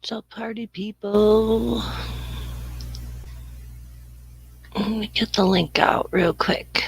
What's up, party people? Let me get the link out real quick.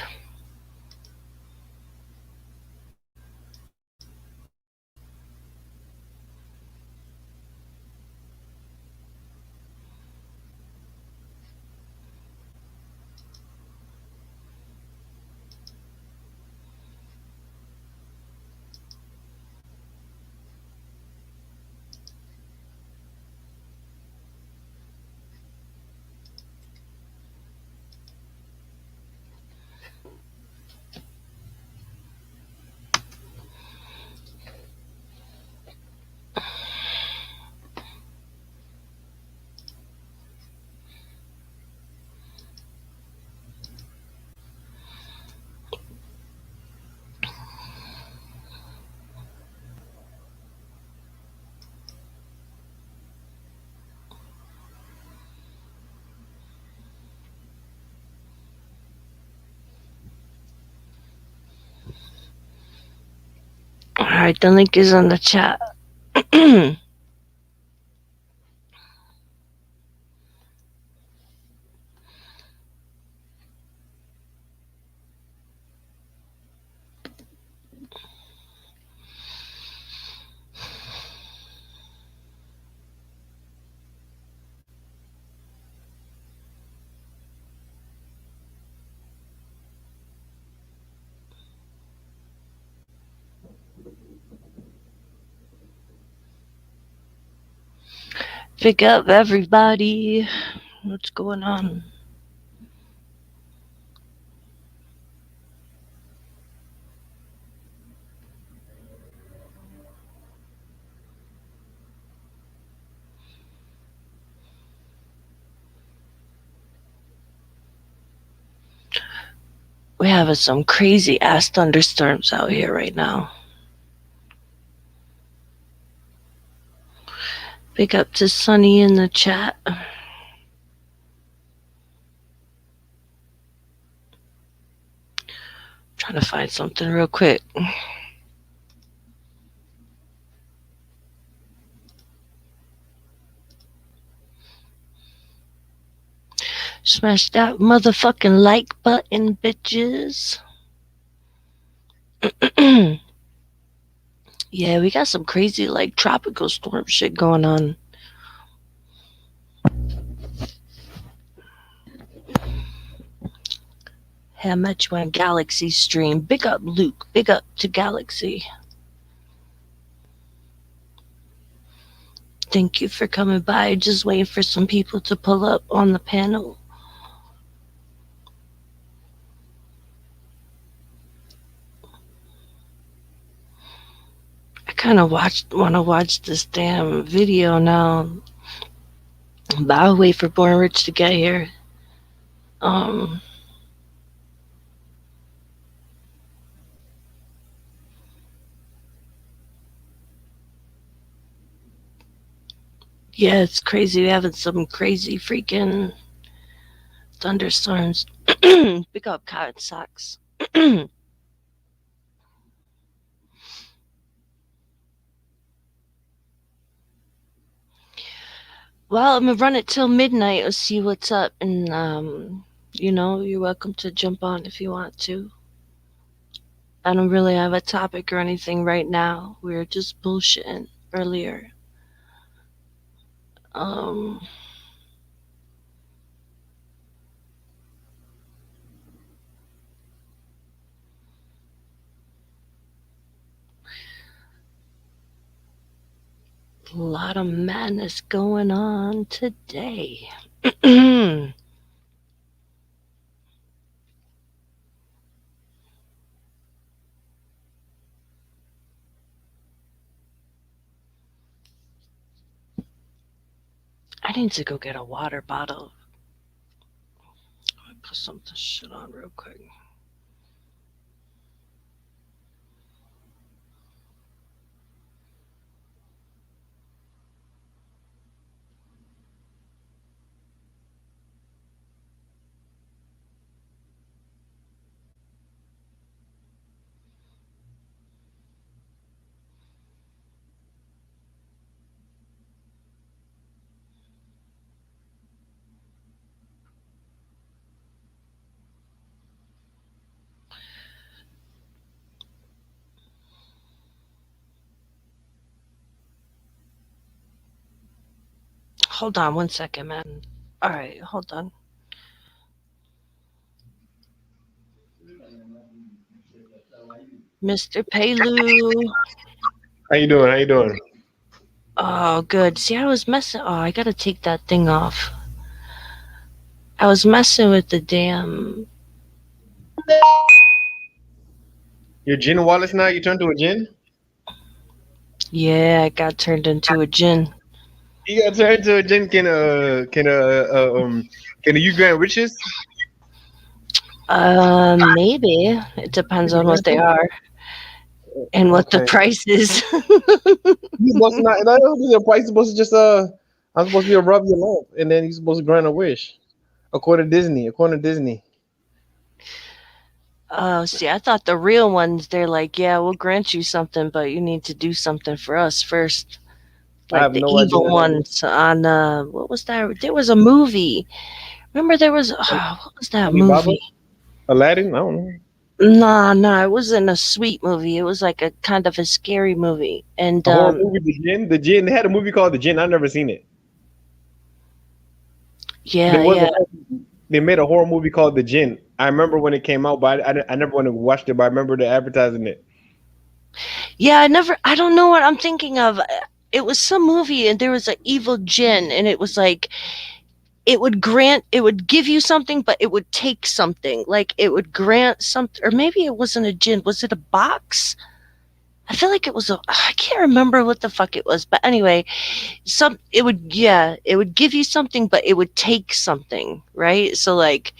Alright, the link is on the chat. Pick up, everybody. What's going on? We have some crazy ass thunderstorms out here right now. Pick up to Sunny in the chat. Trying to find something real quick. Smash that motherfucking like button, bitches. Yeah, we got some crazy like tropical storm shit going on. Hey, I met you on Galaxy Stream. Big up, Luke. Big up to Galaxy. Thank you for coming by. Just waiting for some people to pull up on the panel. I kind of want to watch this damn video now, but I'll wait for Born Rich to get here. Um, yeah, it's crazy. We're having some crazy freaking thunderstorms. Pick up cotton socks. Well, I'm gonna run it till midnight. Let's see what's up, and you're welcome to jump on if you want to. I don't really have a topic or anything right now. We were just bullshitting earlier. Um, a lot of madness going on today. I need to go get a water bottle. Let me put some shit on real quick. Hold on one second, man. All right, hold on. Mr. Palu. How you doing? How you doing? Oh, good. See, I was messing. Oh, I gotta take that thing off. I was messing with the damn. You're Jin Wallace now. You turned to a Jin. Yeah, I got turned into a gin. You got turned to a Jin. Can you grant riches? Maybe. It depends on what they are and what the Okay. price is. You supposed to not. That don't be the price. Supposed to just I'm supposed to be a rub your lamp, and then you're supposed to grant a wish. According to Disney. According to Disney. Oh, see, I thought the real ones, they're like, yeah, we'll grant you something, but you need to do something for us first. I Like have the no evil idea. ones on, what was that? There was a movie. Remember there was, what was that Alibaba, movie? Aladdin. I don't know. Nah, nah, it wasn't a sweet movie. It was like a kind of a scary movie. And, A horror movie, The Jinn. The Jinn. They had a movie called The Jinn. I've never seen it. There yeah, was a yeah. they made a horror movie called The Jinn. I remember when it came out, but I never went and watched it. But I remember the advertising it. Yeah, I don't know what I'm thinking of. It was some movie and there was an evil djinn and it was like, it would give you something, but it would take something. Like it would grant something, or maybe it wasn't a djinn. Was it a box? I feel like it was a, I can't remember what the fuck it was. But anyway, it would give you something, but it would take something, right? So like,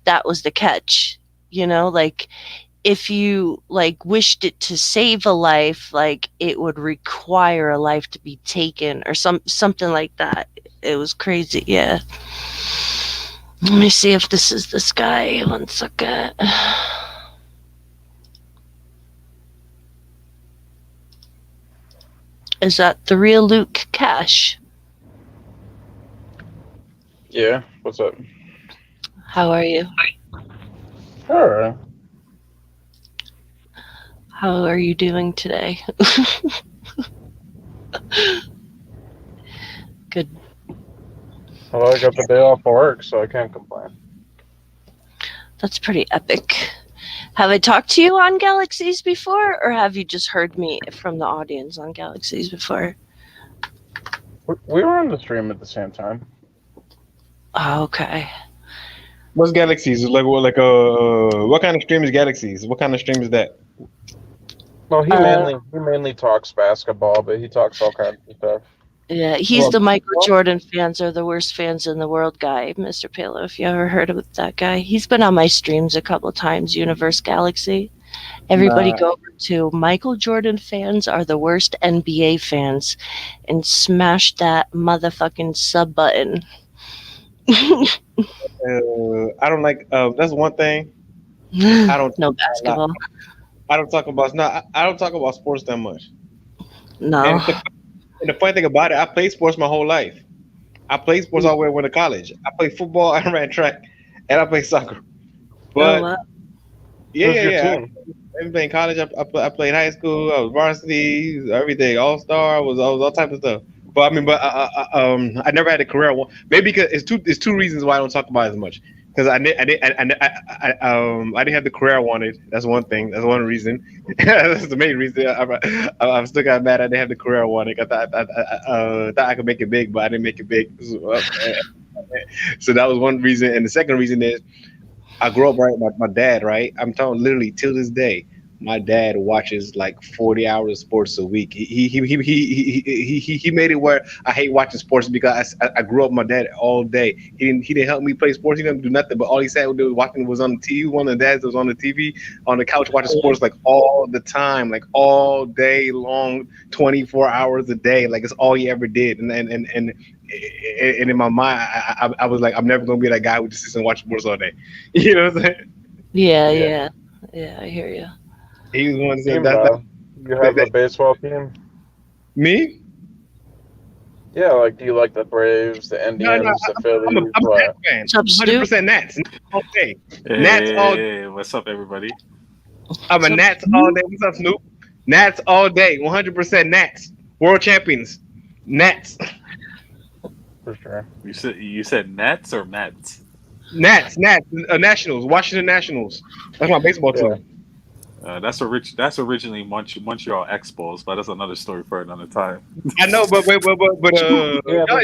that was the catch, like, if you like wished it to save a life, like it would require a life to be taken or something like that. It was crazy. Yeah. Let me see if this is this guy. One second. Is that the real Luke Cash? Yeah, what's up? How are you? Alright. How are you doing today? Good. Well, I got the day off of work, so I can't complain. That's pretty epic. Have I talked to you on Galaxies before, or have you just heard me from the audience on Galaxies before? We were on the stream at the same time. Oh, okay. What's Galaxies? What kind of stream is Galaxies? What kind of stream is that? Well, he Uh, mainly talks basketball, but he talks all kinds of stuff. yeah, he's Well, the Michael Jordan fans are the worst fans in the world guy, Mr. Palo. If you ever heard of that guy, he's been on my streams a couple of times. Universe Galaxy. Everybody nah, go over to Michael Jordan fans are the worst NBA fans, and smash that motherfucking sub button. I don't like. That's one thing. I don't No talk a lot. basketball. I don't talk about. No, I don't talk about sports that much. No. And the funny thing about it, I played sports my whole life. I played sports all the way I went to college. I played football, I ran track, and I played soccer. Oh But wow. yeah, Who's yeah, your yeah. team? I played in college. I played high school. I was varsity, everything, all star. I was all type of stuff. But I mean, I never had a career. Maybe because it's two reasons why I don't talk about it as much. Because I didn't have the career I wanted. That's one thing. That's one reason. That's the main reason. I'm still got mad. I didn't have the career I wanted. I thought I could make it big, but I didn't make it big. So that was one reason. And the second reason is I grew up right. My dad, right? I'm telling literally till this day, my dad watches like 40 hours of sports a week. He made it where I hate watching sports because I grew up with my dad all day. He didn't help me play sports. He didn't do nothing. But all he said was watching was on the TV. One of the dads was on the TV on the couch watching sports like all the time, like all day long, 24 hours a day. Like it's all he ever did. And in my mind, I was like, I'm never gonna be that guy who just sits and watch sports all day. You know what I'm saying? Yeah, Yeah, yeah, yeah. I hear you. He was one saying team. You have a that baseball team? me. Yeah, like do you like the Braves, the No, no, Indians, the I'm a, Phillies? I'm a Nats What? fan. What's up, I'm Stu? 100% Nats. Nats all day. Nats all. Hey, what's up, everybody? I'm a What's up, Nats all Stu? day. What's up, Snoop? Nats all day. 100% Nats. World champions. Nats. for sure. You said Nets or Mets? Nats, Nationals, Washington Nationals. That's my baseball Yeah. team. That's originally Montreal Expos, but that's another story for another time. I know, but Yeah, y'all but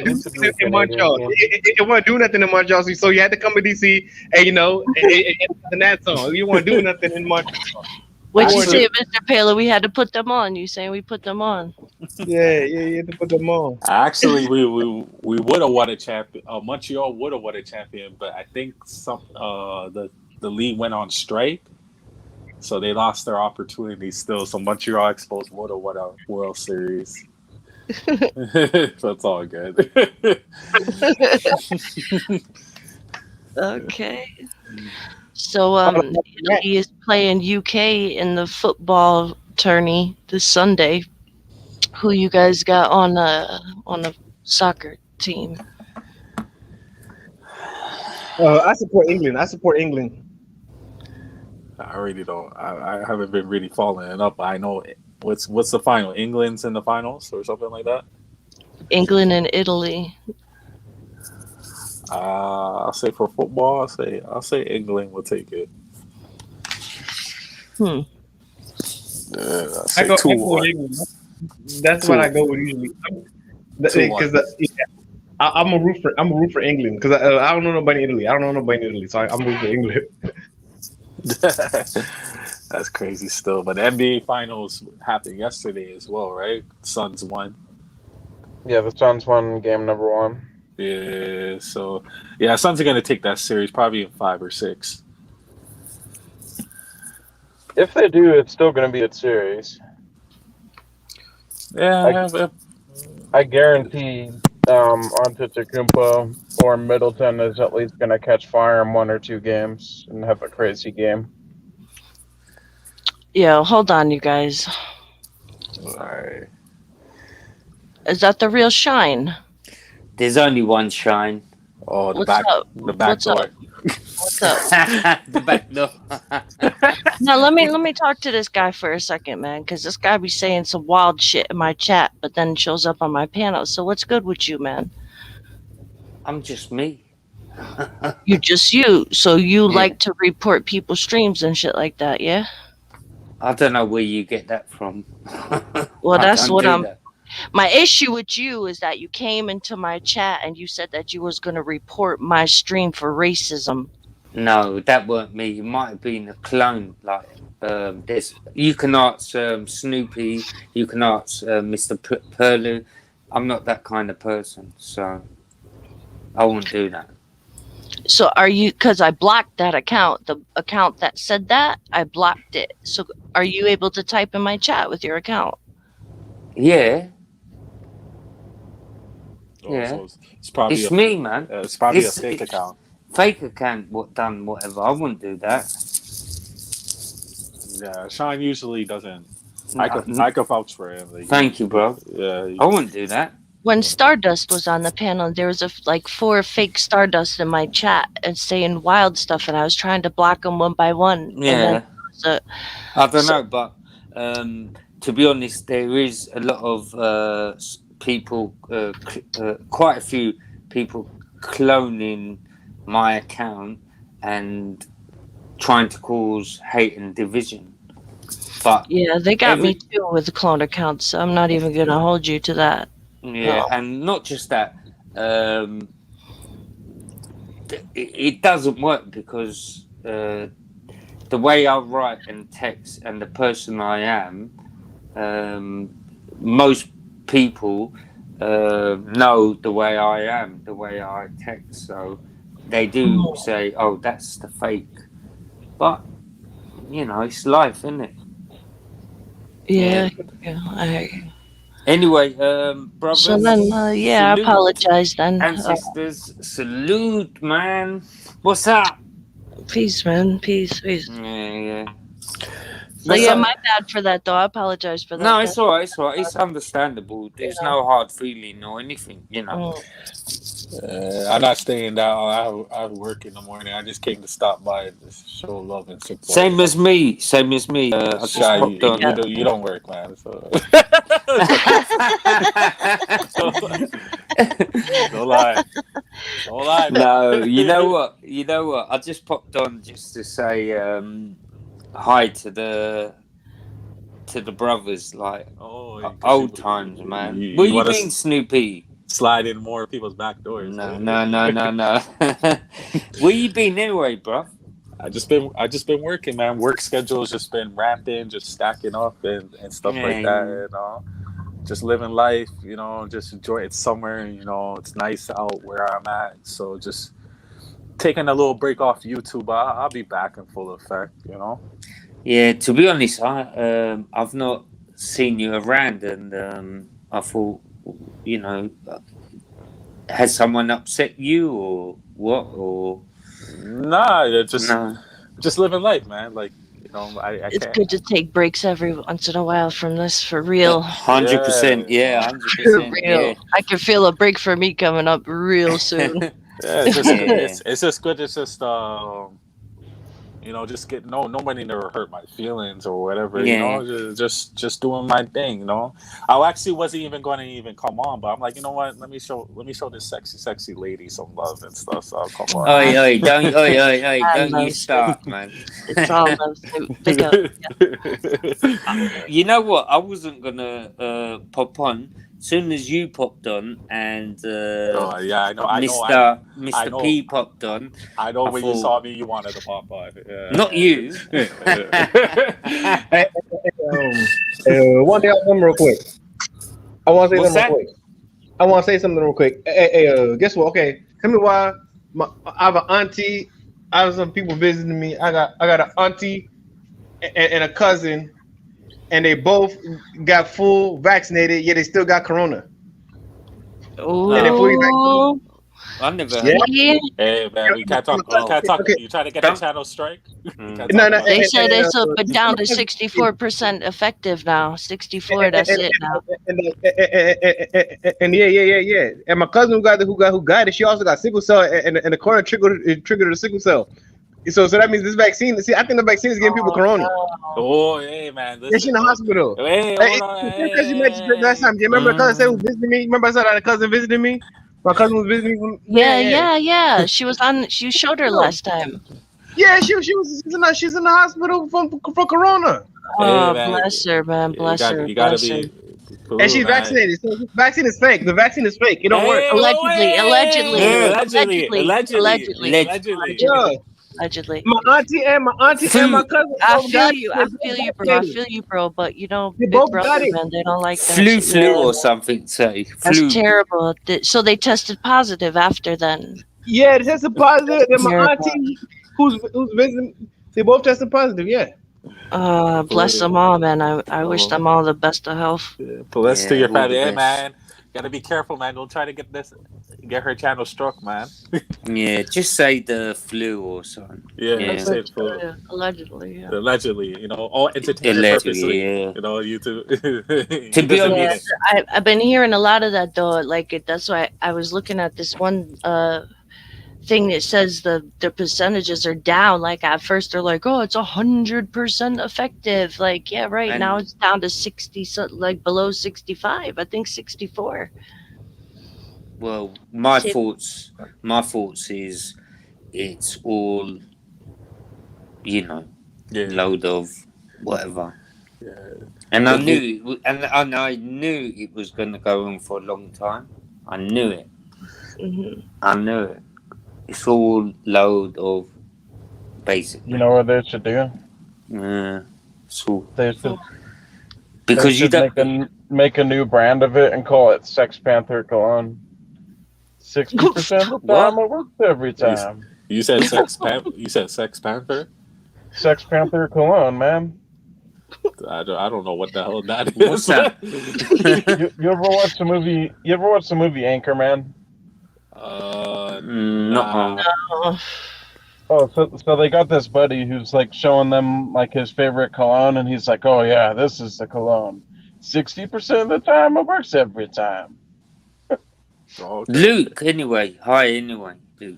do used to be a in Canadian Montreal. team. It wasn't do nothing in Montreal, so you had to come to DC, and the Nats on. You weren't doing nothing in Montreal. What you Actually- say, Mr. Paler? We had to put them on. You saying we put them on? Yeah, you had to put them on. Actually, we would have won a champion. Montreal would have won a champion, but I think the league went on strike, so they lost their opportunity still. So Montreal Expos would have won a World Series. So it's all good. Okay. So Italy is playing UK in the football tourney this Sunday. Who you guys got on a soccer team? I support England. I really don't. I haven't been really following it up. I know what's the final. England's in the finals or something like that. England and Italy. I'll say for football, I'll say England will take it. I'll I say go 2-1. England. That's what I go with usually. Because I'm a root for England because I don't know nobody in Italy. So I'm rooting for England. That's crazy still. But the NBA finals happened yesterday as well, right? Suns won. Yeah, the Suns won game number 1. Yeah, so Suns are gonna take that series probably in 5 or 6. If they do, it's still going to be a series. Yeah, I guarantee Antetokounmpo or Middleton is at least going to catch fire in 1 or 2 games and have a crazy game. Yeah, hold on, you guys. alright. Is that the real Shine? There's only one Shine. Oh, the What's back up? door. What's up? The back door. Now let me talk to this guy for a second, man, because this guy be saying some wild shit in my chat, but then shows up on my panel. So what's good with you, man? I'm just me. You just you. So you Yeah. like to report people's streams and shit like that, yeah? I don't know where you get that from. Well, I that's don't what do I'm. that. My issue with you is that you came into my chat and you said that you was gonna report my stream for racism. No, that weren't me. It might have been a clone. Like, there's. You can ask Snoopy. You can ask Mr. Perlu. I'm not that kind of person, so I won't do that. So are you? Because I blocked that account. The account that said that, I blocked it. So are you able to type in my chat with your account? Yeah, Oh, Yeah. so it's probably it's me, man. It's probably It's- a fake account. Fake account, done whatever. I wouldn't do that. Yeah, Sean usually doesn't. No, I could vouch for him. Like, Thank you, bro. Yeah, I wouldn't do that. When Stardust was on the panel, there was like 4 fake Stardust in my chat and saying wild stuff, and I was trying to block them one by one. Yeah. And then, so, I don't So- know, but to be honest, there is a lot of people, quite a few people cloning my account and trying to cause hate and division. But yeah, they got Every- me too with the clone accounts, so I'm not even going to hold you to that. yeah, Oh. and not just that, it doesn't work because the way I write and text and the person I am, most people know the way I am, the way I text. So they do say, "Oh, that's the fake," but you know, it's life, isn't it? Yeah, I hear you. Anyway, brothers. So then, yeah, I salute. apologize then. And sisters, salute, man. What's up? Peace, man. Peace. Yeah. So yeah, my bad for that, though. I apologize for that. No, it's all right. It's all right. It's understandable. There's no hard feeling or anything, you know. I'm not staying down. I work in the morning. I just came to stop by and just show love and support. Same as me. I just Shy, popped on. you don't work, man. So. Don't lie. Don't lie. Man. No, you know what? You know what? I just popped on just to say hi to the brothers, like Oh, old times, man. You What do you wanna mean, Snoopy? slide in more people's back doors? No, man. no. Where you been anyway, bro? I just been working, man. Work schedule's just been ramping, just stacking up and stuff like that. You know, just living life. You know, just enjoy it. Summer. You know, it's nice out where I'm at. So just taking a little break off YouTube. I'll be back in full effect. You know. Yeah, to be honest, I've not seen you around, and I thought, you know, has someone upset you or what? Or Nah, it's no? just living life, man. Like you know, I It's can't. good to take breaks every once in a while from this for real. 100%, yeah, 100%, Real. yeah. I can feel a break for me coming up real soon. Yeah, it's just Yeah. it's just good. It's just you know, just get nobody never hurt my feelings or whatever. Yeah. You know, just doing my thing. You know, I actually wasn't even going to even come on, but I'm like, you know what? Let me show this sexy lady some love and stuff. So I'll come on. Oi, don't you love start, man. It's all love. So big up. You know what? I wasn't gonna pop on. Soon as you popped on and Oh yeah, I know. Mr. know. P popped on, I know I when you thought- saw me, you wanted to pop on. Yeah. not you. Hey, one thing I want real quick. I want to say What's something real quick. I want to say something real quick. Hey, guess what? Okay, tell me why. I have an auntie. I have some people visiting me. I got an auntie and a cousin, and they both got full vaccinated, yet they still got corona. Oh, I never heard. Yeah. yeah. Hey man, we can't talk. We can't talk. Okay. You trying to get the Don't- channel strike? Mm. Can't No, talk no, about They it. said it's up and down to 64% effective now. 64, that's it now. And yeah. And my cousin who got it, she also got sickle cell, and the corona triggered the sickle cell. So that means this vaccine. See, I think the vaccine is giving people corona. Oh, hey man, Yeah, she in the hospital. Hey, Hey, hold on. because you mentioned the last time. Do you remember the cousin said who visited me? Remember I said I had a cousin visited me? My cousin was visiting me. Yeah. She was on. She showed her last time. Yeah, she's in the hospital for corona. Oh, man. bless her, man. Bless her. You gotta Bless her. be. Cool, And she's man. vaccinated. So the vaccine is fake. The vaccine is fake. It don't work. Allegedly. Yeah. Allegedly. My auntie and my cousin. I both feel got you. it. I feel you, bro. But you know, They big both brother, got it. man, they don't like that. Flu shit. or something. Say That's flu. terrible. So they tested positive after then. Yeah, it tested positive. And my Terrible. auntie, who's visiting, they both tested positive. Yeah. Bless them all, man. I wish them all the best of health. Bless to Yeah, your all family, the hey best. man. Gotta be careful, man. Don't try to get her channel struck, man. Yeah, just say the flu or something. Yeah, Yeah. say it for Allegedly, yeah. allegedly. You know, all entertainment Allegedly, purposes. yeah. You know, YouTube. To be Doesn't mean honest, it. I've been hearing a lot of that though. That's why I was looking at this one thing that says the percentages are down. Like at first they're like, oh, it's 100% effective. Like, yeah, right And- now it's down to 60, so like below 65. I think 64. well, my See- thoughts is it's all, you know, Yeah. load of whatever. Yeah. And I knew, and I knew it was going to go on for a long time. I knew it. Hmm. I knew it. It's all load of basically. You know what they should do? So They should, because you don't. make a new brand of it and call it Sex Panther Cologne. 60% of the time it works every time. You said Sex Panther. Sex Panther Cologne, man. I don't know what the hell that is. What's that? You ever watch the movie? You ever watch the movie Anchorman? Not Oh, Oh, so they got this buddy who's like showing them like his favorite cologne, and he's like, "Oh yeah, this is the cologne. 60% of the time, it works every time." Okay. Luke. Anyway, hi. Anyway, Luke.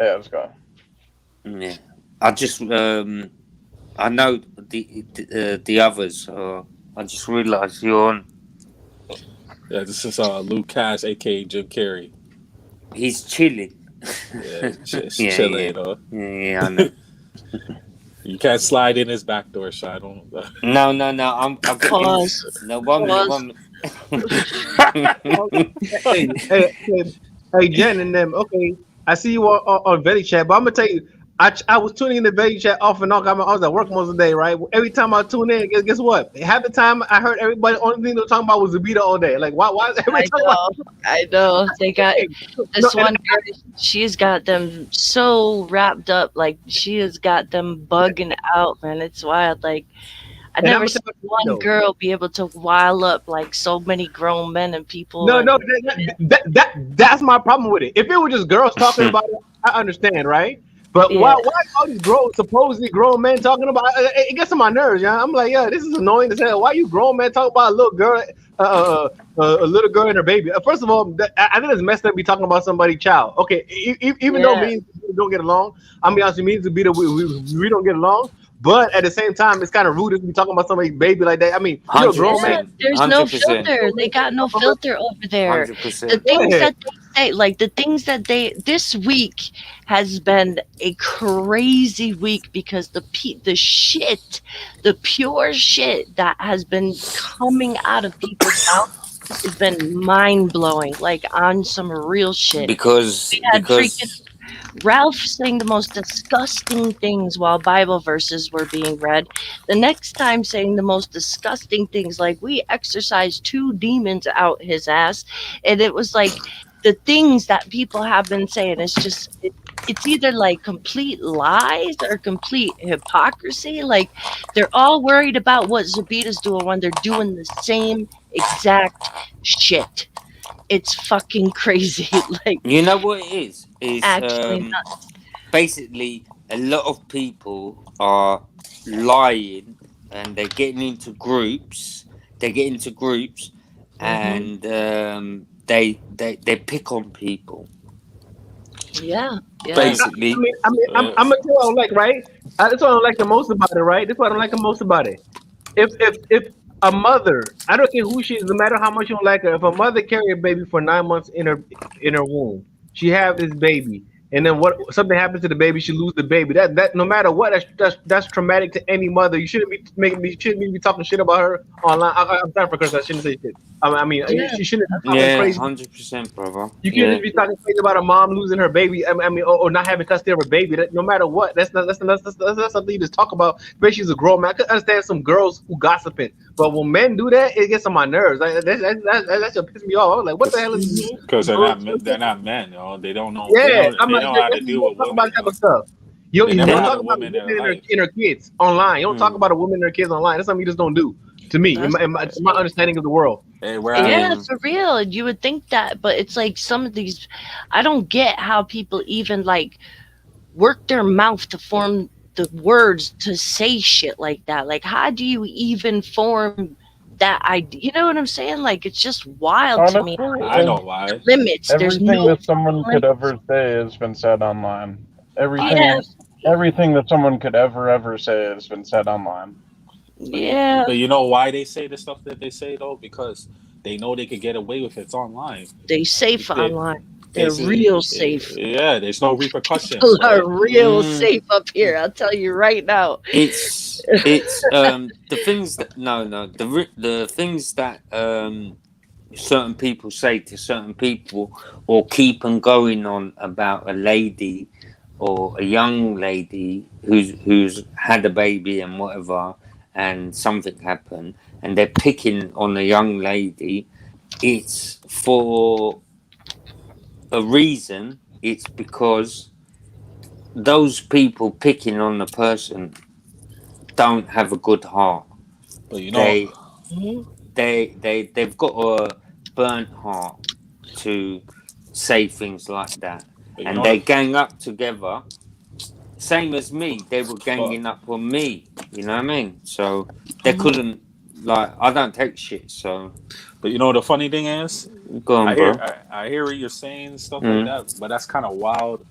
Yeah, let's go. Yeah, I just I know the others. I just realised you're on. Yeah, this is Luke Cash, aka Jim Carrey. He's chilling. Yeah, just Yeah, chilling, yeah. you know. Yeah, I know. You can't slide in his back door, so I don't. No, I'm getting Pause. no 1 minute, Pause. 1 Hey, minute. hey, Jen and them. Okay, I see you on Vetty Chat, but I'm gonna tell you, I was tuning in to Vetty Chat off and on. I was at work most of the day, right? Every time I tune in, guess what? Half the time I heard everybody only thing they were talking about was Zabita all day. Like, why is everybody I talking about? know. I know. They got this No, one girl. She's got them so wrapped up. Like she has got them bugging out, man. It's wild. Like I and I'm never gonna seen tell you, one though. girl be able to wile up like so many grown men and people. No, And no, that's my problem with it. If it were just girls talking about it, I understand, right? But yeah, why all these supposedly grown men talking about it gets on my nerves, yeah. I'm like, yeah, this is annoying as hell. Why you grown men talking about a little girl, a little girl and her baby? First of all, I think it's messed up to be talking about somebody's child. Okay, even though yeah. me and Zabita don't get along, I'm be honest, with you, me and Zabita, we don't get along. But at the same time, it's kind of rude to be talking about somebody's baby like that. I mean, you're a grown man. 100%. There's no 100%. filter. They got no filter over there. The 100%. things Yeah. that they say, like the things that this week has been a crazy week because the shit, the pure shit that has been coming out of people's mouths has been mind blowing, like on some real shit. Because We had freaking Ralph saying the most disgusting things while Bible verses were being read. The next time saying the most disgusting things, like we exorcised 2 demons out his ass, and it was like the things that people have been saying. It's just it's either like complete lies or complete hypocrisy. Like they're all worried about what Zabita's doing when they're doing the same exact shit. It's fucking crazy. Like you know what it is? Is actually nuts. basically a lot of people are lying and they're getting into groups. And they pick on people. Yeah. Basically, I'm gonna tell you what I don't like, right? That's what I don't like the most about it, right? That's what I don't like the most about it. If a mother, I don't care who she is, no matter how much you don't like her, if a mother carry a baby for 9 months in her womb, she have this baby, and then what something happens to the baby, she lose the baby. That no matter what, that's traumatic to any mother. You shouldn't be talking shit about her online. I'm sorry for cursing. I shouldn't say shit. I mean, Yeah. she shouldn't be talking yeah, crazy. 100%, brother. You can't be talking crazy about a mom losing her baby. Or not having custody of her baby. No matter what, that's something you just talk about. Especially she's a grown man. I could understand some girls who gossiping, but when men do that, it gets on my nerves. Like, that just pisses me off. I was like, what the hell is this? Because they're not men, you know. They don't know. Yeah, They know how to deal with talk women. about that type of stuff. You They don't never talk had a about woman women in their and her kids online. You don't talk Mm. about a woman and her kids online. That's something you just don't do. To me, in my understanding of the world. Hey, where I Yeah, am, for real. You would think that, but it's like some of these, I don't get how people even like work their mouth to form the words to say shit like that. Like, how do you even form that idea? You know what I'm saying? Like, it's just wild to me. Honestly, I know why. Limits. There's everything no that someone could ever say has been said online. Everything, Yeah. everything that someone could ever say has been said online. Yeah. But you know why they say the stuff that they say though? Because they know they could get away with it. It's online. They safe They- online. They're It's- real safe. Yeah, there's no repercussions. People are right? real Mm. safe up here. I'll tell you right now. It's the things that the things that certain people say to certain people or keep on going on about a lady or a young lady who's had a baby and whatever, and something happened and they're picking on a young lady. It's for a reason. It's because those people picking on the person don't have a good heart. But you know, They've got a burnt heart to say things like that, but you and know they gang up together. Same as me, they were ganging up on me. You know what I mean? So they couldn't. Like, I don't take shit. So But you know the funny thing is, go on, bro. I hear what you're saying and stuff Mm. like that. But that's kind of wild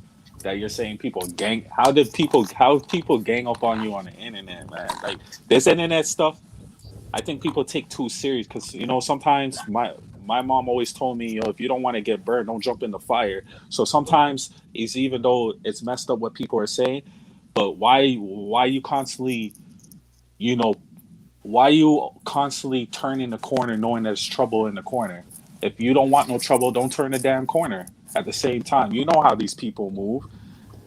that you're saying people gang. How people gang up on you on the internet, man? Like this internet stuff. I think people take too serious because you know sometimes my mom always told me, if you don't want to get burned, don't jump in the fire. So sometimes it's, even though it's messed up what people are saying, but why you constantly, you know, why you constantly turning the corner knowing there's trouble in the corner? If you don't want no trouble, don't turn the damn corner. At the same time, you know how these people move.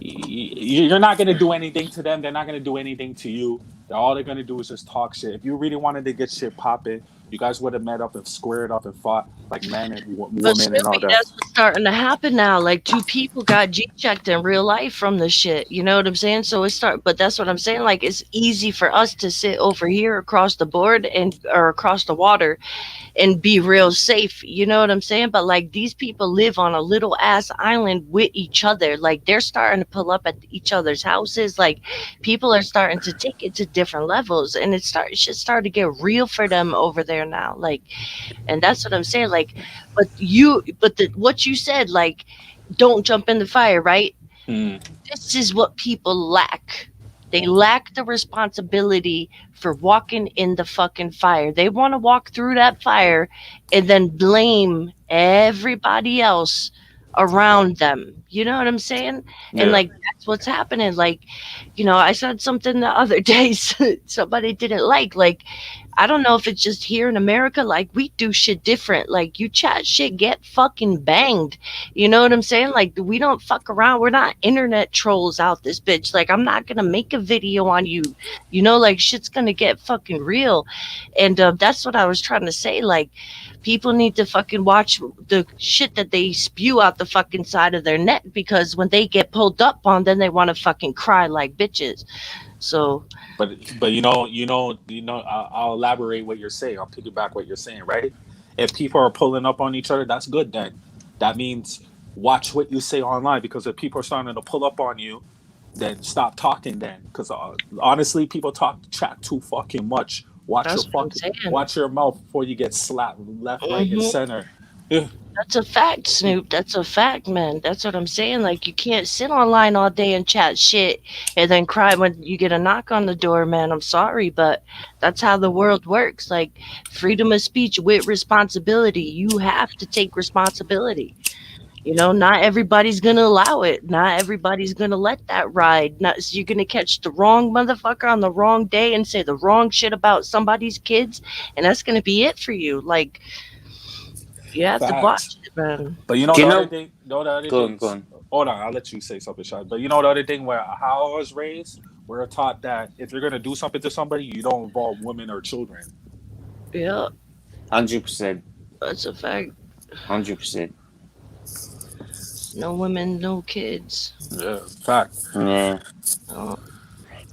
You're not going to do anything to them. They're not going to do anything to you. All they're going to do is just talk shit. If you really wanted to get shit popping, you guys would have met up and squared up and fought like men and But women and all Snoopy, that. that's what's starting to happen now. Like 2 people got G-checked in real life from this shit. You know what I'm saying? So but that's what I'm saying. Like, it's easy for us to sit over here across the board or across the water and be real safe. You know what I'm saying? But like, these people live on a little ass island with each other. Like, they're starting to pull up at each other's houses. Like, people are starting to take it to different levels, and it should start to get real for them over there now. Like, and that's what I'm saying. Like, what you said, like, don't jump in the fire, right? This is what people lack. They lack the responsibility for walking in the fucking fire. They want to walk through that fire and then blame everybody else around them. You know what I'm saying? Yeah. And like, that's what's happening. Like, you know, I said something the other day somebody didn't like, I don't know if it's just here in America, like, we do shit different. Like, you chat shit, get fucking banged. You know what I'm saying? Like, we don't fuck around. We're not internet trolls out this bitch. Like, I'm not gonna make a video on you. You know, like, shit's gonna get fucking real. And that's what I was trying to say. Like, people need to fucking watch the shit that they spew out the fucking side of their neck, because when they get pulled up on, then they want to fucking cry like bitches. So, but I'll elaborate what you're saying. I'll piggyback what you're saying, right? If people are pulling up on each other, that's good. Then that means watch what you say online, because if people are starting to pull up on you, then stop talking. Then, because honestly, people chat too fucking much. That's what I'm saying. Watch your mouth before you get slapped left, right, and center. That's a fact, Snoop. That's a fact, man. That's what I'm saying. Like, you can't sit online all day and chat shit and then cry when you get a knock on the door, man. I'm sorry, but that's how the world works. Like, freedom of speech with responsibility. You have to take responsibility. You know, not everybody's gonna allow it. Not everybody's gonna let that ride. So you're gonna catch the wrong motherfucker on the wrong day and say the wrong shit about somebody's kids, and that's gonna be it for you. Like, you have to watch it, man. But you know the other thing. Go on. Hold on, I'll let you say something, Sean. But you know the other thing, where how I was raised, we're taught that if you're gonna do something to somebody, you don't involve women or children. Yeah, 100%. that's a fact. 100%. No women, no kids. Yeah, fact. Yeah. Oh.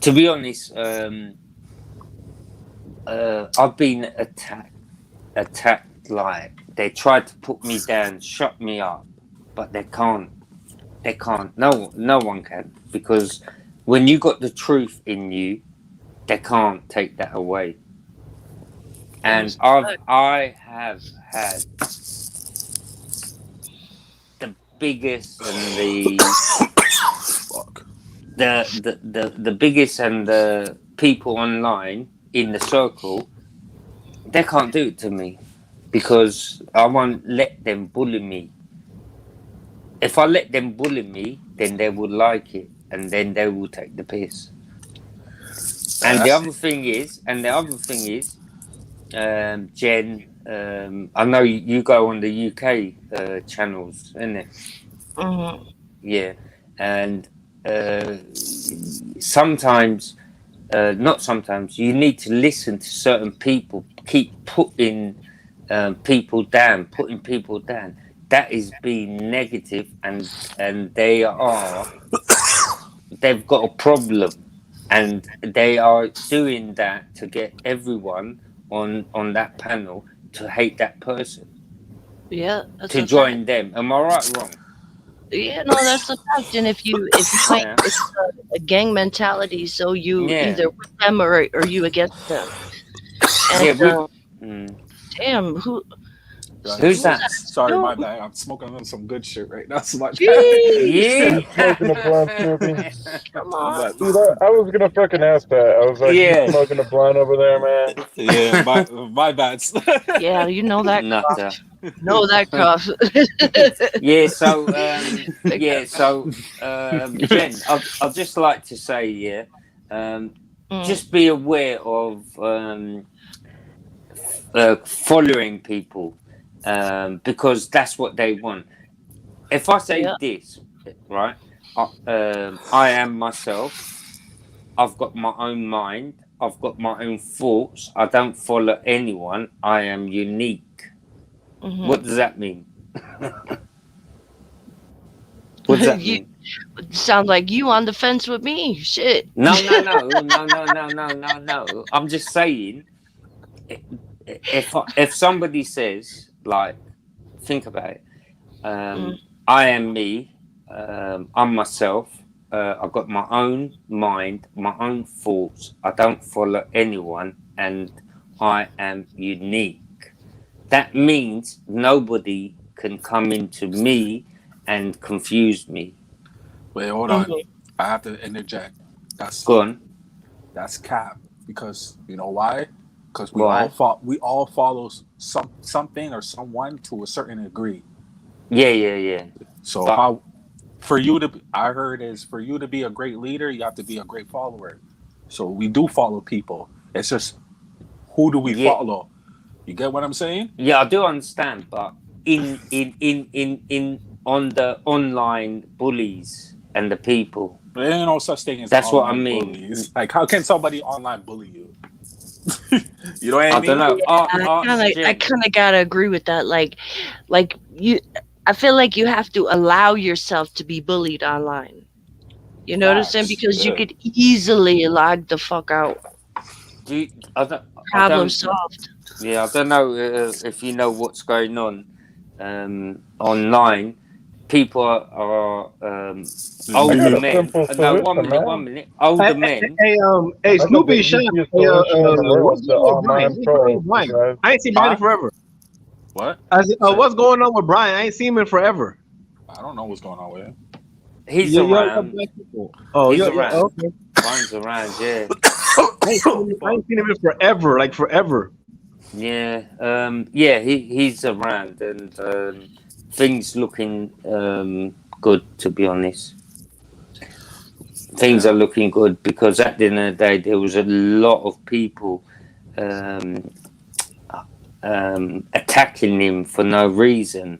To be honest, I've been attacked. Like, they tried to put me down, shut me up, but they can't. They can't. No one can, because when you got the truth in you, they can't take that away. And I have had the biggest and the biggest and the people online in the circle, they can't do it to me, because I won't let them bully me. If I let them bully me, then they will like it, and then they will take the piss. And the other thing is, Jen, I know you go on the UK channels, isn't it? Mm-hmm. Yeah, and sometimes, not sometimes, you need to listen to certain people. Keep putting people down. That is being negative, and they've got a problem, and they are doing that to get everyone on that panel to hate that person. Yeah, that's to join them. Am I right or wrong? Yeah, no, that's a fact. And if you ain't, it's a gang mentality, so you either with them or you against them. And, damn, who's that? Sorry, my bad. I'm smoking on some good shit right now. So much. Yeah. Smoking a blunt, Snoopy. Come on. Dude, I was gonna fucking ask that. I was like, you smoking a blunt over there, man? Yeah, my bad. Yeah, you know that. Nutter. Know that, Cross. Yeah, so Jen, I'd just like to say, yeah, just be aware of following people, because that's what they want. If I say this, right, I am myself. I've got my own mind. I've got my own thoughts. I don't follow anyone. I am unique. What does that mean? What does that mean? Sound like you on the fence with me. Shit. No. I'm just saying, if somebody says, like, think about it. I am me. I'm myself. I've got my own mind, my own thoughts. I don't follow anyone, and I am unique. That means nobody can come into me and confuse me. Wait, hold on. I have to interject. Go on. That's cap, because you know why? Because Why? we all follow something or someone to a certain degree. Yeah. So But- how for you to I heard is for you to be a great leader, you have to be a great follower. So we do follow people. It's just who do we follow? You get what I'm saying? Yeah, I do understand, but in on the online bullies and the people, There ain't no such thing as That's what I online mean. bullies. Like how can somebody online bully you? You know what I I mean? don't know. I kind of gotta agree with that. Like you, I feel like you have to allow yourself to be bullied online. You know what I'm saying? Facts, Because you yeah. could easily log the fuck out. Problem solved. Yeah, I don't know if you know what's going on online. People are older men. No, one minute. Older men. Hey, Snoopy, shut up. What's going on with Brian? I ain't seen Brian in forever. What? I said, what's going on with Brian? I ain't seen him in forever. I don't know what's going on with him. He's around. He's around. Okay. Brian's around, yeah. I ain't seen him in forever, like forever. Yeah, he's around, and things looking good, to be honest. Things are looking good because at the end of the day, there was a lot of people attacking him for no reason.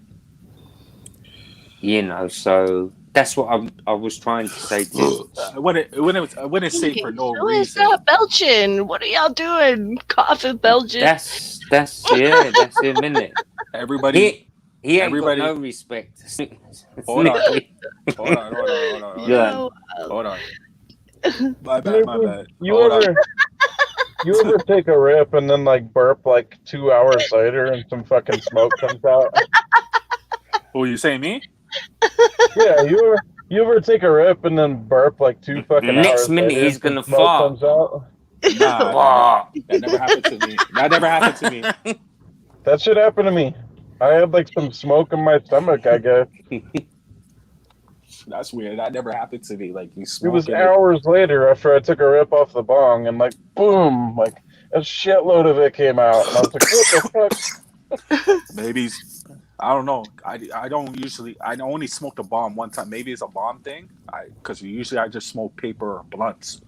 You know, so that's what I was trying to say to you. I wouldn't say for no Who is reason. that belching? What are y'all doing? Coughing, belching. That's him, isn't it? Everybody, He ain't everybody- got no respect. Hold on. Yeah. Hold on. My bad. You Hold on. ever take a rip and then like burp like 2 hours later and some fucking smoke comes out? Who you saying me? Yeah, you ever take a rip and then burp like 2 fucking hours Next minute later he's and some gonna smoke fart. comes out? Nah, that never happened to me. That never happened to me. That shit happened to me. I had like some smoke in my stomach, I guess. That's weird. That never happened to me. Like you It was smoking. hours later after I took a rip off the bong and like boom, like a shitload of it came out. And I was like, what the fuck? Maybe I don't know. I only smoked a bomb one time. Maybe it's a bomb thing. Because usually I just smoke paper or blunts.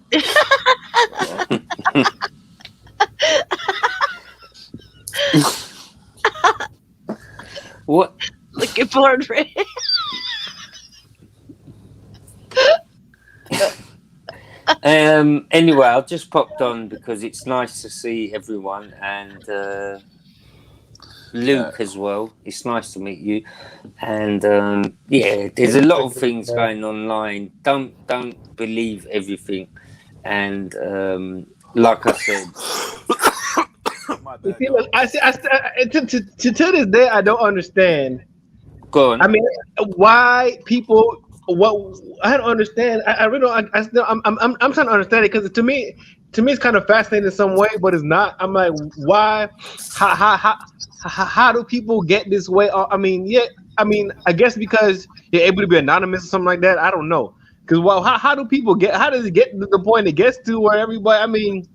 What? Looking forward for it. Anyway, I just popped on because it's nice to see everyone and Luke as well. It's nice to meet you. And there's a lot of things going online. Don't believe everything. And like I said, My bad. See, look, to this day, I don't understand. go on. I mean, why people? What I don't understand. I really don't. I still, I'm trying to understand it because to me, it's kind of fascinating in some way, but it's not. I'm like, why? How do people get this way? I mean, I guess because you're able to be anonymous or something like that. I don't know. Because how do people get? How does it get to the point it gets to where everybody? I mean,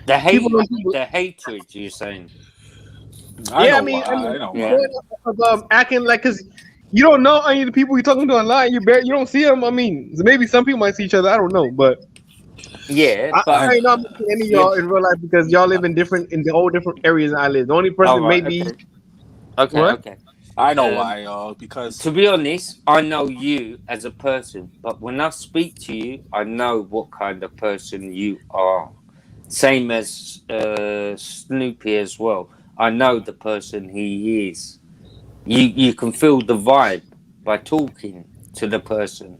The people- hatred you're saying. Yeah, I know mean, why. I mean, I know Yeah. why. acting like because you don't know any of the people you're talking to online. You don't see them. I mean, maybe some people might see each other. I don't know, but Yeah, I but ain't not meeting any of yeah. y'all in real life because y'all live in the whole different areas than I live. The only All person right. maybe Okay. Okay. what? Okay. I know Um, why, because To be honest, I know you as a person, but when I speak to you, I know what kind of person you are. Same as Snoopy as well. I know the person he is. You can feel the vibe by talking to the person.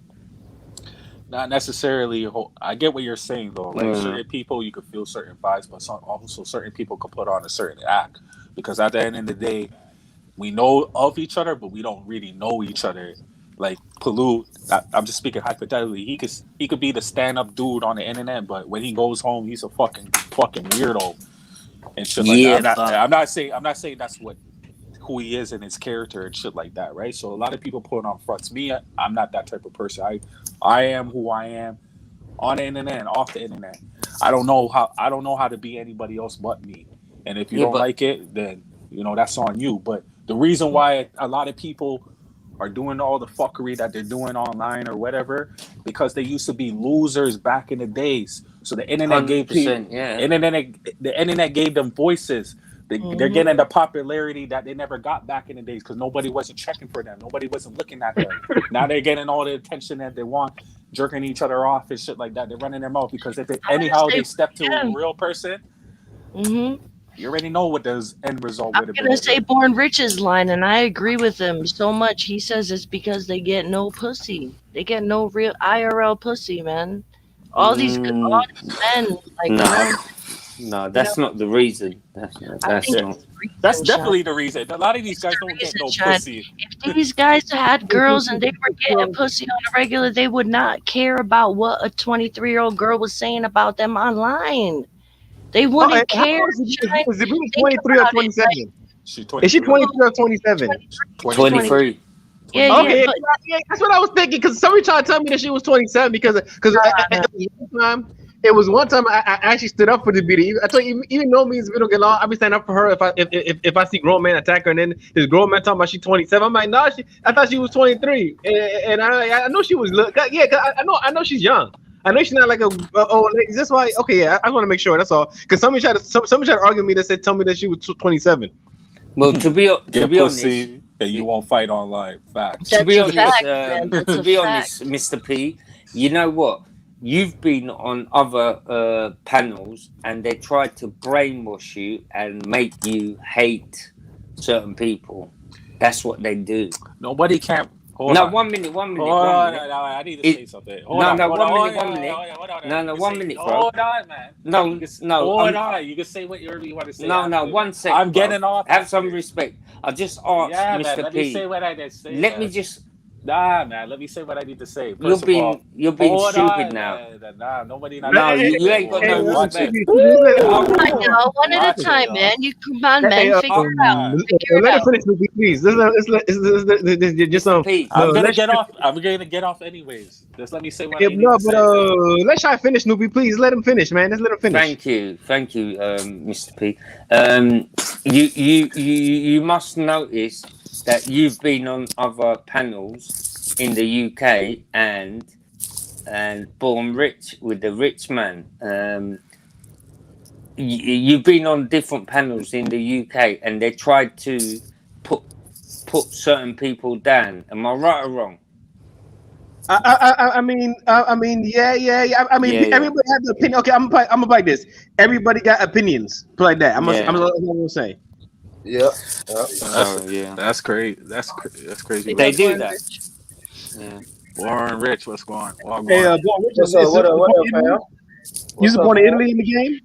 not necessarily. I get what you're saying though. Like Mm. certain people, you can feel certain vibes, but also certain people can put on a certain act. Because at the end of the day, we know of each other, but we don't really know each other. Like Palu, I'm just speaking hypothetically. He could be the stand up dude on the internet, but when he goes home, he's a fucking weirdo and shit like that. Yeah, I'm not. but I'm not saying that's what who he is and his character and shit like that, right? So a lot of people put on fronts. Me, I'm not that type of person. I am who I am on the internet and off the internet. I don't know how to be anybody else but me. And if you yeah, don't but like it, then that's on you. But the reason why a lot of people are doing all the fuckery that they're doing online or whatever, because they used to be losers back in the days. So the internet gave people 100%. Yeah. the internet gave them voices. They're Mhm. getting the popularity that they never got back in the days because nobody wasn't checking for them. Nobody wasn't looking at them. Now they're getting all the attention that they want, jerking each other off and shit like that. They're running their mouth because if they, I'm gonna anyhow say they step to yeah. a real person, Mhm. you already know what the end result I'm would have been. gonna say Born Rich's line, and I agree with him so much. He says it's because they get no pussy. They get no real IRL pussy, man. All these Mm, men, like no, no, you know. that's not the reason. That's I that's think Yeah, not. it's the that's reason, Sean. definitely the reason. A lot of these It's guys the don't get reason, no Sean. pussy. If these guys had girls and they were getting pussy on a regular, they would not care about what a 23-year-old girl was saying about them online. They Oh, wouldn't how care, old is Shine. Zibiru? Think 23 or about it. 27? She's Is she 23. 23 or 27? 23. 23. Yeah, yeah, Okay, but yeah, that's what I was thinking. Because somebody tried to tell me that she was 27 because it was one time I actually stood up for the beauty. I told you, even though me and Zibiru get along, I be standing up for her if I see grown men attack her, and then this grown man talking about she's 27. I'm like, no, I thought she was 23, and I know she was yeah, cause I know she's young. I know she's not like a old lady. That's why. Okay, yeah, I want to make sure. That's all. Because somebody tried to argue me that said tell me that she was 27. Well, to be Get honest, pussy and you won't fight online. Facts. to be that's a honest, fact, man. That's to a be fact. honest, Mr. P, you know what? You've been on other panels, and they tried to brainwash you and make you hate certain people. That's what they do. Nobody can. Hold No, on. 1 minute, 1 minute, Hold 1 on. minute. No, I need to It- say something. no, Hold no, on. 1 Hold minute, on. 1 minute. Hold on. No, no, You 1 say- minute, bro. Hold on, man. No, You can, no, hold on. You can say whatever you want to say. no, after. 1 sec. I'm bro. getting off. Have after. some respect. I just asked Yeah, man. Mr. Let me P. say what I need to say. Let man. me just. Nah, man. Let me say what I need to say. You're First of all, being hold stupid on, now. man. Nah, nobody not. No, Hey, you ain't got no watch respect. it. I know, one at a Watch it, time, y'all. man. You come on, man. Figure it out. Let Figure it her out. finish, Nuki, please. This just Mr. P. I'm gonna let's get off. I'm gonna get off anyways. Just let me say what I need no, to but say. let Shy finish, Nuki, please. Let him finish, man. Let's let him finish. Thank you, Mr. P. You must notice that you've been on other panels in the UK and Born Rich with the Rich Man. You've been on different panels in the UK, and they tried to put certain people down. Am I right or wrong? I mean, yeah. I mean, Yeah, yeah. everybody has an opinion. Okay, I'm gonna play this. Everybody got opinions. Play like that. I'm gonna say. Yep. Oh, yeah. That's crazy. That's crazy. They Love do Born that. Rich. Yeah. Warren Rich, what's going on? Hey, boy, What's up? What up, fam? You What's up, supporting man? Italy in the game?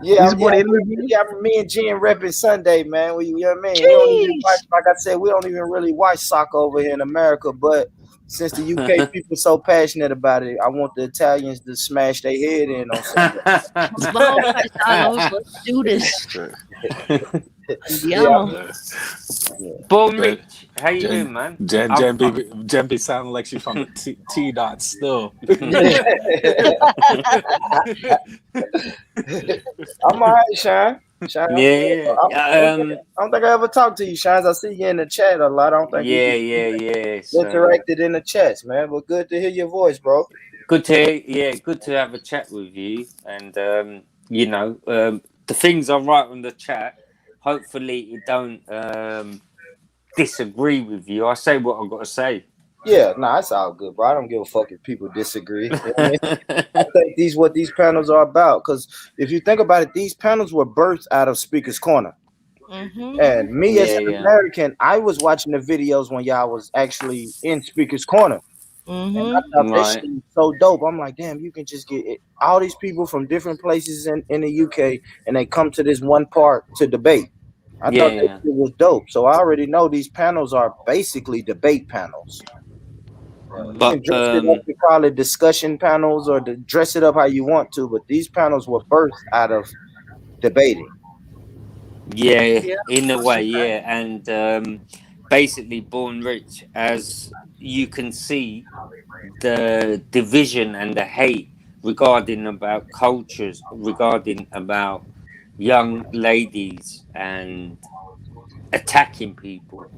Yeah, You supporting Italy? yeah, me and Jen repping Sunday, man. You know what I mean? We don't even watch, like I said, we don't even really watch soccer over here in America. But since the UK people so passionate about it, I want the Italians to smash their head in on Sunday. Well, Paisanos, let's do this. Andiamo. Born Rich, how you doing, man? Jen be sounding like she's from the T dot still. I'm all right, Sean. Shine, Yeah, I don't think I ever talked to you, Shines. I see you in the chat a lot. I don't think yeah. So interacted in the chats, man. But good to hear your voice, bro. good to have a chat with you. And the things I write on the chat, hopefully it don't disagree with you. I say what I've got to say. Yeah, nah, it's all good, bro. I don't give a fuck if people disagree. You know what I mean? I think what these panels are about. Because if you think about it, these panels were birthed out of Speaker's Corner. Mm-hmm. And me as an American, I was watching the videos when y'all was actually in Speaker's Corner. And I thought that shit was so dope. I'm like, damn, you can just get all these people from different places in the UK, and they come to this one part to debate. I thought that shit was dope. So I already know these panels are basically debate panels. You can dress it up to call it discussion panels or to dress it up how you want to, but these panels were birthed out of debating. Yeah, in a way, yeah. And basically, Born Rich, as you can see, the division and the hate regarding about cultures, regarding about young ladies and attacking people.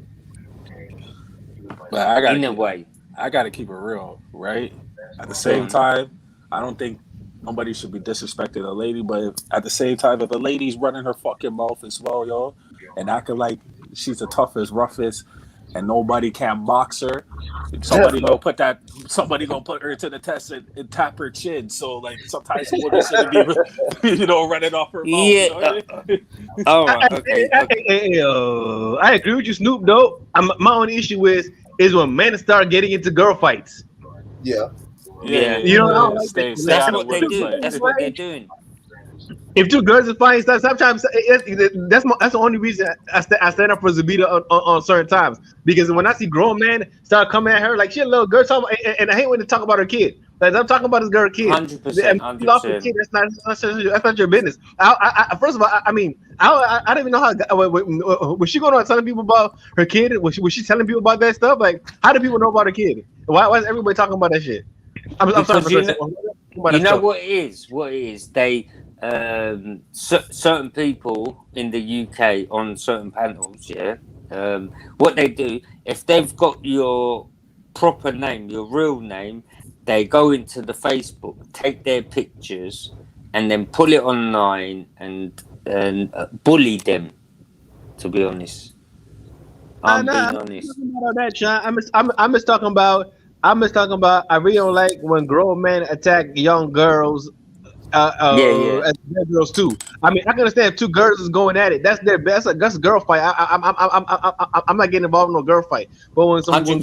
But I gotta in a way. I gotta keep it real, right? At the same time, I don't think nobody should be disrespecting a lady, but at the same time, if a lady's running her fucking mouth as well, yo, and acting like she's the toughest, roughest, and nobody can box her, somebody gonna put her to the test and tap her chin. So like sometimes a woman shouldn't be, running off her mouth. Yeah. You know what I mean? All right. Okay. I agree with you, Snoop. Though my only issue is when men start getting into girl fights. Yeah. You know, that's what they do. That's what they're doing. If two girls are fighting, sometimes that's the only reason I stand up for Zabita on certain times, because when I see grown men start coming at her like she a little girl, and I hate when they talk about her kid. Like I'm talking about this girl kid. 100%. That's not your business. First of all, I mean, I don't even know how was she going on telling people about her kid? Was she telling people about that stuff? Like, how do people know about her kid? Why is everybody talking about that shit? I'm sorry. You know what it is? What it is? They certain people in the UK on certain panels, what they do, if they've got your proper name, your real name, they go into the Facebook, take their pictures, and then pull it online and bully them. To be honest, I'm being honest. I'm just talking about. I really don't like when grown men attack young girls. As girls too. I mean, I can understand if two girls is going at it. That's their best. That's a girl fight. I'm not getting involved in no girl fight. But when when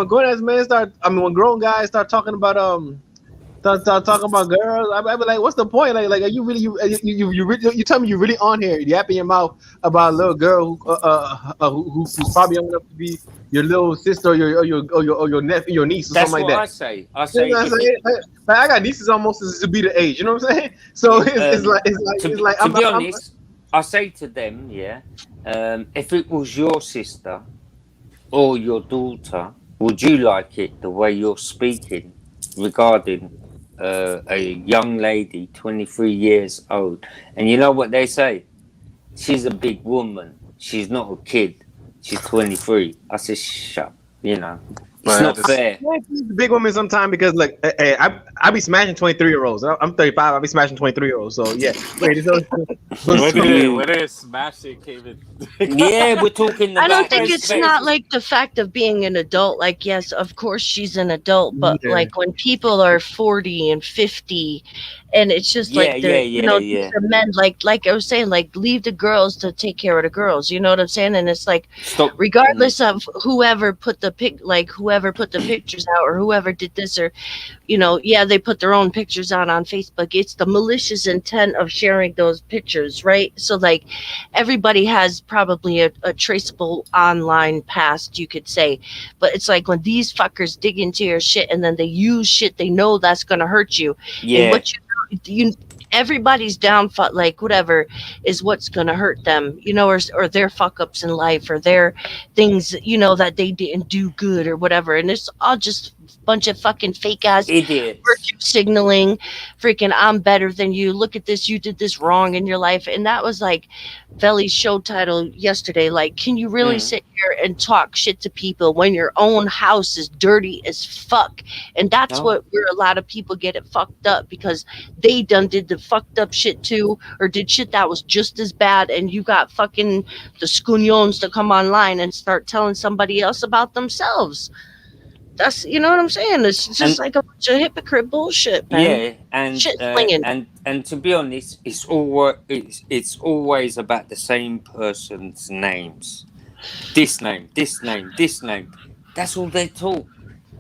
grown ass men when grown guys start talking about start talking about girls, I be like, what's the point? Like, are you really you tell me you're really on here yapping your mouth about a little girl who's probably young enough to be your little sister or your nephew, your niece, or That's something like that. I say. Like, I got nieces almost to be the age. You know what I'm saying? So it's like. To be honest, I say to them, if it was your sister or your daughter, would you like it the way you're speaking regarding a young lady, 23 years old? And you know what they say? She's a big woman. She's not a kid. She's 23. I said, shut. It's not fair. Big women sometimes because like I be smashing 23-year-olds. I'm 35. I be smashing 23-year-olds. So yeah. When it smashing came in. Yeah, we're talking about. I don't think it's not like the fact of being an adult. Like, yes, of course she's an adult, but like when people are 40 and 50, and it's just like the men, like I was saying, like leave the girls to take care of the girls. You know what I'm saying? And it's like, regardless of whoever put the pictures out or whoever did this or, they put their own pictures out on Facebook. It's the malicious intent of sharing those pictures, right? So like everybody has probably a traceable online past, you could say, but it's like when these fuckers dig into your shit and then they use shit they know that's gonna hurt you. And what you everybody's downfall, like whatever is what's gonna hurt them, or their fuck ups in life or their things, that they didn't do good or whatever. And it's all just bunch of fucking fake ass Idiots. virtue signaling, freaking I'm better than you. Look at this, you did this wrong in your life. And that was like Veli's show title yesterday. Like, can you really sit here and talk shit to people when your own house is dirty as fuck? And that's No. where a lot of people get it fucked up, because they done did the fucked up shit too, or did shit that was just as bad, and you got fucking the scunyons to come online and start telling somebody else about themselves. That's, you know what I'm saying? It's just And- like a bunch of hypocrite bullshit, man. Yeah, and Shit slinging. and to be honest, it's always about the same person's names. This name, this name, this name. That's all they talk.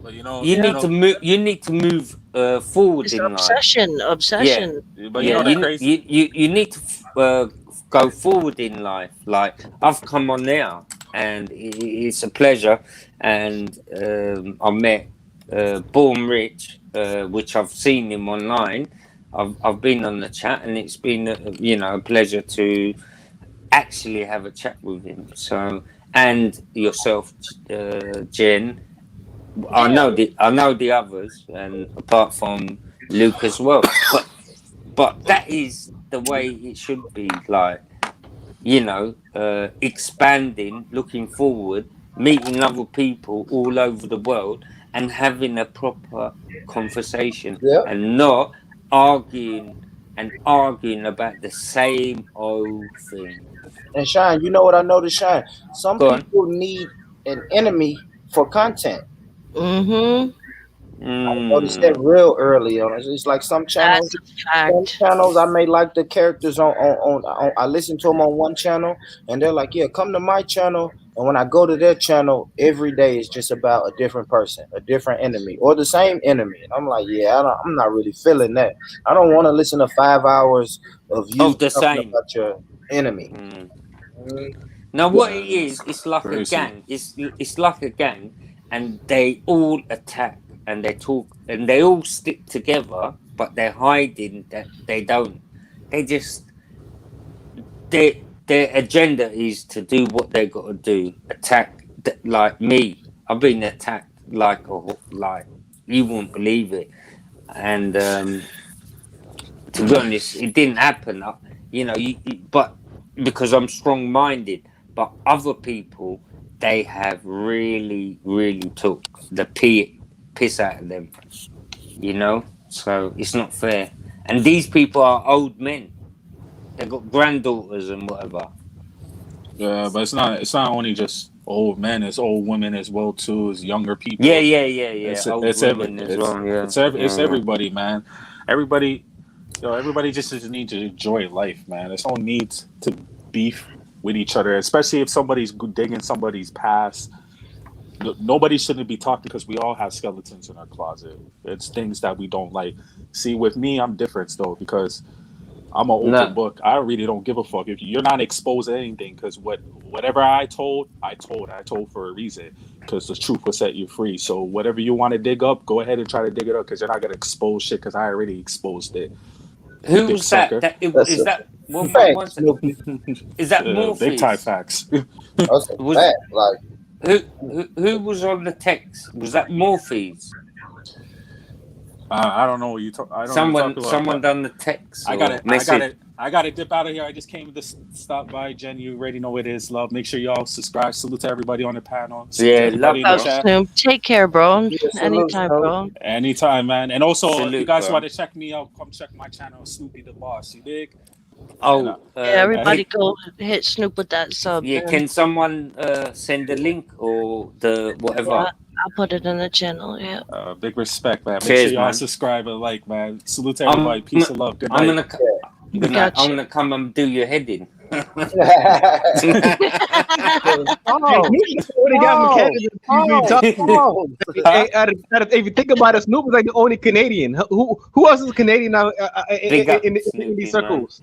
But you know, You need to move. You need to move forward It's in life. obsession. But you know the crazy. You need to go forward in life. Like, I've come on now, and it's a pleasure. And I met Born Rich, which I've seen him online. I've been on the chat, and it's been a pleasure to actually have a chat with him. So, and yourself, Jen. I know the others, and apart from Luke as well. But that is the way it should be. Like, expanding, looking forward, meeting other people all over the world, and having a proper conversation, Yeah. and not arguing about the same old thing. And Shine, you know what I noticed, Shine? Some Go on. people need an enemy for content. Mm-hmm. I noticed that real early on. It's like some channels. That's a Some fact. channels I may like the characters on I listen to them on one channel, and they're like, yeah, come to my channel. And when I go to their channel, every day is just about a different person, a different enemy, or the same enemy. And I'm like, yeah, I'm not really feeling that. I don't want to listen to 5 hours of you Of the talking same. about your enemy. Now, what it is, it's like Crazy. a gang. It's like a gang, and they all attack, and they talk, and they all stick together, but they're hiding that they don't. They just their agenda is to do what they got to do. Attack, like me. I've been attacked like you won't believe it, and to be honest, it didn't happen. But because I'm strong-minded. But other people, they have really, really took the piss out of them, So it's not fair. And these people are old men. They've got granddaughters and whatever. Yeah, but it's not only just old men. It's old women as well too. It's younger people. Yeah. It's women as well. Yeah. It's everybody, man. Everybody just needs to enjoy life, man. There's no need to beef with each other, especially if somebody's digging somebody's past. Nobody shouldn't be talking, because we all have skeletons in our closet. It's things that we don't like. See, with me, I'm different though, because I'm an open book. I really don't give a fuck if you're not exposed to anything, because whatever I told for a reason, because the truth will set you free. So whatever you want to dig up, go ahead and try to dig it up, because you're not gonna expose shit, because I already exposed it. Who Big was that? sucker. That's Is that Morpheus? Big time facts. That's a Was- fact. Like, Who was on the text? Was that Morpheus? I don't know what you talk. I don't know what you're talking Someone about, done the text. I or got it. message. I got to dip out of here. I just came to stop by. Jen, you already know what it is. Love. Make sure y'all subscribe. Salute to everybody on the panel. Salute to everybody in the Oh, chat. Snoop, take care, bro. Yeah, salute, Anytime, Snoop. bro. Anytime, man. And also, if you Salute, guys bro. want to check me out, come check my channel, Snoopy the Boss. You dig? Oh, Yeah, everybody hey. go hit Snoop with that sub. yeah. man. Can someone send a link or the whatever? Yeah, I'll put it in the channel. Yeah. Big respect, man. Make Cheers, sure y'all man. subscribe and like, man. Salute to everybody. Peace and love. Good night. I'm gonna. Good night. Gotcha. I'm gonna come and do your heading. What he got from Canada? If you think about it, Snoop is like the only Canadian. Who else is Canadian now Big up in Snoopy, these circles?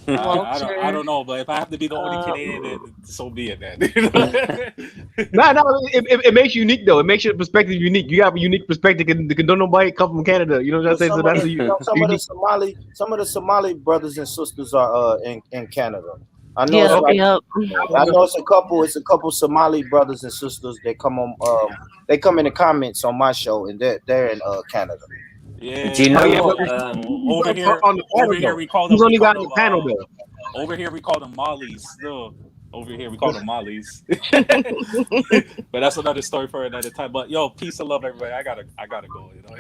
I don't know, but if I have to be the only Canadian, then so be it, man. No, it makes you unique though. It makes your perspective unique. You have a unique perspective. Don't nobody come from Canada. You know what I'm saying? So that's some of the Somali brothers and sisters are in Canada. I know it's Yep, like yep. I know it's a couple Somali brothers and sisters that come on they come in the comments on my show and they're in Canada. Yeah. Do you know yeah, what? Over here, on the panel, over here though. we call Who's them. only got on the panel though? Over here we call them mollies. Still, over here we call them mollies. But that's another story for another time. But yo, peace and love, everybody. I gotta go. You know.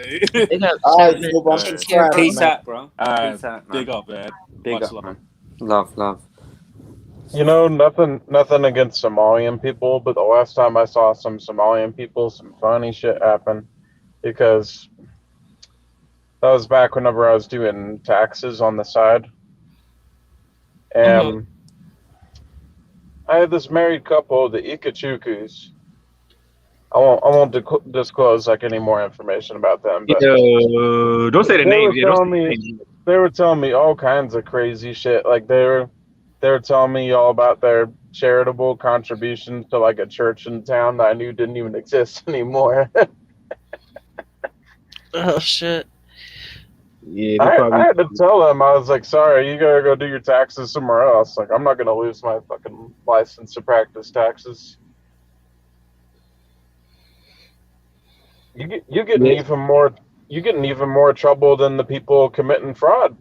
Big up, All right, Chapman. Snoop, I'm Take subscribing, care, bro. Peace man. out, bro. Peace out, man. Big up, man. Big Much up, love. man. Love. You know, nothing against Somalian people, but the last time I saw some Somalian people, some funny shit happened because that was back whenever I was doing taxes on the side, and I had this married couple, the Ikachukus. I won't disclose like any more information about them, but Don't say the they name. were telling me they were telling me all kinds of crazy shit. Like they were telling me all about their charitable contributions to like a church in town that I knew didn't even exist anymore. Oh shit. Yeah, I had to tell them, I was like, sorry, you gotta go do your taxes somewhere else. Like, I'm not gonna lose my fucking license to practice taxes. You get in even more trouble than the people committing fraud.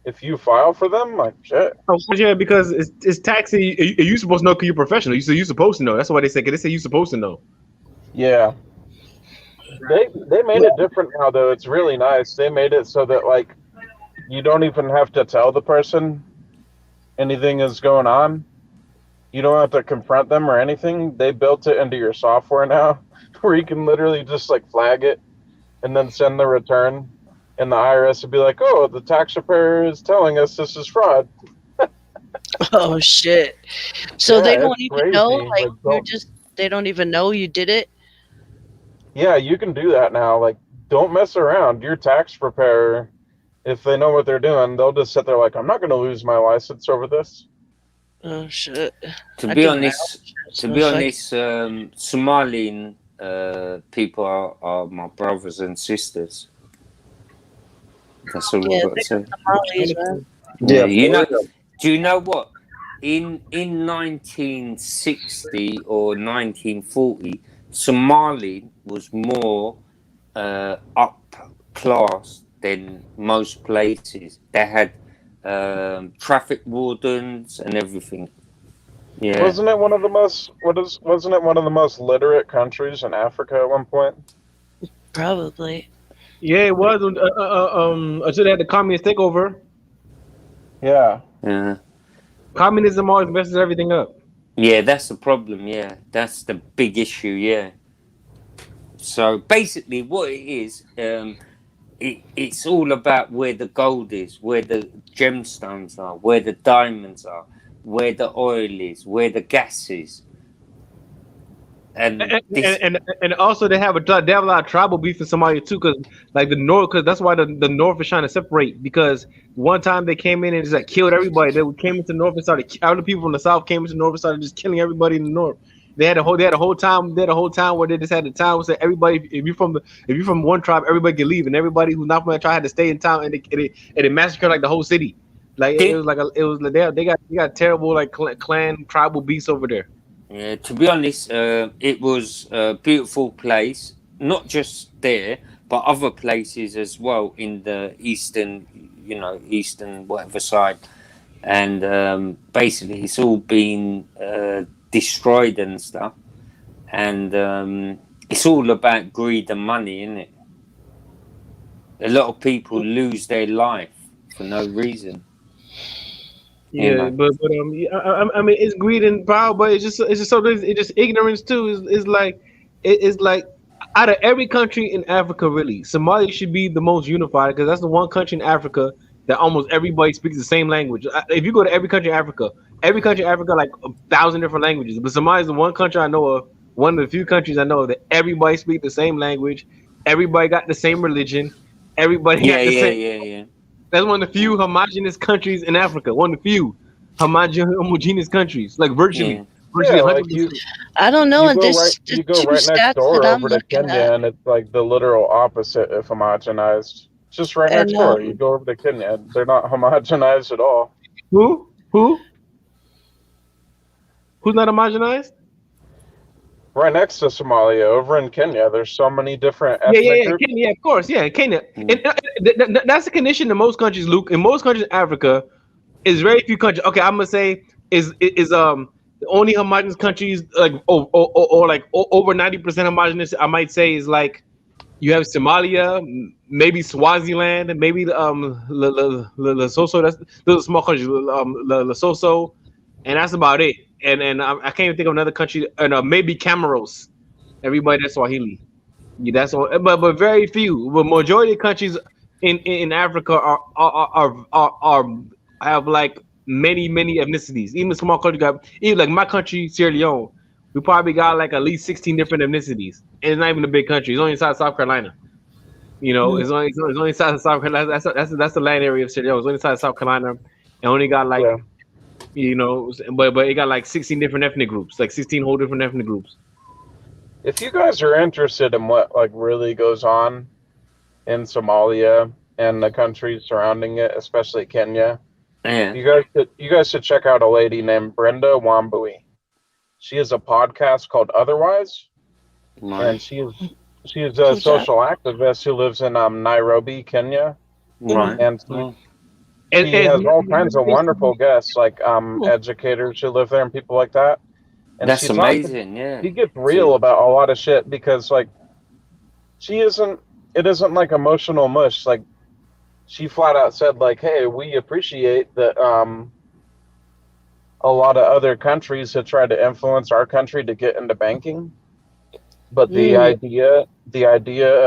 If you file for them, like shit. Oh, yeah, because it's taxi. You supposed to know because you're professional. You supposed to know. That's why they say. Cause they say you supposed to know. Yeah. They made it different now though. It's really nice. They made it so that like you don't even have to tell the person anything is going on. You don't have to confront them or anything. They built it into your software now where you can literally just like flag it and then send the return, and the IRS would be like, oh, the tax preparer is telling us this is fraud. Oh shit. So Yeah, they don't it's even know, crazy. like Like, they don't even know you did it. yeah, you can do that now. Like, don't mess around. Your tax preparer, if they know what they're doing, they'll just sit there like, I'm not going to lose my license over this. Oh shit. To I be do honest, So it's like- Somalian people are my brothers and sisters. That's all Yeah, I've got to say. Somalis, man. Yeah, Yeah, you know. for real. Do you know what? In 1960 or 1940, Somali was more up class than most places. They had traffic wardens and everything. Yeah. Wasn't it one of the most literate countries in Africa at one point? Probably. Yeah, it was. Until they had the communist takeover. Yeah. Yeah. Communism always messes everything up. Yeah, that's the problem. Yeah, that's the big issue. Yeah. So basically, what it is, it's all about where the gold is, where the gemstones are, where the diamonds are, where the oil is, where the gas is. And Also they have a lot of tribal beef in Somalia too, because like the north, because that's why the north is trying to separate. Because one time they came in and just like killed everybody. They came into the north and started. All the people from the south came into the north and started just killing everybody in the north. They had a whole time where they just had the town where everybody, if you're from one tribe, everybody can leave, and everybody who's not from that tribe had to stay in town, and they massacred like the whole city. Like it was like they got terrible like clan tribal beasts over there. Yeah, to be honest, it was a beautiful place, not just there, but other places as well in the eastern whatever side. And basically, it's all been destroyed and stuff. And it's all about greed and money, isn't it? A lot of people lose their life for no reason. Yeah, but I mean, it's greed and power, but it's just ignorance too. It's like out of every country in Africa, really, Somalia should be the most unified because that's the one country in Africa that almost everybody speaks the same language. If you go to every country in Africa, like 1,000 different languages, but Somalia is the one country I know of, one of the few countries I know of that everybody speaks the same language, everybody got the same religion, everybody got the same. Yeah. That's one of the few homogenous countries in Africa. One of the few homogeneous countries, like virtually. Yeah, like I don't know. And you go right next door over to Kenya, and it's like the literal opposite of homogenized. Just right next door. You go over to Kenya, they're not homogenized at all. Who? Who's not homogenized? Right next to Somalia, over in Kenya, there's so many different Yeah, ethnic yeah, yeah, groups. Kenya, of course, yeah, Kenya. Mm. And that's the condition in most countries, Luke. In most countries in Africa, is very few countries. Okay, I'm gonna say is the only homogenous countries like or like over 90% homogenous. I might say is like you have Somalia, maybe Swaziland, and maybe Lesotho. That's those are small countries. Lesotho, and that's about it. And I can't even think of another country. And maybe Comoros. Everybody that's Swahili. Yeah, that's all. But very few. The majority of countries in Africa are have like many ethnicities. Even small country got even like my country, Sierra Leone. We probably got like at least 16 different ethnicities, and it's not even a big country. It's only inside South Carolina. You know, it's only inside of South Carolina. That's the land area of Sierra Leone. It's only inside of South Carolina, and only got like Yeah. you know, but it got like 16 different ethnic groups, like 16 whole different ethnic groups. If you guys are interested in what like really goes on in Somalia and the countries surrounding it, especially Kenya, Yeah. you guys should check out a lady named Brenda Wambui. She has a podcast called Otherwise, Right. and she is a Who's that? social activist who lives in Nairobi, Kenya, Right. and Oh. And, she has all kinds of wonderful guests, like educators who live there and people like that. And That's she talks- amazing. Yeah. She gets real about a lot of shit because, like, it isn't like emotional mush. Like, she flat out said, like, hey, we appreciate that a lot of other countries have tried to influence our country to get into banking. But the idea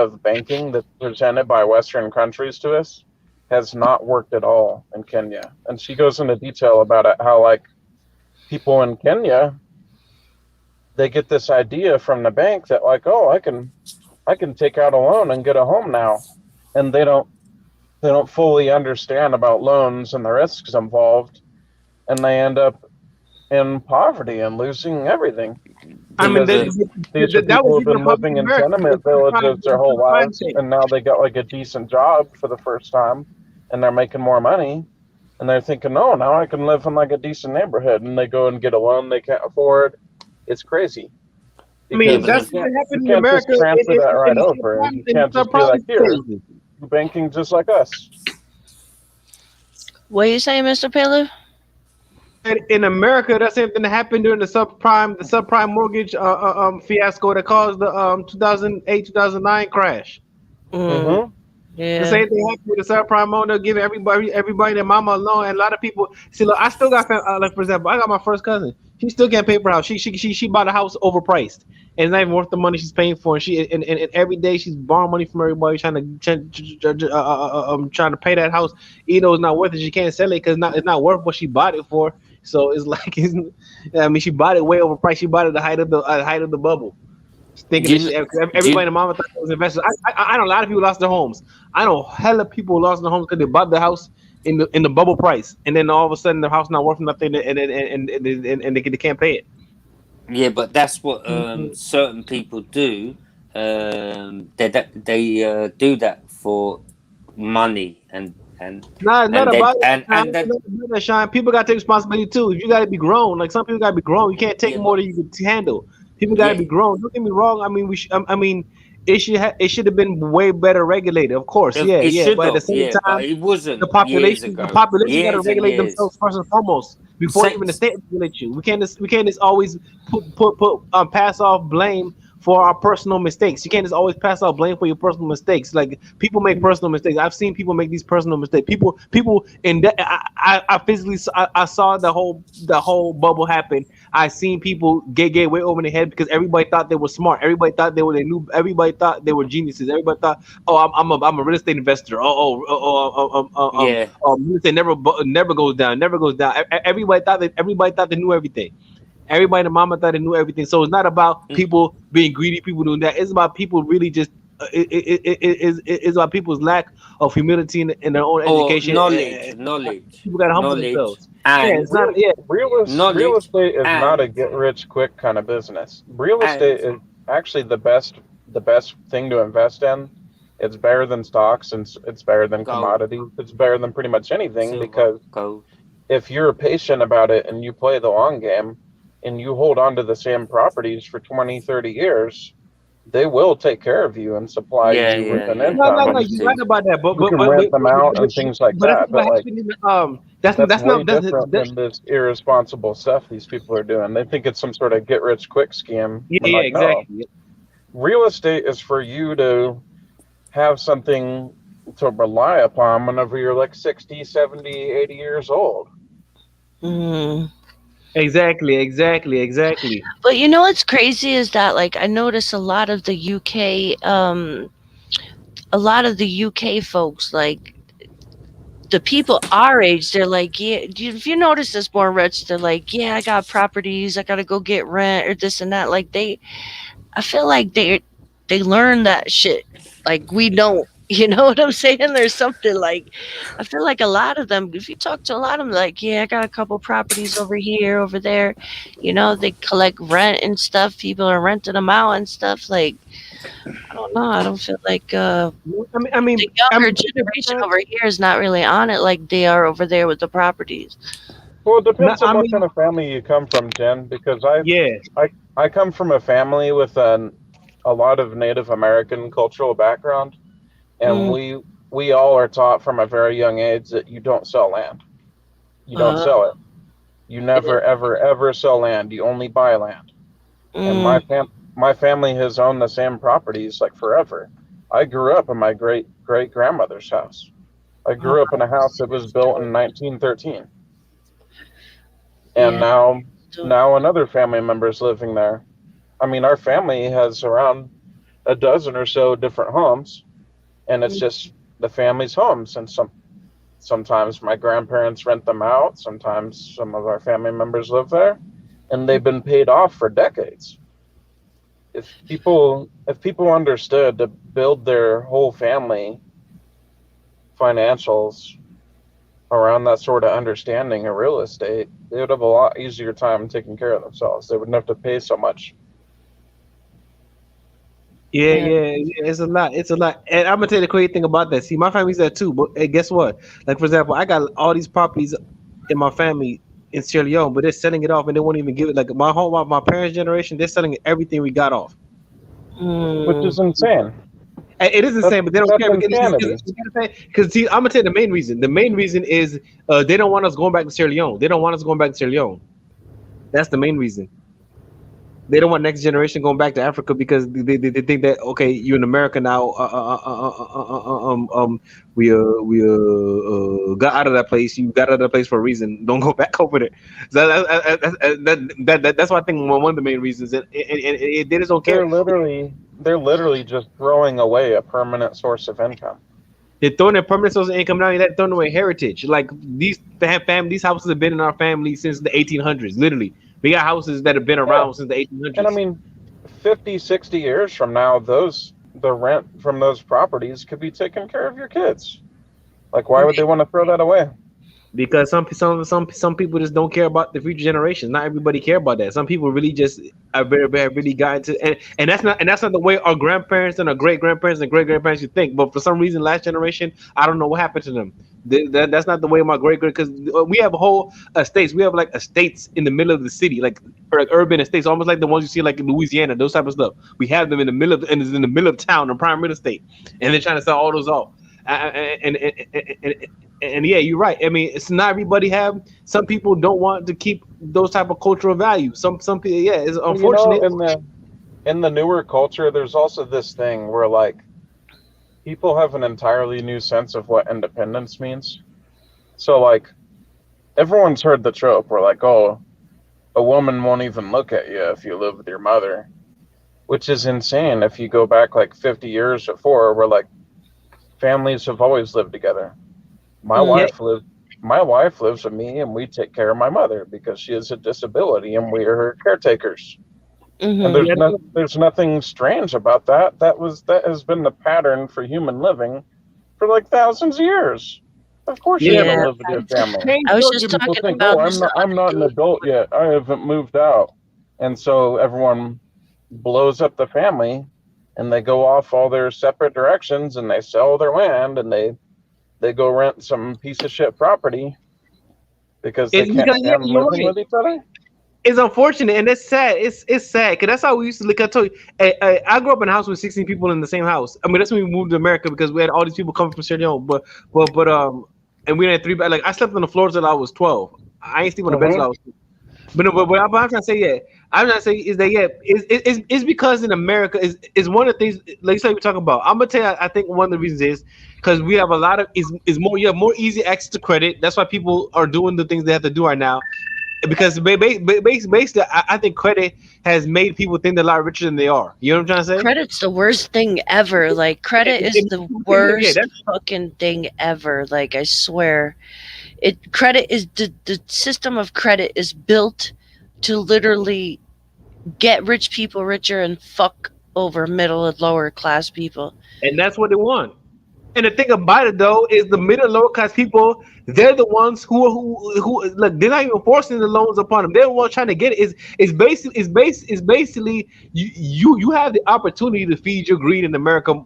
of banking that's presented by Western countries to us has not worked at all in Kenya. And she goes into detail about it, how, like, people in Kenya, they get this idea from the bank that, like, oh, I can take out a loan and get a home now, and they don't fully understand about loans and the risks involved, and they end up in poverty and losing everything. I mean, Because these are that people was who've even been a problem living in America. tenement villages their whole lives, and now they got like a decent job for the first time, and they're making more money, and they're thinking, oh, now I can live in like a decent neighborhood, and they go and get a loan they can't afford. It's crazy. I mean, Because that's you what happened in can't America. just transfer that right in over. You in can't just be subprime like, here, cases. you're banking just like us. What are you saying, Mr. Paler? In America, that's something that happened during the subprime mortgage fiasco that caused the 2008-2009 crash. Mm-hmm. The Yeah. same thing happened with the subprime owner giving everybody their mama a loan, and a lot of people see. Look, I still got like for example, I got my first cousin. She still can't pay for a house. She bought a house overpriced, and it's not even worth the money she's paying for. And every day she's borrowing money from everybody, trying to pay that house. Even though it's not worth it, she can't sell it because it's not worth what she bought it for. So it's like I mean, she bought it way overpriced. She bought it at the height of the bubble. Thinking everybody in mama thought it was investors. I know a lot of people lost their homes. I know hella people lost their homes because they bought the house in the bubble price, and then all of a sudden the house not worth nothing, and they can't pay it. Yeah, but that's what certain people do. They do that for money and Not they- about and- it. and that- Not about that, Sean. People got to take responsibility too. If you got to be grown, like some people got to be grown. You can't take Yeah, more than you can handle. People got to Yeah. be grown. Don't get me wrong. I mean, it should have been way better regulated. Of course, It yeah. should But at the have, same but time, it wasn't the years population ago. got to Years and regulate years. themselves first and foremost before Same- even the state regulate you. We can't just always pass off blame for our personal mistakes. You can't just always pass off blame for your personal mistakes. Like people make personal mistakes. I've seen people make these personal mistakes. People in that I physically I saw the whole bubble happen. I seen people get way over their head because everybody thought they were smart. Everybody thought they knew. Everybody thought they were geniuses. Everybody thought, oh, I'm a real estate investor. Yeah. Real estate never goes down. Never goes down. Everybody thought they knew everything. Everybody and mama thought they knew everything. So it's not about people being greedy, people doing that. It's about people really just. It's about people's lack of humility in their own Or education. knowledge. People gotta humble Knowledge. themselves. And Yeah, it's not. Yeah, Real Knowledge estate is and- not a get rich quick kind of business. Real And- estate is actually the best thing to invest in. It's better than stocks, and it's better than Gold. commodities. It's better than pretty much anything silver, because gold. if you're patient about it and you play the long game, and you hold on to the same properties for 20, 30 years, they will take care of you and supply Yeah, you with yeah, an yeah. No, no, income, no. and You're right about that, you can rent them out and things like but that's that. what But like, happened in that's that's way not different than this irresponsible stuff these people are doing. They think it's some sort of get rich quick scheme. yeah, I'm yeah, like, no, exactly. real estate is for you to have something to rely upon whenever you're like 60, 70, 80 years old. Mm. Exactly. But you know what's crazy is that like I notice a lot of the UK folks, like the people our age, they're like, yeah, if you notice this more rich, they're like, yeah, I got properties, I gotta go get rent or this and that. Like I feel like they learn that shit. Like we don't. You know what I'm saying? There's something like I feel like a lot of them. If you talk to a lot of them, like, yeah, I got a couple properties over here, over there. You know, they collect rent and stuff. People are renting them out and stuff. Like I don't know. I don't feel like the younger generation over here is not really on it like they are over there with the properties. Well, it depends on what kind of family you come from, Jen, because I come from a family with a lot of Native American cultural background, and we all are taught from a very young age that you don't sell land. You don't sell it. You never, ever, ever sell land. You only buy land. And my family has owned the same properties like forever. I grew up in my great grandmother's house. I grew up in a house that was built in 1913. And now another family member is living there. I mean, our family has around a dozen or so different homes, and it's just the family's homes. And sometimes my grandparents rent them out. Sometimes some of our family members live there, and they've been paid off for decades. If people understood to build their whole family financials around that sort of understanding of real estate, they would have a lot easier time taking care of themselves. They wouldn't have to pay so much. Yeah, it's a lot. And I'm gonna tell you the crazy thing about that. See, my family's that too. But hey, guess what? Like for example, I got all these properties in my family in Sierra Leone, but they're selling it off and they won't even give it. Like my parents' generation, they're selling everything we got off. Which is insane. It is insane, but they don't care because see, I'm gonna tell you the main reason. The main reason is they don't want us going back to Sierra Leone. They don't want us going back to Sierra Leone. That's the main reason. They don't want next generation going back to Africa because they think that okay, you're in America now. We got out of that place. You got out of that place for a reason. Don't go back over there. So that's what I think one of the main reasons. And they just don't care. They're literally just throwing away a permanent source of income. They're throwing a permanent source of income now. They're throwing away heritage. Like these houses have been in our family since the 1800s. Literally, we got houses that have been around since the 1800s. And I mean, 50, 60 years from now, the rent from those properties could be taking care of your kids. Like, why would they want to throw that away? Because some people just don't care about the future generations. Not everybody care about that. Some people really just have really got into and that's not the way our grandparents and our great grandparents and great grandparents should think. But for some reason, last generation, I don't know what happened to them. That's not the way my great because we have a whole estates. We have like estates in the middle of the city, like urban estates, almost like the ones you see like in Louisiana, those type of stuff. We have them in the middle of town, in prime real estate, and they're trying to sell all those off. And yeah, you're right. I mean, it's not everybody have. Some people don't want to keep those type of cultural values. Some people, yeah, it's unfortunate. You know, in the newer culture, there's also this thing where like people have an entirely new sense of what independence means. So like everyone's heard the trope where like, oh, a woman won't even look at you if you live with your mother, which is insane. If you go back like 50 years before, where like families have always lived together. My wife lives with me, and we take care of my mother because she has a disability, and we are her caretakers. And there's nothing strange about that. That has been the pattern for human living for like thousands of years. Of course, you haven't lived with your family. I was just talking about. I'm not an adult yet. I haven't moved out, and so everyone blows up the family, and they go off all their separate directions, and they sell their land, and they go rent some piece of shit property because they can't stand living with each other. It's unfortunate and it's sad. It's sad because that's how we used to look. I told you, I grew up in a house with 16 people in the same house. I mean, that's when we moved to America because we had all these people coming from Sierra Leone. But and we had 3 beds. Like I slept on the floor till I was 12. I ain't sleep on the bed till I was. But what I'm trying to say, I'm trying to say is that it's because in America is one of the things like we're talking about. I'm gonna tell you, I think one of the reasons is because we have a lot of is more you have more easy access to credit. That's why people are doing the things they have to do right now. Because basically, I think credit has made people think they're a lot richer than they are. You know what I'm trying to say? Credit's the worst thing ever. Like credit is the worst fucking thing ever. Like I swear, credit is the system of credit is built to literally get rich people richer and fuck over middle and lower class people. And that's what they want. And the thing about it though is the middle and lower class people, they're the ones who like they're not even forcing the loans upon them. They're the ones trying to get it. It's basically you have the opportunity to feed your greed in America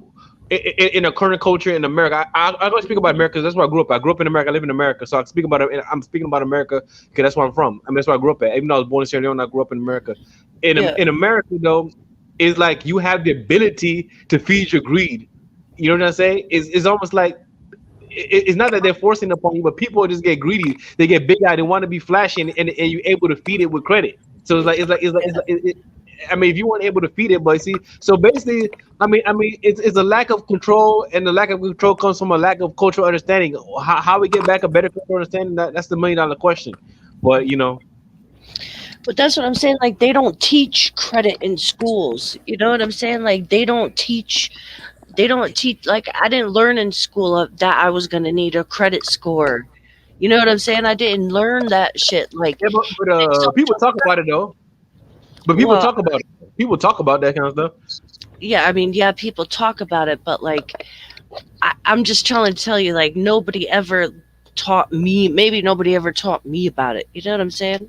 in a current culture in America. I'm going to speak about America because that's where I grew up. I grew up in America. I live in America, so I'm speaking about America because that's where I'm from. I mean, that's where I grew up at. Even though I was born in Sierra Leone, I grew up in America. In America though, it's like you have the ability to feed your greed. You know what I'm saying? It's almost like it's not that they're forcing it upon you, but people just get greedy. They get big eyed. They want to be flashy, and you're able to feed it with credit. So it's like I mean, if you weren't able to feed it, but see, so basically, I mean, it's a lack of control, and the lack of control comes from a lack of cultural understanding. How we get back a better cultural understanding? That's the $1 million question. But you know. But that's what I'm saying. Like they don't teach credit in schools. You know what I'm saying? Like they don't teach. Like I didn't learn in school that I was gonna need a credit score. You know what I'm saying? I didn't learn that shit. Like yeah, but people talk about it though. But people talk about it. People talk about that kind of stuff. Yeah, I mean, yeah, people talk about it, but like I'm just trying to tell you, like nobody ever taught me. Maybe nobody ever taught me about it. You know what I'm saying?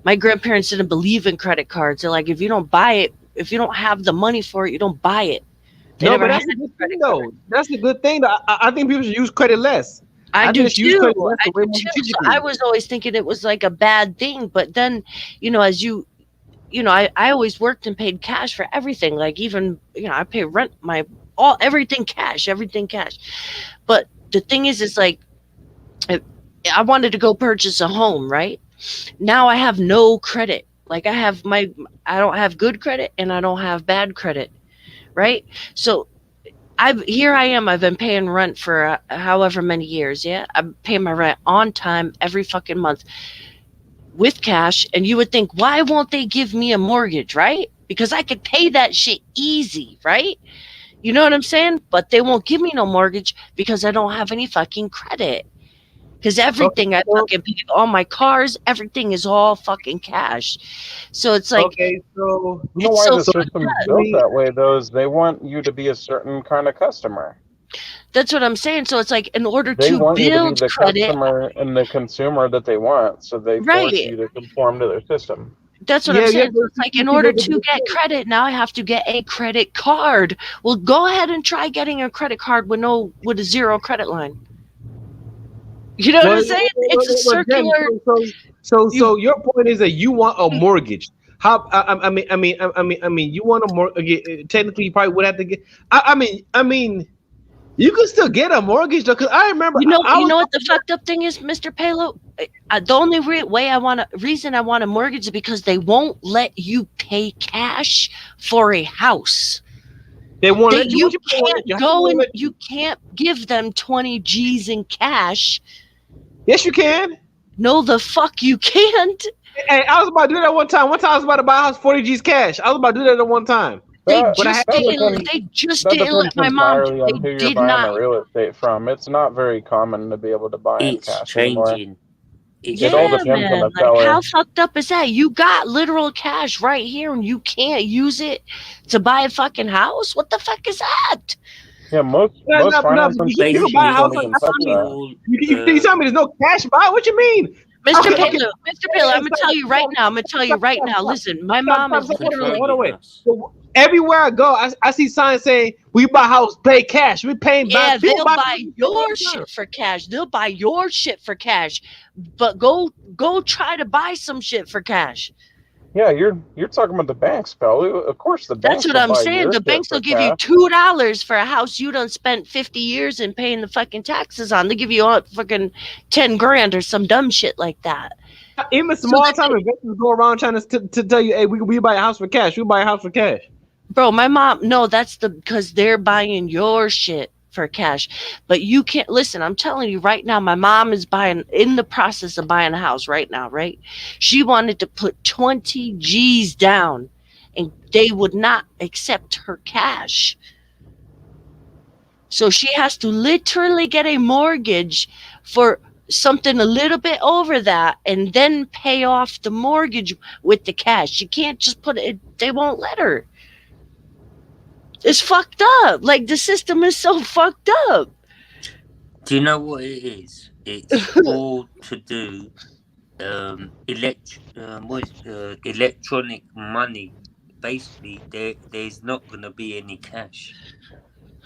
My grandparents didn't believe in credit cards. They're like, if you don't buy it, if you don't have the money for it, you don't buy it. No, but that's a good thing, though. That's a good thing. I think people should use credit less. I do too. So I was always thinking it was like a bad thing, but then, you know, as you know, I always worked and paid cash for everything. Like even, you know, I pay rent, everything cash. But the thing is like, I wanted to go purchase a home, right? Now I have no credit. Like I don't have good credit and I don't have bad credit. Right. So here I am. I've been paying rent for however many years. Yeah. I'm paying my rent on time every fucking month with cash. And you would think, why won't they give me a mortgage? Right. Because I could pay that shit easy. Right. You know what I'm saying? But they won't give me no mortgage because I don't have any fucking credit. Because everything I fucking pay, all my cars, everything is all fucking cash. So it's like, okay, so you know why the system is built that way, though, is they want you to be a certain kind of customer. That's what I'm saying. So it's like, in order they to want build you to be the credit, customer and the consumer that they want, so they force you to conform to their system. That's what I'm saying. So it's like, in order to get credit, now I have to get a credit card. Well, go ahead and try getting a credit card with a zero credit line. You know what I'm saying? It's a circular. So your point is that you want a mortgage. How? I mean, you want a mortgage. Technically, you probably would have to get. I mean, you can still get a mortgage though. Cause I remember. You know what the fucked up thing is, Mr. Palo? The only reason I want a mortgage is because they won't let you pay cash for a house. They won't let you can't go and you can't give them 20 G's in cash. Yes, you can. No, the fuck you can't. Hey, I was about to do that one time. One time I was about to buy a house 40 G's cash. I was about to do that at one time. They just didn't let my mom. They on who you're buying the real estate from. It's not very common to be able to buy in cash anymore. It all depends on the seller. How fucked up is that? You got literal cash right here, and you can't use it to buy a fucking house. What the fuck is that? Yeah, most finance you can buy a house. You tell me there's no cash buy? What you mean? Mr. Palo, I'm gonna tell you right now. Listen, my mom is literally. everywhere I go, I see signs saying, "We buy house, pay cash. We paying Yeah, back." People they'll buy your shit for cash. They'll buy your shit for cash. But go try to buy some shit for cash. Yeah, you're talking about the banks, pal. Of course, the banks That's what will I'm buy saying. your The shit banks for will give you cash. $2 for a house you done spent 50 years in paying the fucking taxes on. They give you all fucking 10 grand or some dumb shit like that. Even So small that time investors go around trying to tell you, "Hey, we buy a house for cash. We buy a house for cash." Bro, my mom, no, that's because they're buying your shit for cash. But you can't listen. I'm telling you right now, my mom is in the process of buying a house right now, right? She wanted to put 20 G's down and they would not accept her cash. So she has to literally get a mortgage for something a little bit over that and then pay off the mortgage with the cash. She can't just put it, they won't let her. It's fucked up. Like the system is so fucked up. Do you know what it is? It's all to do electronic money. Basically, there's not going to be any cash.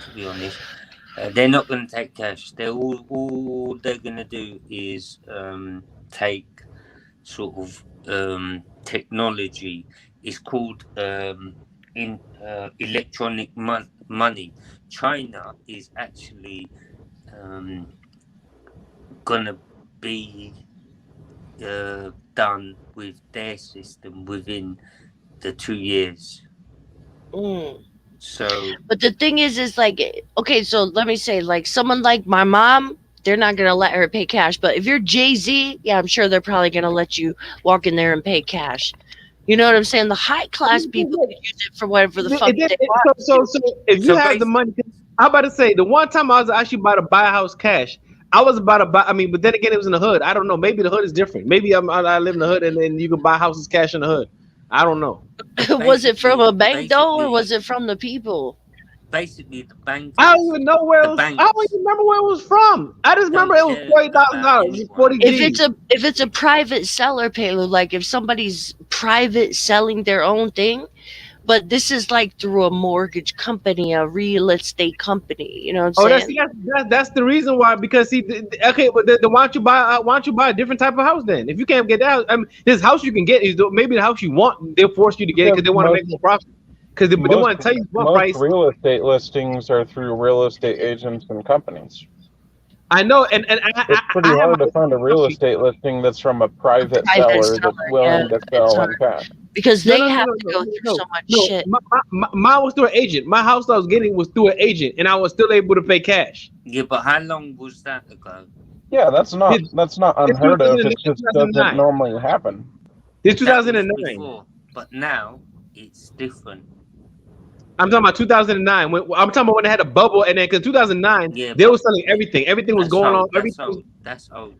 To be honest, they're not going to take cash. They're all they're going to do is take sort of technology. It's called electronic money. China is actually gonna be done with their system within the 2 years. Mm. So, But the thing is like, okay, so let me say, like someone like my mom, they're not gonna let her pay cash. But if you're Jay-Z, yeah, I'm sure they're probably gonna let you walk in there and pay cash. You know what I'm saying? The high class people can use it for whatever the fuck they want. So if you So have the money, I'm about to say the one time I was actually about to buy a house cash, I was about to buy. I mean, but then again, it was in the hood. I don't know. Maybe the hood is different. Maybe I live in the hood and then you can buy houses cash in the hood. I don't know. Was it from a bank though, or basically- was it from the people? basically, the bank. I don't even know where it was. I don't even remember where it was from. I just remember it was $40,000. It was 40 G's. If it's a private seller, payload, like if somebody's private selling their own thing, but this is like through a mortgage company, a real estate company. You know what I'm saying? That's the reason why. Because okay, but then why don't you buy a different type of house then? If you can't get that, I mean, this house you can get is maybe the house you want. They'll force you to get it because they want to make more profit. Because they want to tell you what price. Real estate listings are through real estate agents and companies. I know, and it's pretty hard to find a real estate listing that's from a private seller that's willing to sell in cash. Because they have to go through so much shit. Mine was through an agent. My house I was getting was through an agent, and I was still able to pay cash. Yeah, but how long was that ago? Yeah, that's not unheard of. It just doesn't normally happen. It's 2009. But now it's different. I'm talking about 2009. I'm talking about when they had a bubble, and then because 2009, they were selling everything. Everything was going on. That's old.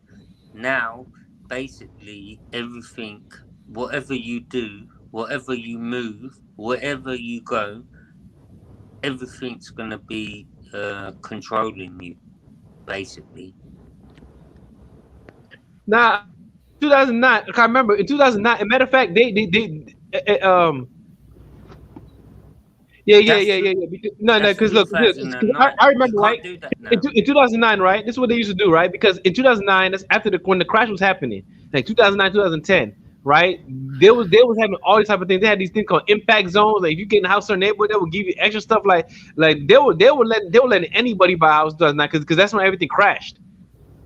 Now, basically, everything, whatever you do, whatever you move, wherever you go, everything's gonna be controlling you, basically. Now, 2009. I can't remember in 2009. As a matter of fact, Yeah. Because look, I remember, right? In 2009, right? This is what they used to do, right? Because in 2009, that's after when the crash was happening, like 2009, 2010, right? They was having all these type of things. They had these things called impact zones. Like if you get in a house or neighborhood, they would give you extra stuff. Like they would let anybody buy a house in 2009 because that's when everything crashed.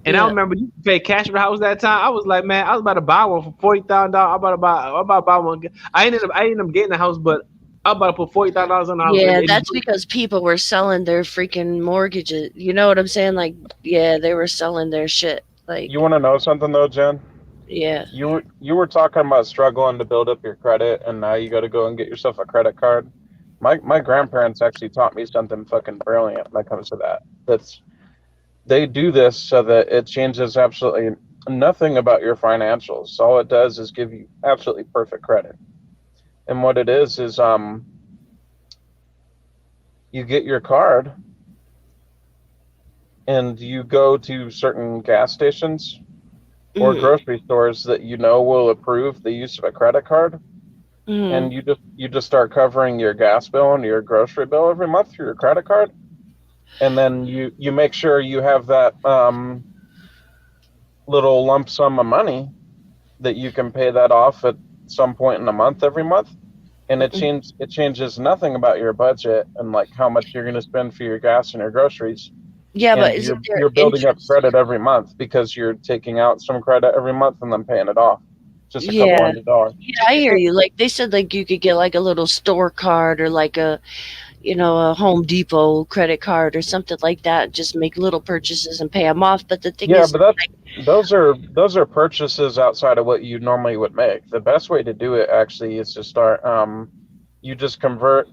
And I remember you could pay cash for the house that time. I was like, man, I was about to buy one for $40,000. I'm about to buy one. I ended up getting the house, but I'm about to put $40,000 on the house. Yeah, that's because people were selling their freaking mortgages. You know what I'm saying? Like, yeah, they were selling their shit. Like, you want to know something though, Jen? Yeah. You were talking about struggling to build up your credit, and now you got to go and get yourself a credit card. My grandparents actually taught me something fucking brilliant when it comes to that. They do this so that it changes absolutely nothing about your financials. All it does is give you absolutely perfect credit. And what it is you get your card and you go to certain gas stations or grocery stores that you know will approve the use of a credit card. Mm. and you just start covering your gas bill and your grocery bill every month through your credit card, and then you make sure you have that little lump sum of money that you can pay that off at some point in the month every month, and it changes nothing about your budget and like how much you're going to spend for your gas and your groceries, Yeah, but and isn't there you're building up interest? credit every month because you're taking out some credit every month and then paying it off, just a couple Yeah, $100. yeah, I hear you. Like they said, like you could get like a little store card or like a, a Home Depot credit card or something like that. Just make little purchases and pay them off. But the thing Yeah, is, but those are purchases outside of what you normally would make. The best way to do it actually is to start you just convert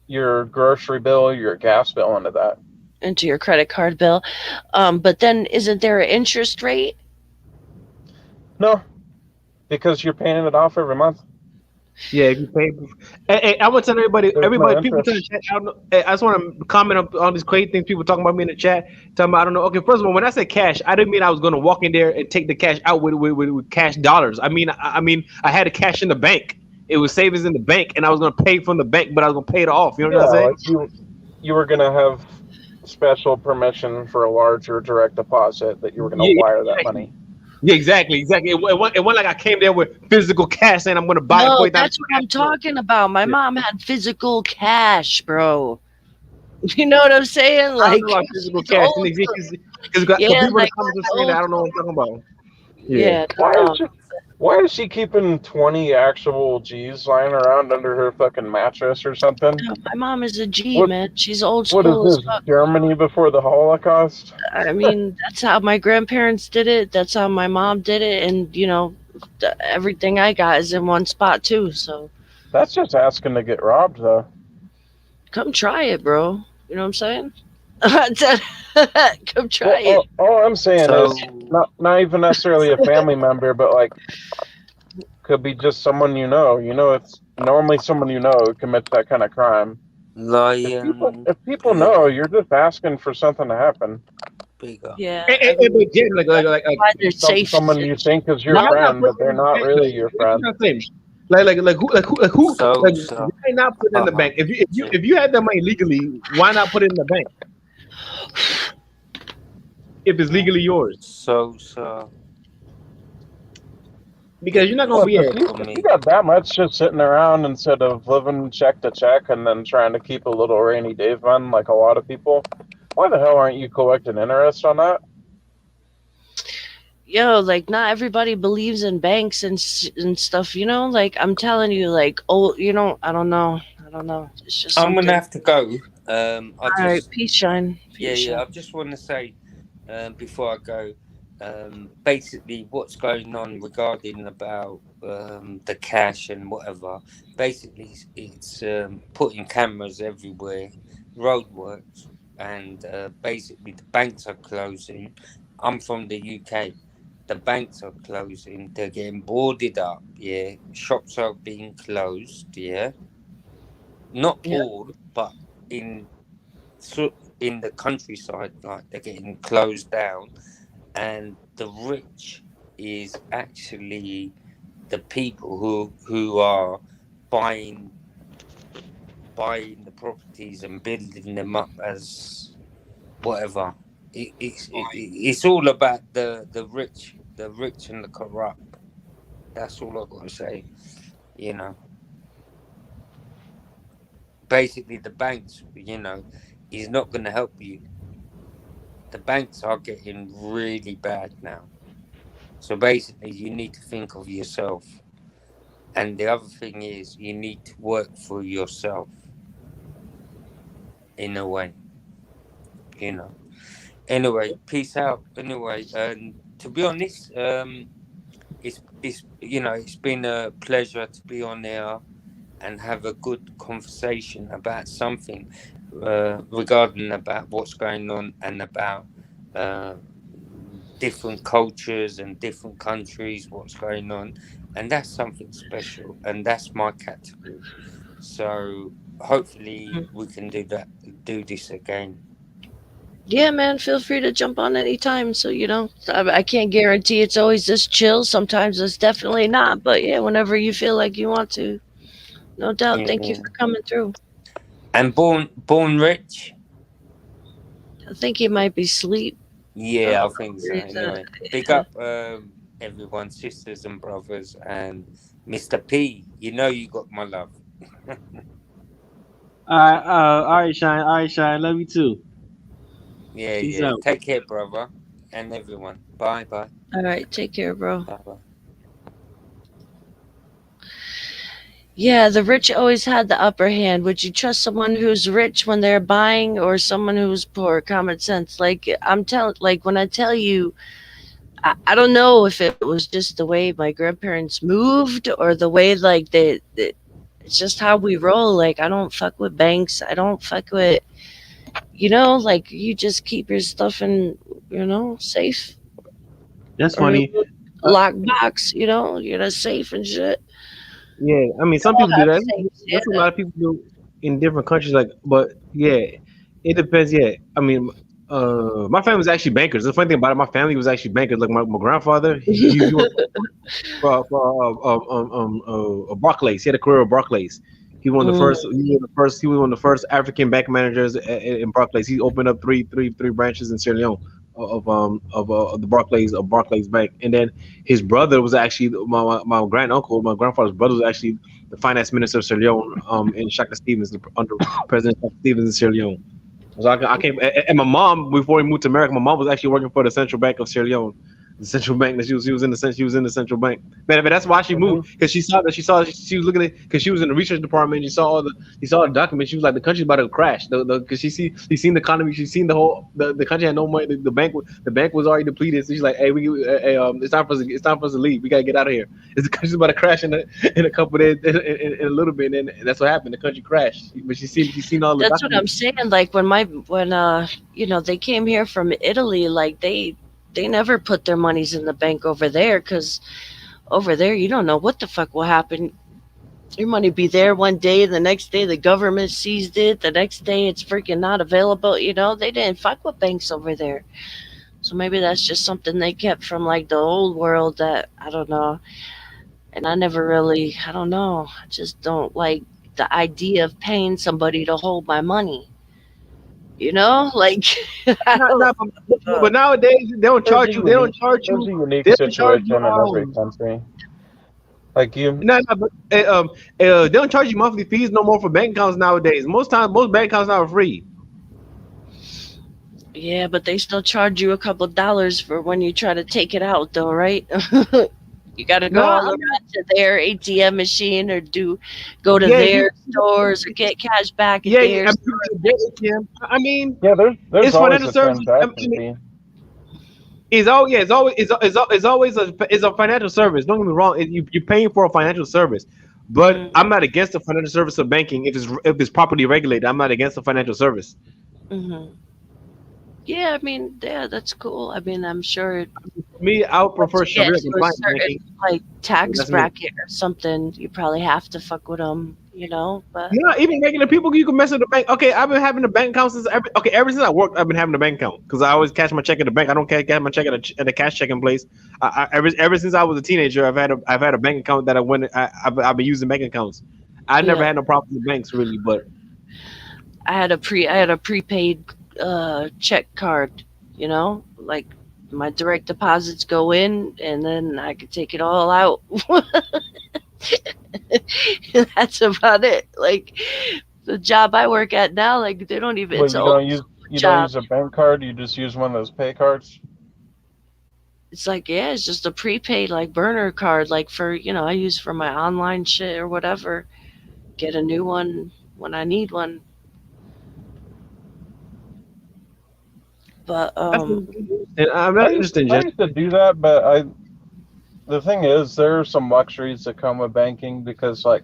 your grocery bill, your gas bill into that. into your credit card bill. But then isn't there an interest rate? No, because you're paying it off every month. Yeah, if you pay. Hey, I want to tell everybody, There's no people in the interest. chat. I don't know. Hey, I just want to comment on all these crazy things people talking about me in the chat. Talking about, I don't know. Okay, first of all, when I said cash, I didn't mean I was going to walk in there and take the cash out with cash dollars. I mean, I had the cash in the bank. It was savings in the bank, and I was going to pay from the bank, but I was going to pay it off. You know Yeah, what I'm like you were gonna have special permission for a larger direct deposit that you were gonna saying? wire that money. Yeah, exactly. It wasn't like I came there with physical cash saying I'm going to buy No, 40,000. that's what I'm talking about. My Yeah. mom had physical cash, bro. You know what I'm saying? I don't Like know about physical it's cash. old Because Yeah, people in the like comments are the saying that old I don't know what I'm talking about. Yeah, Why is she keeping 20 actual G's lying around under her fucking mattress or something? no, my mom is a G, What man. She's old what is school as this? fuck. Germany before the Holocaust? I mean, that's how my grandparents did it. That's how my mom did it, and everything I got is in one spot too. So That's just asking to get robbed, though. come try it, bro. You know what I'm saying? Come try Well, it. all I'm saying So is not even necessarily a family member, but like could be just someone you know. You know, it's normally someone you know who commits that kind of crime. lion If people know, you're just asking for something to happen. bigger. Yeah, But Jen, like find their safe. Someone you think is your why not friend, put but they're it in the not bank? really your friend. Who? So Why not put it in the bank? If you had that money legally, why not put it in the bank? If it's legally yours, so because you're not gonna Look, be if a. you got that much just sitting around instead of living check to check and then trying to keep a little rainy day fund like a lot of people, why the hell aren't you collecting interest on that? Like not everybody believes in banks and stuff. Like I'm telling you, like I don't know. It's just I'm something. gonna have to go. All right, peace, shine. Yeah. I just want to say before I go, basically what's going on regarding about the cash and whatever. Basically, it's putting cameras everywhere, roadworks, and basically the banks are closing. I'm from the UK. The banks are closing. They're getting boarded up. Yeah, shops are being closed. Yeah, not Yeah. all, but in the countryside, like they're getting closed down, and the rich is actually the people who are buying the properties and building them up as whatever. It's all about the rich and the corrupt. That's all I've got to say. Basically the banks, is not going to help you. The banks are getting really bad now. So basically you need to think of yourself. And the other thing is you need to work for yourself in a way. Anyway, peace out. Anyway, and to be honest, it's been a pleasure to be on there and have a good conversation about something regarding about what's going on and about different cultures and different countries, what's going on, and that's something special, and that's my category. So hopefully we can do this again. Yeah, man, feel free to jump on anytime. So, I can't guarantee it's always this chill. Sometimes it's definitely not. But yeah, whenever you feel like you want to. No doubt. Thank you Yeah. for coming through. And born rich. I think he might be asleep. Yeah, I think so. He's, Anyway, big yeah. up everyone, sisters and brothers, and Mr. P. You know you got my love. All right, Shine. All right, Shine. Love you too. Yeah, Peace yeah. out. Take care, brother, and everyone. Bye, bye, All right. Take care, bro. bye, bye. Yeah, the rich always had the upper hand. Would you trust someone who's rich when they're buying or someone who's poor? Common sense. Like I'm telling, like when I tell you, I don't know if it was just the way my grandparents moved or the way like it's just how we roll. Like I don't fuck with banks. I don't fuck with, like you just keep your stuff in, safe That's or in funny. a locked box. You're not safe and shit. Yeah, I mean, some All people do have that. safes, That's a yeah. lot of people do in different countries. Like, but yeah, it depends. Yeah, I mean, my family was actually bankers. The funny thing about it, my family was actually bankers. Like my grandfather, he worked for Barclays. He had a career at Barclays. Mm, He was one of the first African bank managers in Barclays. He opened up three branches in Sierra Leone of the Barclays Bank, and then his brother was actually my grand uncle. My grandfather's brother was actually the finance minister of Sierra Leone in Shaka Stevens under President Shaka Stevens in Sierra Leone. So I came, and my mom before we moved to America, my mom was actually working for the Central Bank of Sierra Leone. The central bank that she was in the central bank. But that's why she moved, because she was looking at, because she was in the research department. She saw the documents. She was like, the country's about to crash. Because she seen the economy. She seen the country had no money. The bank was already depleted. So she's like, hey, it's time for us to leave. We gotta get out of here. The country's about to crash in a couple days, in a little bit, and that's what happened. The country crashed. But she seen all the that's what I'm documents. saying. Like when they came here from Italy, like they never put their monies in the bank over there because over there you don't know what the fuck will happen. Your money be there one day, the next day the government seized it, the next day it's freaking not available. They didn't fuck with banks over there. So maybe that's just something they kept from like the old world that I don't know. And I don't know. I just don't like the idea of paying somebody to hold my money. Like I Not, don't not, but nowadays they don't There's a charge you. They don't unique, charge there's you. a unique They don't charge you. situation in every country. Like you, No, no, but they don't charge you monthly fees no more for bank accounts nowadays. Most bank accounts now are free. Yeah, but they still charge you a couple dollars for when you try to take it out, though, right? You got to go No, all around to their ATM machine or go to yeah, their stores or get cash back at yeah, their I store. mean, I mean, yeah, there's it's always financial a services. transaction fee. It's always a financial service. Don't get me wrong. You're paying for a financial service, but Mm, I'm not against the financial service of banking if it's properly regulated. I'm not against the financial service. mhm. Yeah, I mean, yeah, that's cool. I mean, I'm sure For me, I would once prefer you get Sharia to a compliant certain banking. like tax That's me. bracket or something, you probably have to fuck with them, But No, even regular people, you can mess with the bank. Okay, I've been having a bank account ever since I worked. I've been having a bank account because I always cash my check at the bank. I don't cash my check at a cash checking place. Ever since I was a teenager, I've had a bank account that I've been using bank accounts. I never yeah, had no problem with banks really, but I had a prepaid check card, like my direct deposits go in and then I could take it all out. That's about it. Like the job I work at now, like they don't even But it's an old you don't job. use a bank card. You just use one of those pay cards. It's like, yeah, it's just a prepaid like burner card, like for I use for my online shit or whatever. Get a new one when I need one. But that's and I'm not interested in I just. used to do that, but the thing is, there are some luxuries that come with banking because like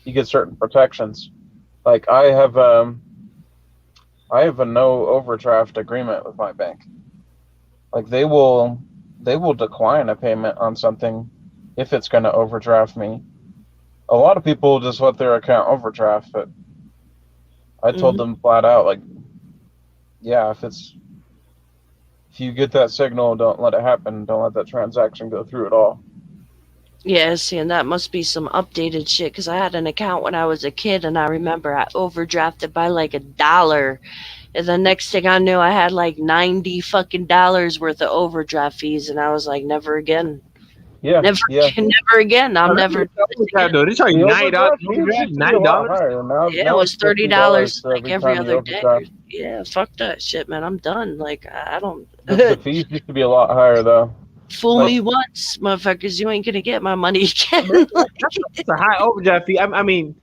you get certain protections. Like I have a no overdraft agreement with my bank. Like they will decline a payment on something if it's going to overdraft me. A lot of people just let their account overdraft, but I told mhm. them flat out, like, yeah, if you get that signal, don't let it happen. Don't let that transaction go through at all. Yeah, see, and that must be some updated shit because I had an account when I was a kid, and I remember I overdrafted by like $1. And the next thing I knew, I had like 90 fucking dollars worth of overdraft fees, and I was like, never again. Yeah, Never, yeah. never again. I'm Oh, that's never what doing this again. though. They charge The you $90. overdraft fees used to be a lot $90. higher. Yeah, it Now was it's $30 $50 for like every every time you other day. overdraft. Yeah, fuck that shit, man. I'm done. Like I don't The fees used to be a lot higher though. fool Like me once, motherfuckers. You ain't gonna get my money again. That's a high overdraft fee. I mean,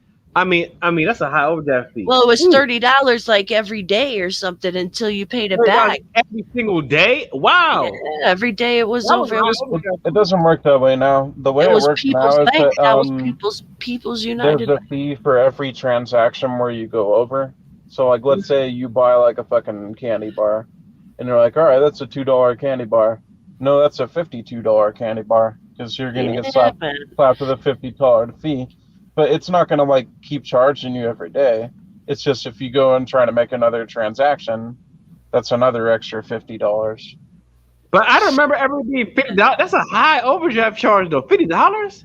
that's a high overdraft fee. Well, it was Ooh, $30 like every day or something until you paid it $30 back. every single day. Wow, Yeah, every day it was that was over. a It high was overdraft it fee. doesn't work that way now. The way it it was works People's now is Bank. that That was People's there's United a Bank. fee for every transaction where you go over. So like let's say you buy like a fucking candy bar and you're like, all right, that's a $2 candy bar. No, that's a $52 candy bar because you're gonna get Yeah, man. slapped with a $50 fee. But it's not gonna like keep charging you every day. It's just if you go and try to make another transaction, that's another extra $50. But I don't remember ever being $50. That's a high overdraft charge though. $50.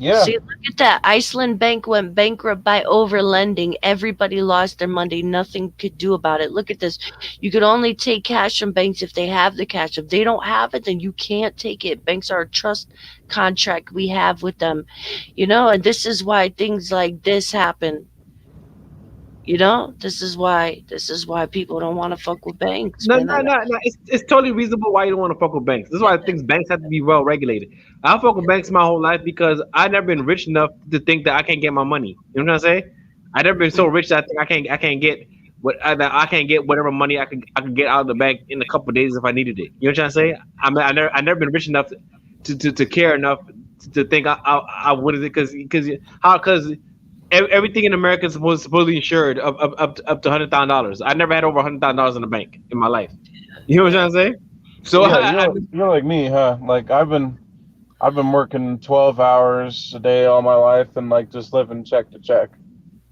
Yeah. See, look at that. Iceland Bank went bankrupt by overlending. Everybody lost their money. Nothing could do about it. Look at this. You could only take cash from banks if they have the cash. If they don't have it, then you can't take it. Banks are a trust contract we have with them. And this is why things like this happen. This is why people don't want to fuck with banks, No, man. no, no, no. It's totally reasonable why you don't want to fuck with banks. This is why I think banks have to be well regulated. I fuck with banks my whole life because I never been rich enough to think that I can't get my money. You know what I'm saying? I never been so rich that I think I can't get that I can't get whatever money I could get out of the bank in a couple of days if I needed it. You know what I'm saying? I never been rich enough to care enough to think I would have because everything in America is supposedly insured up to $100,000. I never had over $100,000 in the bank in my life. You know what I'm saying? So Yeah, you're like me, huh? Like I've been working 12 hours a day all my life and like just living check to check.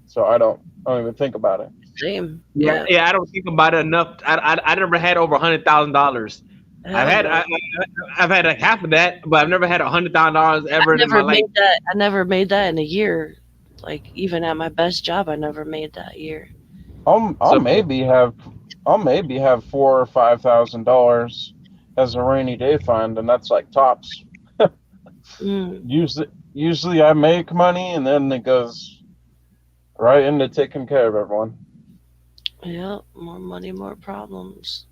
So I don't even think about it. Same. yeah, I don't think about it enough. I never had over $100,000. I've had like half of that, but I've never had $100,000 ever in my life. I never made that in a year. Like even at my best job, I never made that year. I'll maybe have $4,000 or $5,000 as a rainy day fund, and that's like tops. Usually I make money and then it goes right into taking care of everyone. Yeah, more money, more problems.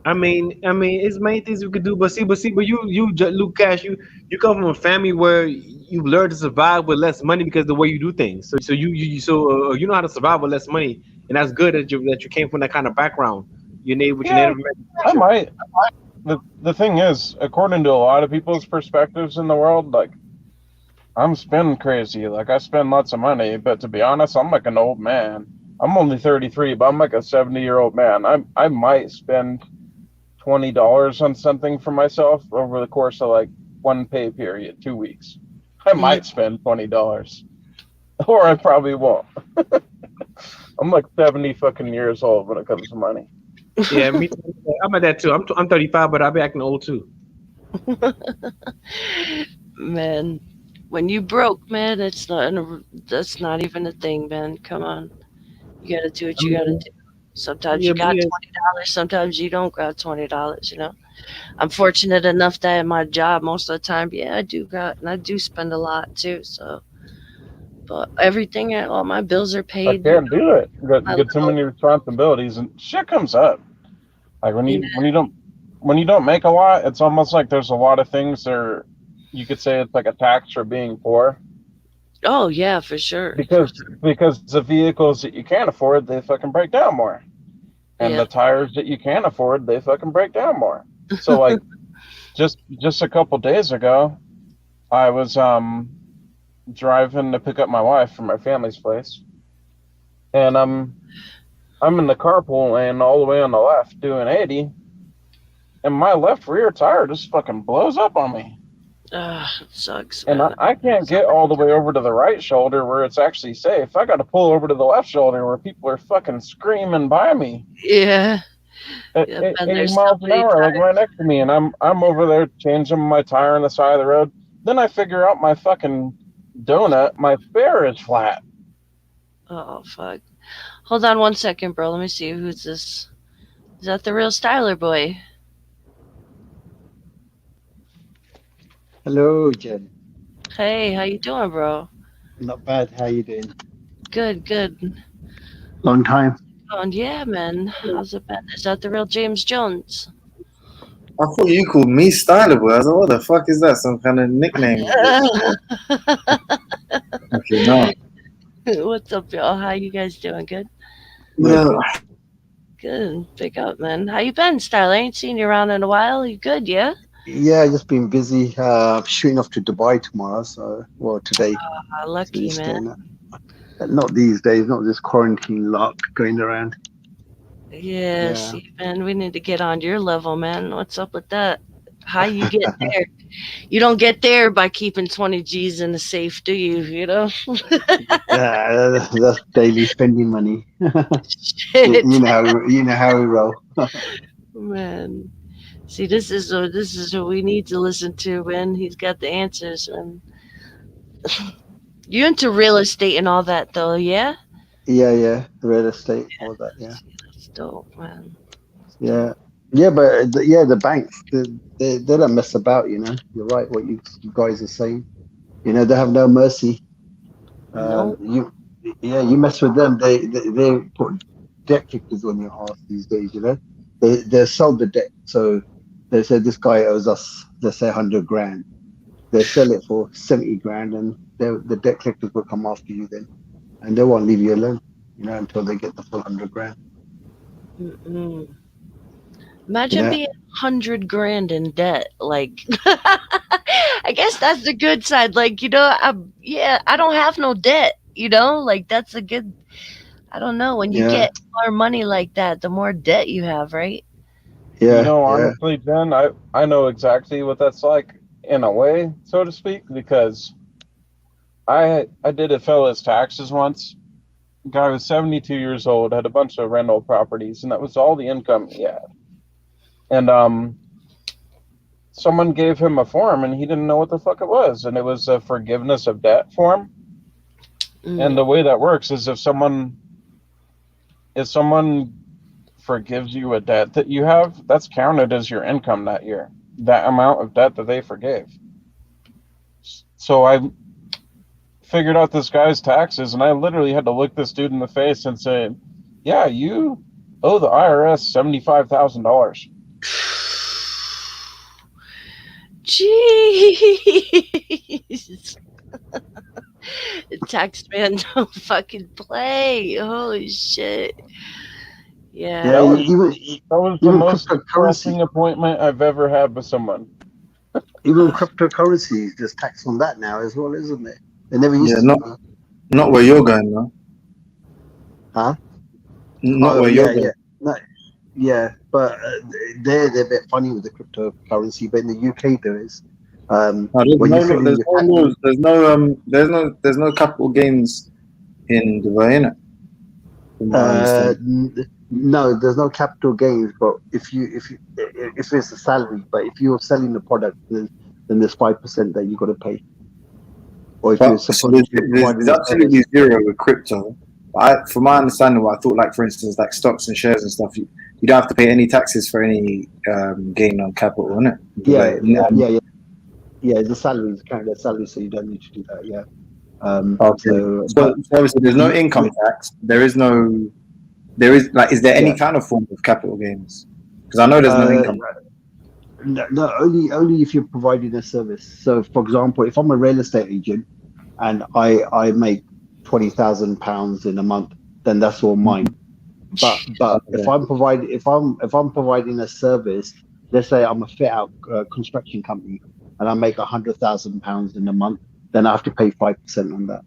I mean, it's many things we could do, but you, Luke Cash, you come from a family where you learn to survive with less money because of the way you do things. So you know how to survive with less money, and that's good that you came from that kind of background. You Native American. I might. The thing is, according to a lot of people's perspectives in the world, like I'm spending crazy. Like I spend lots of money, but to be honest, I'm like an old man. I'm only 33, but I'm like a 70-year-old man. I might spend $20 on something for myself over the course of like one pay period, 2 weeks. I might spend $20, or I probably won't. I'm like 70 fucking years old when it comes to money. Yeah, me. I'm at that too. I'm 35, but I'll be acting old too. Man, when you broke, man, that's not even a thing, man. Come on, you gotta do what you gotta do. Sometimes you got $20, sometimes you don't got $20. I'm fortunate enough that in my job, most of the time, I do spend a lot too. So, but all my bills are I paid. can't do it. You get too many responsibilities and shit comes up. Like when you don't make a lot, it's almost like there's a lot of things there. You could say it's like a tax for being poor. Oh yeah, for sure. Because the vehicles that you can't afford, they fucking break down more. And the tires that you can't afford, they fucking break down more. So like just a couple days ago, I was driving to pick up my wife from my family's place. And I'm in the carpool lane all the way on the left doing 80. And my left rear tire just fucking blows up on me. It sucks. And I can't get all the way over to the right shoulder where it's actually safe. I got to pull over to the left shoulder where people are fucking screaming by me. Yeah. At 80 miles an hour, like right next to me, and I'm over there changing my tire on the side of the road. Then I figure out my fucking donut, my fare is flat. Oh fuck. Hold on 1 second, bro. Let me see who's this. Is that the real Styler boy? Hello, Jen. Hey, how you doing, bro? Not bad. How you doing? Good, good. Long time. Oh, and yeah, man. How's it been? Is that the real James Jones? I thought you called me Styler Boy. I was like, what the fuck is that? Some kind of nickname? Okay, no. What's up, y'all? How you guys doing? Good? No. Good. Pick up, man. How you been, Styler? I ain't seen you around in a while. You good, yeah? Yeah, just been busy. Shooting off to Dubai tomorrow. So, well, today. Lucky, So man. not these days. Not this quarantine lot going around. Yeah, see, man, we need to get on your level, man. What's up with that? How you get there? You don't get there by keeping 20 G's in the safe, do you? You know? That's daily spending money. Shit. you know how we roll. Man. See, this is what we need to listen to, man. He's got the answers, man. You into real estate and all that, though, yeah? Yeah, real estate, all that. Yeah. That's dope, man. Yeah, but the banks they don't mess about. You know, you're right. What you guys are saying. You know, they have no mercy. No. You mess with them. They put debt kickers on your ass these days. You know, they sell the debt. So they say this guy owes us, let's say, 100 grand. They sell it for 70 grand, and the debt collectors will come after you then, and they won't leave you alone. You know, until they get the full 100 grand. Mm-mm. Imagine Yeah. being 100 grand in debt. Like, I guess that's the good side. Like, you know, I don't have no debt. You know, like that's a good. I don't know. When you Yeah. get more money like that, the more debt you have, right? Yeah. You know, yeah. honestly, Jen, I know exactly what that's like in a way, so to speak, because I did a fella's taxes once. Guy was 72 years old, had a bunch of rental properties, and that was all the income he had. And someone gave him a form, and he didn't know what the fuck it was, and it was a forgiveness of debt form. And the way that works is if someone forgives you a debt that you have, that's counted as your income that year, that amount of debt that they forgave. So I figured out this guy's taxes, and I literally had to look this dude in the face and say, yeah, you owe the IRS $75,000. Jeez. Tax man don't fucking play. Holy shit. Yeah. Yeah, That was the even most cryptocurrency. depressing appointment I've ever had with someone. Even cryptocurrency is just taxed on that now as well, isn't it? They never used to. Not where you're going, though. Huh? Not where you're going. Yeah, but they're a bit funny with the cryptocurrency. But in the UK, there is. There's no capital gains in Dubai, innit? No, there's no capital gains. But if it's a salary, but if you're selling the product, then there's 5% that you got to pay. Or if you're there's absolutely zero with crypto. From my understanding, I thought, like for instance, like stocks and shares and stuff, you don't have to pay any taxes for any gain on capital, innit? Yeah, the salary is kind of salary, so you don't need to do that. Yeah. Okay. So obviously, there's no income tax. Is there any kind of form of capital gains? Because I know there's no income. No, only if you're providing a service. So, for example, if I'm a real estate agent and I make £20,000 in a month, then that's all mine. But if I'm providing a service, let's say I'm a fit out construction company and I make £100,000 in a month, then I have to pay 5% on that.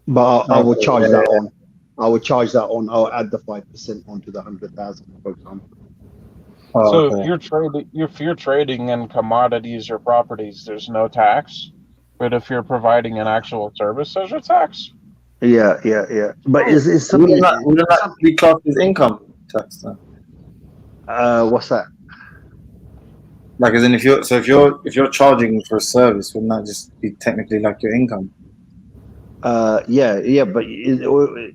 But I will charge that on. I'll add the 5% onto the 100,000, for example. So if you're trading in commodities or properties, there's no tax. But if you're providing an actual service, there's a tax. Yeah. But it's something. Wouldn't that be classed as income tax then? What's that? Like, as in, if you're charging for a service, wouldn't that just be technically like your income? Yeah, but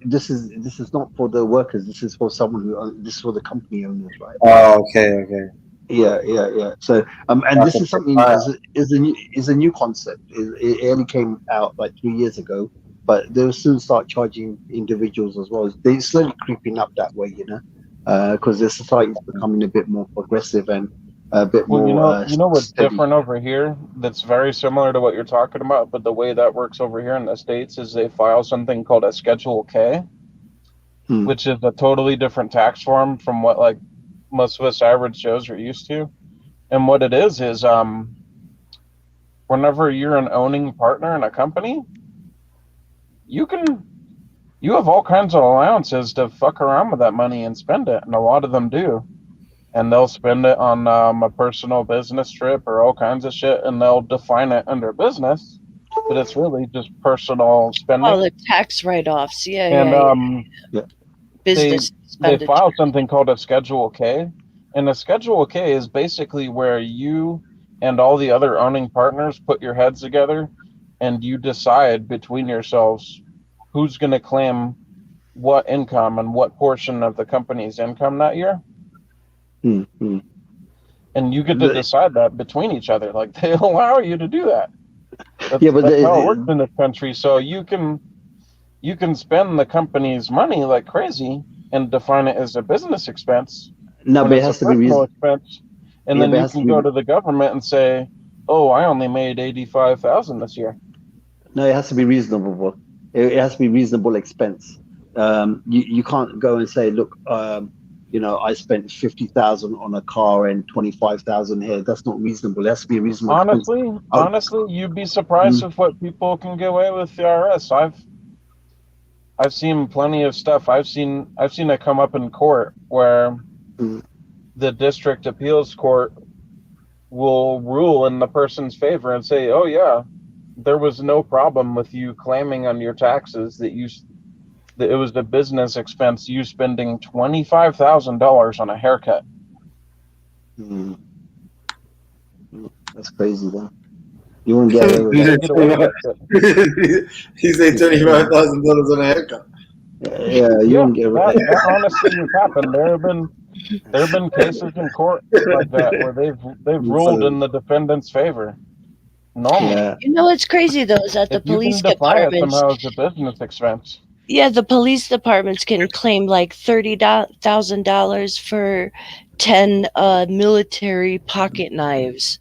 this is not for the workers. This is for someone this is for the company owners, right? Oh, okay. Yeah. So, and this is something is a new concept. It only came out like 3 years ago, but they'll soon start charging individuals as well. They're slowly creeping up that way, because the society is becoming a bit more progressive and a bit Well, more. you know what's steady. different over here that's very similar to what you're talking about, but the way that works over here in the States is they file something called a Schedule K, which is a totally different tax form from what like most of us average Joes are used to. And what it is whenever you're an owning partner in a company, you have all kinds of allowances to fuck around with that money and spend it, and a lot of them do. And they'll spend it on a personal business trip or all kinds of shit, and they'll define it under business, but it's really just personal spending. Oh, the tax write-offs. Yeah, And business they expenditure. file something called a Schedule K, and a Schedule K is basically where you and all the other owning partners put your heads together, and you decide between yourselves who's going to claim what income and what portion of the company's income that year. Mm-hmm. And you get to decide that between each other. Like, they allow you to do that. That's how it works in this country. So you can spend the company's money like crazy and define it as a business expense. No, but it has to be reasonable. Expense, and then you can go to the government and say, "Oh, I only made $85,000 this year." No, it has to be reasonable. It has to be reasonable expense. You can't go and say, look, I spent 50,000 on a car and 25,000 here. That's not reasonable. It has to be reasonable. Honestly, you'd be surprised with what people can get away with the IRS. I've seen plenty of stuff. I've seen it come up in court where the district appeals court will rule in the person's favor and say, "Oh yeah, there was no problem with you claiming on your taxes that it was the business expense, you spending $25,000 on a haircut." That's crazy, though. You won't get away with that. He said $25,000 on a haircut. Yeah, you won't get away. That honestly has happened. There have been cases in court like that where they've ruled in the defendant's favor. Normally, Yeah. You know what's crazy though is that the if you police can define it departments. somehow as a business expense. Yeah, the police departments can claim like $30,000 for 10 military pocket knives.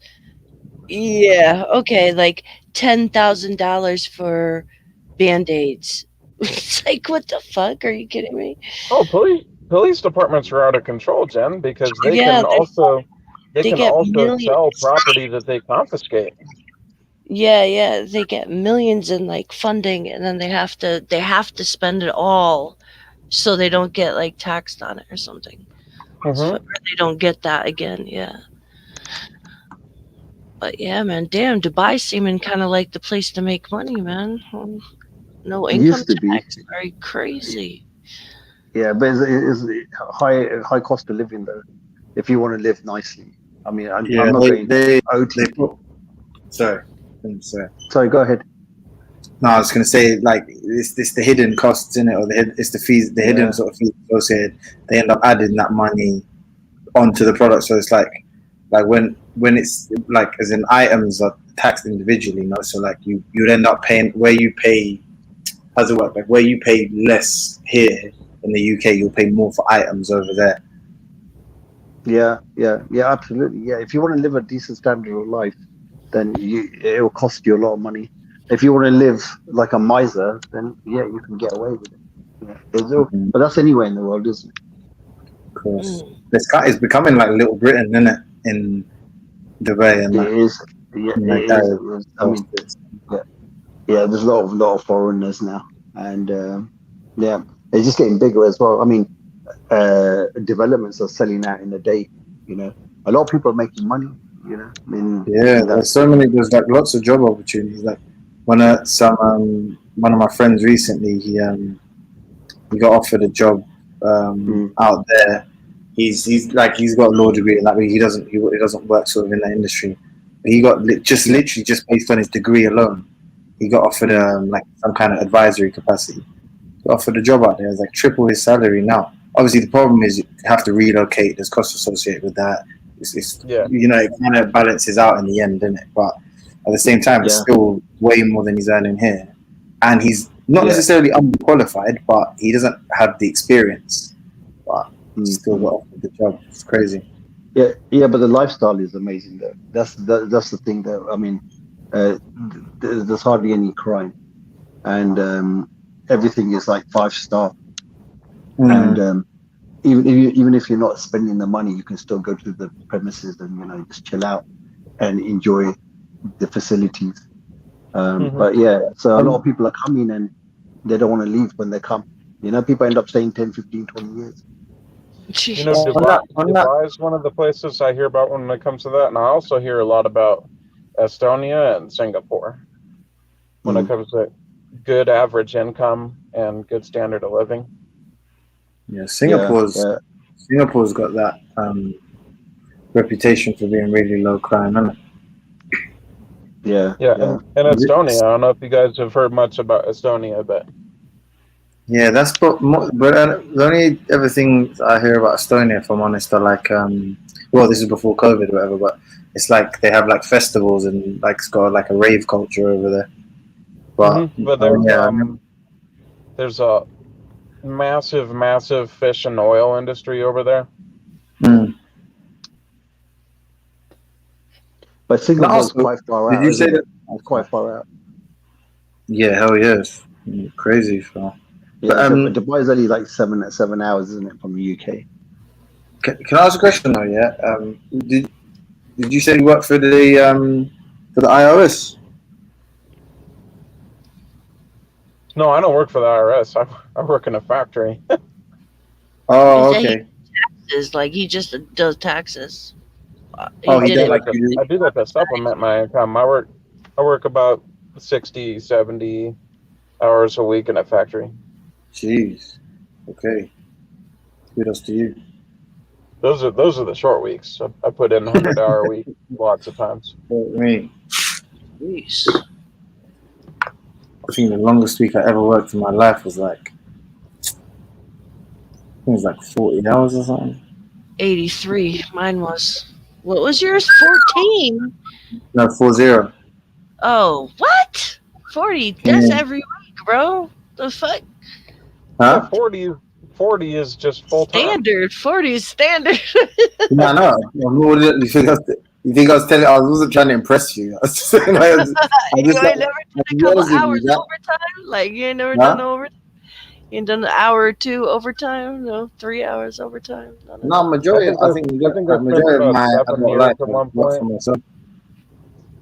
Yeah, okay, like $10,000 for Band-Aids. It's like, what the fuck? Are you kidding me? Oh, police departments are out of control, Jen, because they Yeah, can also get millions. sell property that they confiscate. Yeah, they get millions in like funding, and then they have to spend it all, so they don't get like taxed on it or something. So they don't get that again. Yeah. But yeah, man, damn, Dubai seeming kind of like the place to make money, man. No It income used to be. tax, very crazy. Yeah, but it's high cost of living, though, if you want to live nicely. I mean, I'm not saying Sorry, go ahead. No, I was going to say, like, it's the hidden costs in it, or it's the fees, the hidden sort of fees associated. They end up adding that money onto the product, so it's like when it's like, as in, items are taxed individually, so like you'd end up paying where you pay. How does it work? Like, where you pay less here in the UK, you'll pay more for items over there. Yeah, absolutely. Yeah, if you want to live a decent standard of life, then it will cost you a lot of money. If you want to live like a miser, then yeah, you can get away with it. Yeah. But that's anywhere in the world, isn't it? Of course. It's becoming like Little Britain, isn't it? In Dubai, and it is. Yeah, it is. I mean, there's a lot of foreigners now, and they're just getting bigger as well. I mean, developments are selling out in a day. A lot of people are making money. I mean, there's like lots of job opportunities. Like one of my friends recently, he got offered a job out there, he's like he's got a law degree and that way he doesn't work sort of in that industry. But he got literally just based on his degree alone, he got offered like some kind of advisory capacity. He got offered a job out there. It's like triple his salary now. Obviously, the problem is you have to relocate. There's costs associated with that. It's you know, it kind of balances out in the end, doesn't it? But at the same time, it's still way more than he's earning here, and he's not necessarily underqualified, but he doesn't have the experience. But he's still got offered the job. It's crazy. Yeah, but the lifestyle is amazing though. That's the thing though. I mean, there's hardly any crime, and everything is like 5-star. And even if you're not spending the money, you can still go to the premises and, you know, just chill out and enjoy the facilities. But yeah, so a lot of people are coming and they don't want to leave when they come. You know, people end up staying 10, 15, 20 years. You know, Dubai is one of the places I hear about when it comes to that, and I also hear a lot about Estonia and Singapore when it comes to good average income and good standard of living. Yeah, Singapore's got that reputation for being really low crime, hasn't it? Yeah. And Estonia, I don't know if you guys have heard much about Estonia, but yeah, that's but the only other things I hear about Estonia, if I'm honest, are like well, this is before COVID or whatever, but it's like they have like festivals and like it's got like a rave culture over there. But there's a massive fish and oil industry over there. But Singapore's quite far out. Did you say that? It's quite far out. Yeah, hell yes. Crazy far. Yeah, but Dubai is only like 7 hours, isn't it, from the UK? Can I ask a question though? Yeah. Did you say you work for the IRS? No, I don't work for the IRS. I work in a factory. Oh, okay. Taxes, like he just does taxes. I do that to supplement my income. I work about 60, 70 hours a week in a factory. Jeez. Okay. Kudos to you. Those are the short weeks. I put in 100-hour week lots of times. Me. Jeez. I think the longest week I ever worked in my life was like, I think it was like 40 hours or something. 83. Mine was. What was yours? 14. No, 40. Oh, what? 40. That's every week, bro. The fuck? Huh? 40 is just full time. Standard. 40 is standard. No. You think I was telling? I wasn't trying to impress you. I was just saying, You ain't never done a couple hours overtime? Like, you ain't never done overtime? You ain't done an hour or two overtime? No, 3 hours overtime? No, majority. I think majority of my adult life at one point.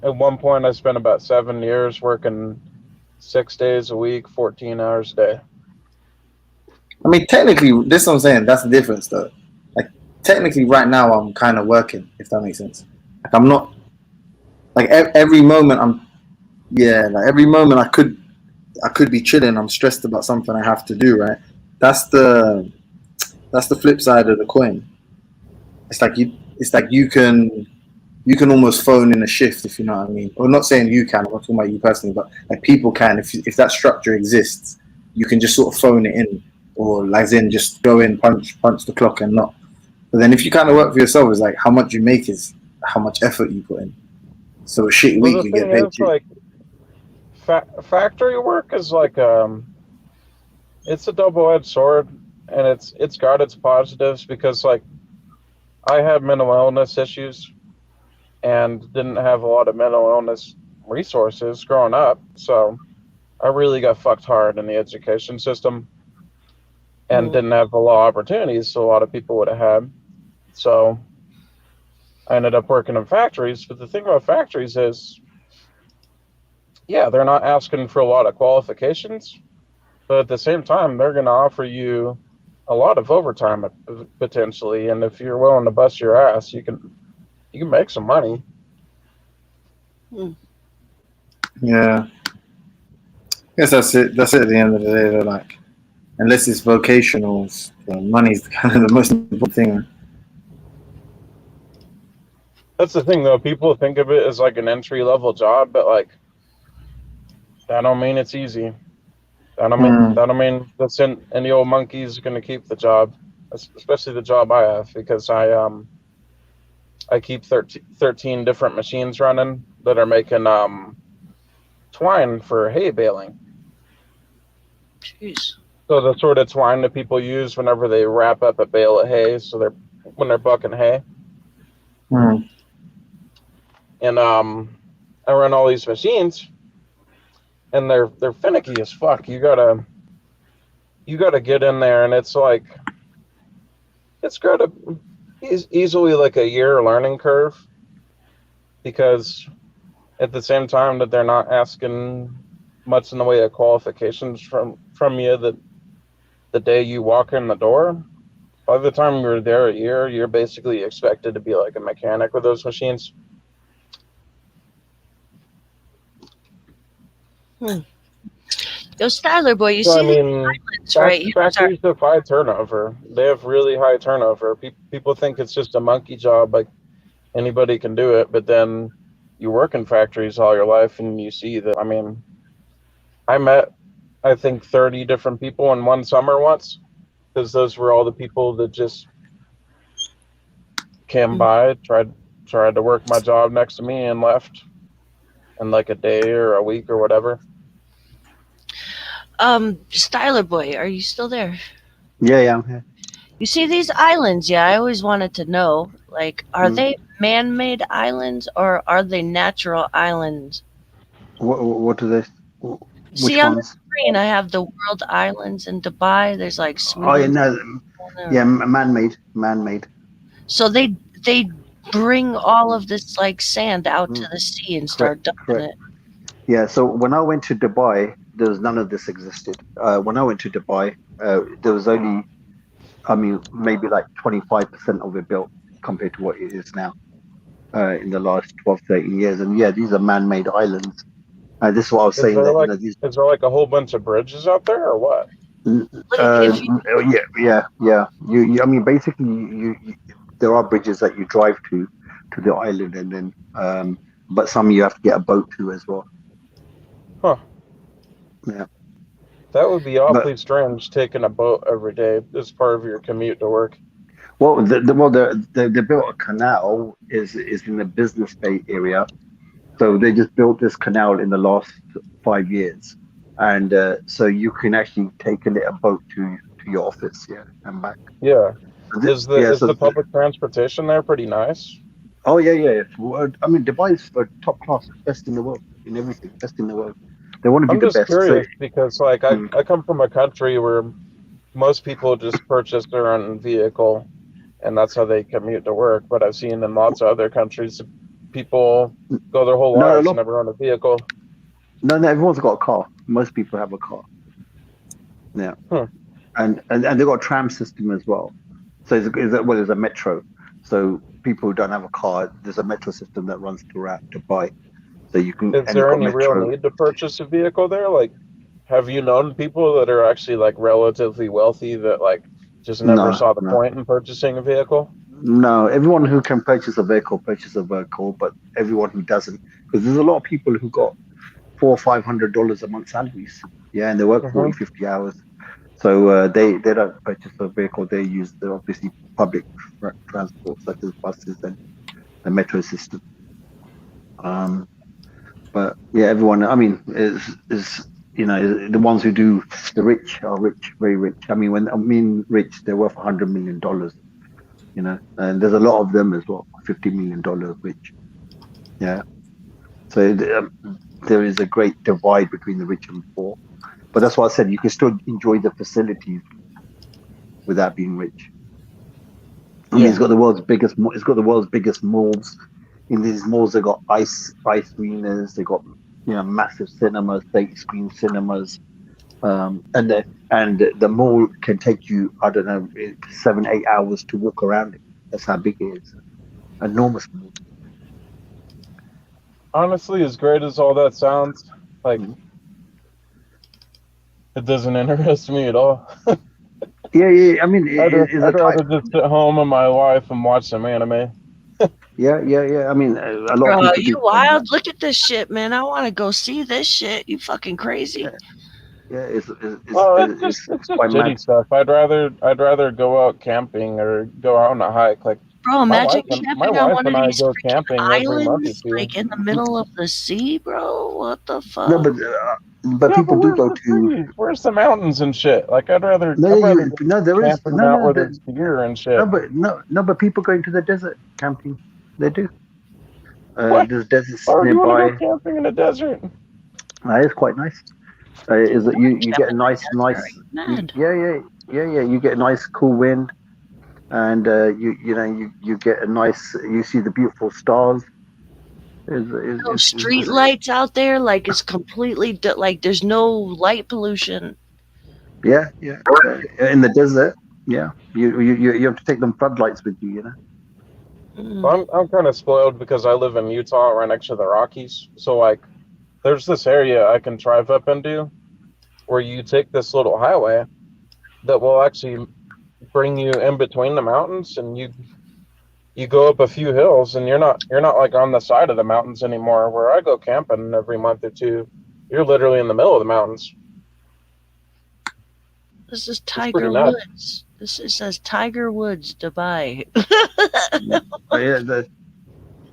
At one point, I spent about 7 years working 6 days a week, 14 hours a day. I mean, technically, this is what I'm saying. That's the difference, though. Like, technically, right now, I'm kind of working, if that makes sense. Like, I'm not. Like, every moment, every moment I could be chilling. I'm stressed about something I have to do, right? That's the flip side of the coin. It's like you can almost phone in a shift, if you know what I mean. I'm not saying you can. I'm not talking about you personally, but like people can. If that structure exists, you can just sort of phone it in, or like in just go in, punch the clock, and not. But then if you kind of work for yourself, it's like how much you make is how much effort you put in. So a shitty week you get paid. Like, factory work is like it's a double-edged sword, and it's got its positives because like I had mental illness issues and didn't have a lot of mental illness resources growing up, so I really got fucked hard in the education system and didn't have a lot of opportunities so a lot of people would have had. So I ended up working in factories, but the thing about factories is, yeah, they're not asking for a lot of qualifications, but at the same time, they're going to offer you a lot of overtime potentially, and if you're willing to bust your ass, you can make some money. Yeah, I guess that's it. That's it. At the end of the day, they're like, unless it's vocational, money's kind of the most important thing. That's the thing, though. People think of it as like an entry level job, but like that don't mean it's easy. That don't mean that's any old monkey's gonna keep the job, especially the job I have, because I keep 13 different machines running that are making twine for hay baling. Jeez. So the sort of twine that people use whenever they wrap up a bale of hay, so when they're bucking hay. And I run all these machines, and they're finicky as fuck. You gotta get in there, and it's like it's got easily like a year learning curve, because at the same time that they're not asking much in the way of qualifications from you the day you walk in the door. By the time you're there a year, you're basically expected to be like a mechanic with those machines. Yo, Styler boy, you So, I see mean, the islands, right? Here, sorry. factories have high turnover. They have really high turnover. People think it's just a monkey job, like anybody can do it. But then you work in factories all your life, and you see that. I mean, I met, I think, 30 different people in one summer once, because those were all the people that just came by, tried to work my job next to me, and left in like a day or a week or whatever. Styler boy, are you still there? Yeah, I'm here. You see these islands? Yeah, I always wanted to know. Like, are they man-made islands or are they natural islands? What are they? Which See on the ones? screen, I have the world islands in Dubai. There's like Oh, yeah, smooth. no, yeah, man-made. So they bring all of this like sand out to the sea and start dumping it. Yeah, so when I went to Dubai, there was none of this existed. When I went to Dubai, there was only, I mean, maybe like 25% of it built compared to what it is now in the last 12, 13 years. And yeah, these are man-made islands. This is what I was saying. There That, is there like a whole bunch of bridges out there, or what? Yeah. You I mean, basically, you there are bridges that you drive to the island, and then, but some you have to get a boat to as well. Huh. Yeah. That would be awfully strange, taking a boat every day as part of your commute to work. Well, they built a canal is in the Business Bay area, so they just built this canal in the last 5 years, and so you can actually take a boat to your office, and back. Yeah. Is the public transportation there pretty nice? Oh yeah. Well, I mean, Dubai is top class, best in the world in everything, best in the world. They want to be the best. I'm just curious because, like, I come from a country where most people just purchase their own vehicle, and that's how they commute to work. But I've seen in lots of other countries, people go their whole lives and never own a vehicle. No, everyone's got a car. Most people have a car. Yeah, and they've got a tram system as well. So there's a metro. So people who don't have a car, there's a metro system that runs throughout Dubai. So you can. Is there any real need to purchase a vehicle there? Like, have you known people that are actually like relatively wealthy that like just never saw the point in purchasing a vehicle? No, everyone who can purchase a vehicle purchases a vehicle, but everyone who doesn't, because there's a lot of people who got $400 or $500 a month salaries, and they work 40, 50 hours. So they don't purchase a vehicle. They use the obviously public transport such as buses and the metro system. But yeah, everyone. I mean, is the ones who do the rich are rich, very rich. I mean, when I mean rich, they're worth $100 million. And there's a lot of them as well, $50 million rich. Yeah. So there is a great divide between the rich and poor. But that's why I said you can still enjoy the facilities without being rich. I mean, it's got the world's biggest. It's got the world's biggest malls. In these malls, they got ice screeners. They got massive cinemas, big screen cinemas, and the mall can take you 7-8 hours to walk around it. That's how big it is. Enormous mall. Honestly, as great as all that sounds, like it doesn't interest me at all. Yeah. I mean, I'd rather just sit home with my wife and watch some anime. Yeah. I mean, a lot of Bro, people you do. wild? Look at this shit, man. I want to go see this shit. You fucking crazy. Yeah, Well, it's it's just quite shitty mad. stuff. I'd rather go out camping or go out on a hike. Like Bro, imagine camping on one of I these go freaking camping every month or islands, two. like in the middle of the sea, bro. What the fuck? No, but Yeah, people do where's go the to. trees? Where's the mountains and shit? Like I'd rather No, go there is camping out where there's deer and shit. but people go into the desert camping. They do. What? There's deserts Why would you want to nearby. go camping in a desert? It's quite nice. Is that you get a nice Mad. you get a nice cool wind, and you get a nice, you see the beautiful stars. Those street lights out there, like it's completely like there's no light pollution. Yeah. In the desert, yeah, you have to take them floodlights with you, you know. Well, I'm kind of spoiled because I live in Utah, right next to the Rockies. So like, there's this area I can drive up into, where you take this little highway that will actually bring you in between the mountains, and you go up a few hills, and you're not like on the side of the mountains anymore. Where I go camping every month or two, you're literally in the middle of the mountains. This is Tiger nuts. Woods. It says Tiger Woods, Dubai.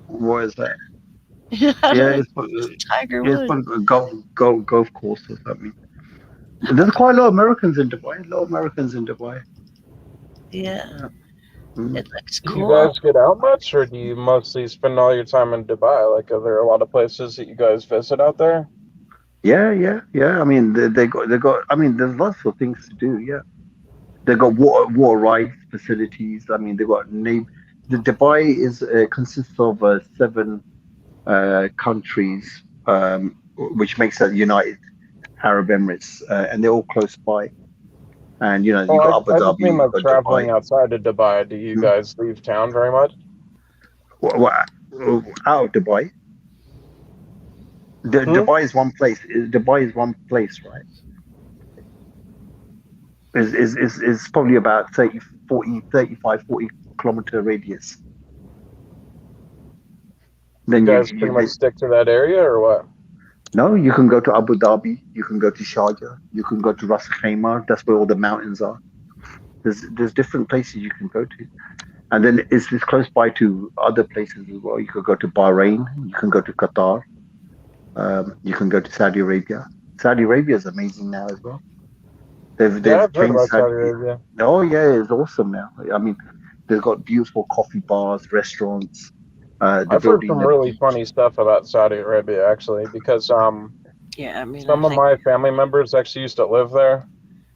What is that? Yeah, It's Tiger it's Woods. a golf course or something. There's quite a lot of Americans in Dubai. Yeah. Mm. It looks Do cool. you guys get out much, or do you mostly spend all your time in Dubai? Like, are there a lot of places that you guys visit out there? Yeah. I mean, they got. I mean, there's lots of things to do. Yeah, they got water ride facilities. I mean, they got The Dubai is consists of 7 countries, which makes a United Arab Emirates, and they're all close by. And you got Abu I just Dhabi, mean you like got traveling Dubai. outside of Dubai. Do you guys leave town very much? Out of Dubai. Dubai is one place. Dubai is one place, right? Is probably about 35, 40 kilometer radius. Then You guys pretty much stick to that area, or what? No, you can go to Abu Dhabi, you can go to Sharjah, you can go to Ras Al Khaimah. That's where all the mountains are. There's different places you can go to, and then it's close by to other places as well. You could go to Bahrain, you can go to Qatar, you can go to Saudi Arabia. Saudi Arabia is amazing now as well. They've I've heard changed about Saudi Arabia. Oh yeah, it's awesome now. I mean, they've got beautiful coffee bars, restaurants. I've heard some really funny stuff about Saudi Arabia, actually, because Yeah, I mean, some of my family members actually used to live there,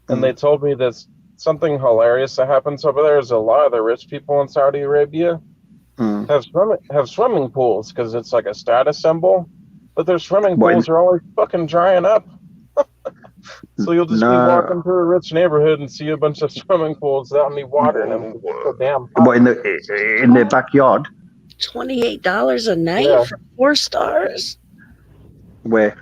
and they told me that something hilarious that happens over there is a lot of the rich people in Saudi Arabia have swimming pools because it's like a status symbol, but their swimming pools are always fucking drying up. So you'll just be walking through a rich neighborhood and see a bunch of swimming pools without any water in them. So damn. But in their backyard. $28 a night for 4 stars. Where?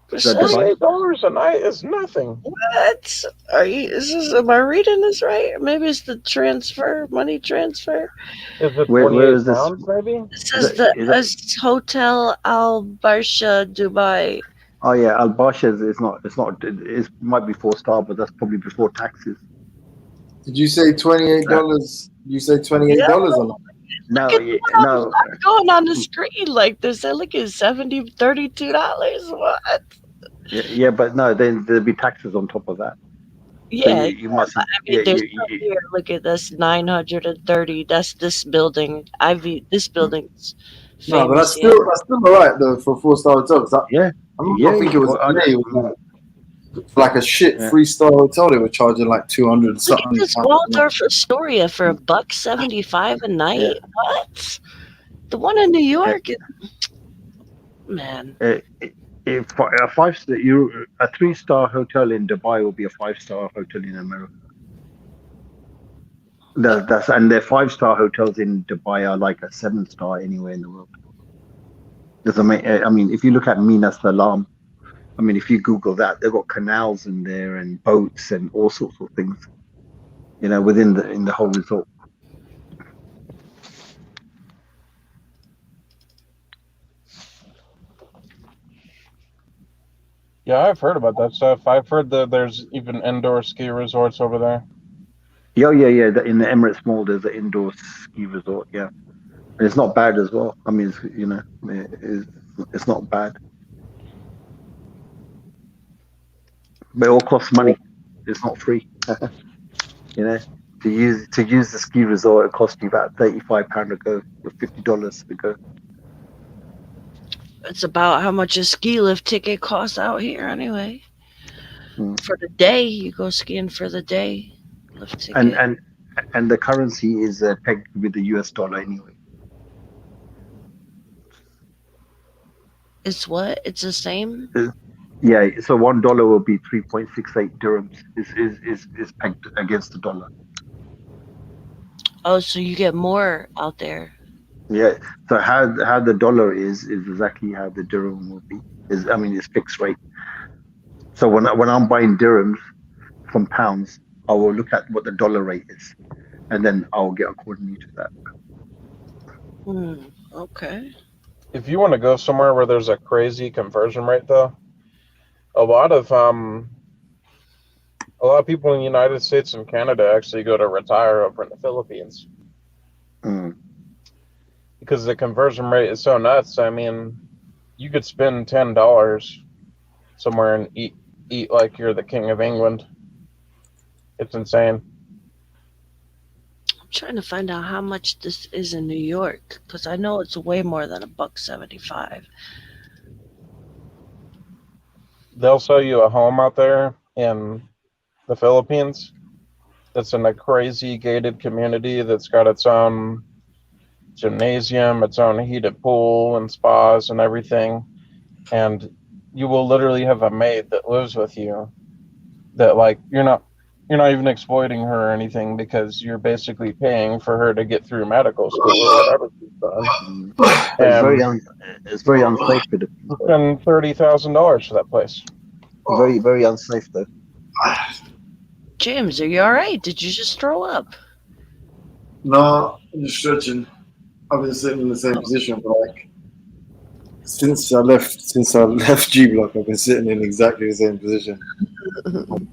$28 a night is nothing. What? Am I reading this right? Maybe it's the money transfer. Is it where is this? pounds, maybe? It says the Hotel Al Barsha, Dubai. Oh yeah, Al Barsha is not. It might be 4-star, but that's probably before taxes. Did you say $28? You say $28 on it? No, Going on the screen like this. I look at $32. What? Yeah, but no, then there'll be taxes on top of that. Yeah, so you must. I mean, there's here. Look at this, 930. That's this building. This building's famous. No, but that's still all right though for a 4-star hotel. Yeah, I think it was like a shit 3-star hotel. They were charging like 200 something. Look at this Waldorf Astoria for $175 a night. Yeah. What? The one in New York, man. If a 3-star hotel in Dubai will be a 5-star hotel in America. And their 5-star hotels in Dubai are like a 7-star anywhere in the world. I mean, if you look at Mina Salam, I mean, if you Google that, they've got canals in there and boats and all sorts of things, within the whole resort. Yeah, I've heard about that stuff. I've heard that there's even indoor ski resorts over there. Yeah, yeah, yeah. In the Emirates Mall, there's an indoor ski resort. Yeah, and it's not bad as well. I mean, it's not bad, but it all costs money. It's not free. You know, to use the ski resort, it costs you about £35 to go, with $50 to go. It's about how much a ski lift ticket costs out here anyway. Mm. For the day, you go skiing for the day. Lift ticket. And the currency is pegged with the US dollar anyway. It's what? It's the same? Yeah, so $1 will be 3.68 dirhams. Is pegged against the dollar. Oh, so you get more out there. Yeah. So how the dollar is exactly how the dirham will be. It's fixed rate. So when I'm buying dirhams from pounds, I will look at what the dollar rate is, and then I'll get accordingly to that. Okay. If you want to go somewhere where there's a crazy conversion rate, though, a lot of people in the United States and Canada actually go to retire over in the Philippines because the conversion rate is so nuts. I mean, you could spend $10 somewhere and eat like you're the king of England. It's insane. I'm trying to find out how much this is in New York because I know it's way more than $1.75. They'll sell you a home out there in the Philippines that's in a crazy gated community that's got its own gymnasium, its own heated pool and spas and everything. And you will literally have a maid that lives with you that like you're not even exploiting her or anything because you're basically paying for her to get through medical school or whatever she's done. It's very unsafe for the people. And $30,000 for that place. Very, very unsafe though. James, are you all right? Did you just throw up? No, I'm just stretching. I've been sitting in the same position for like since I left G Block. I've been sitting in exactly the same position.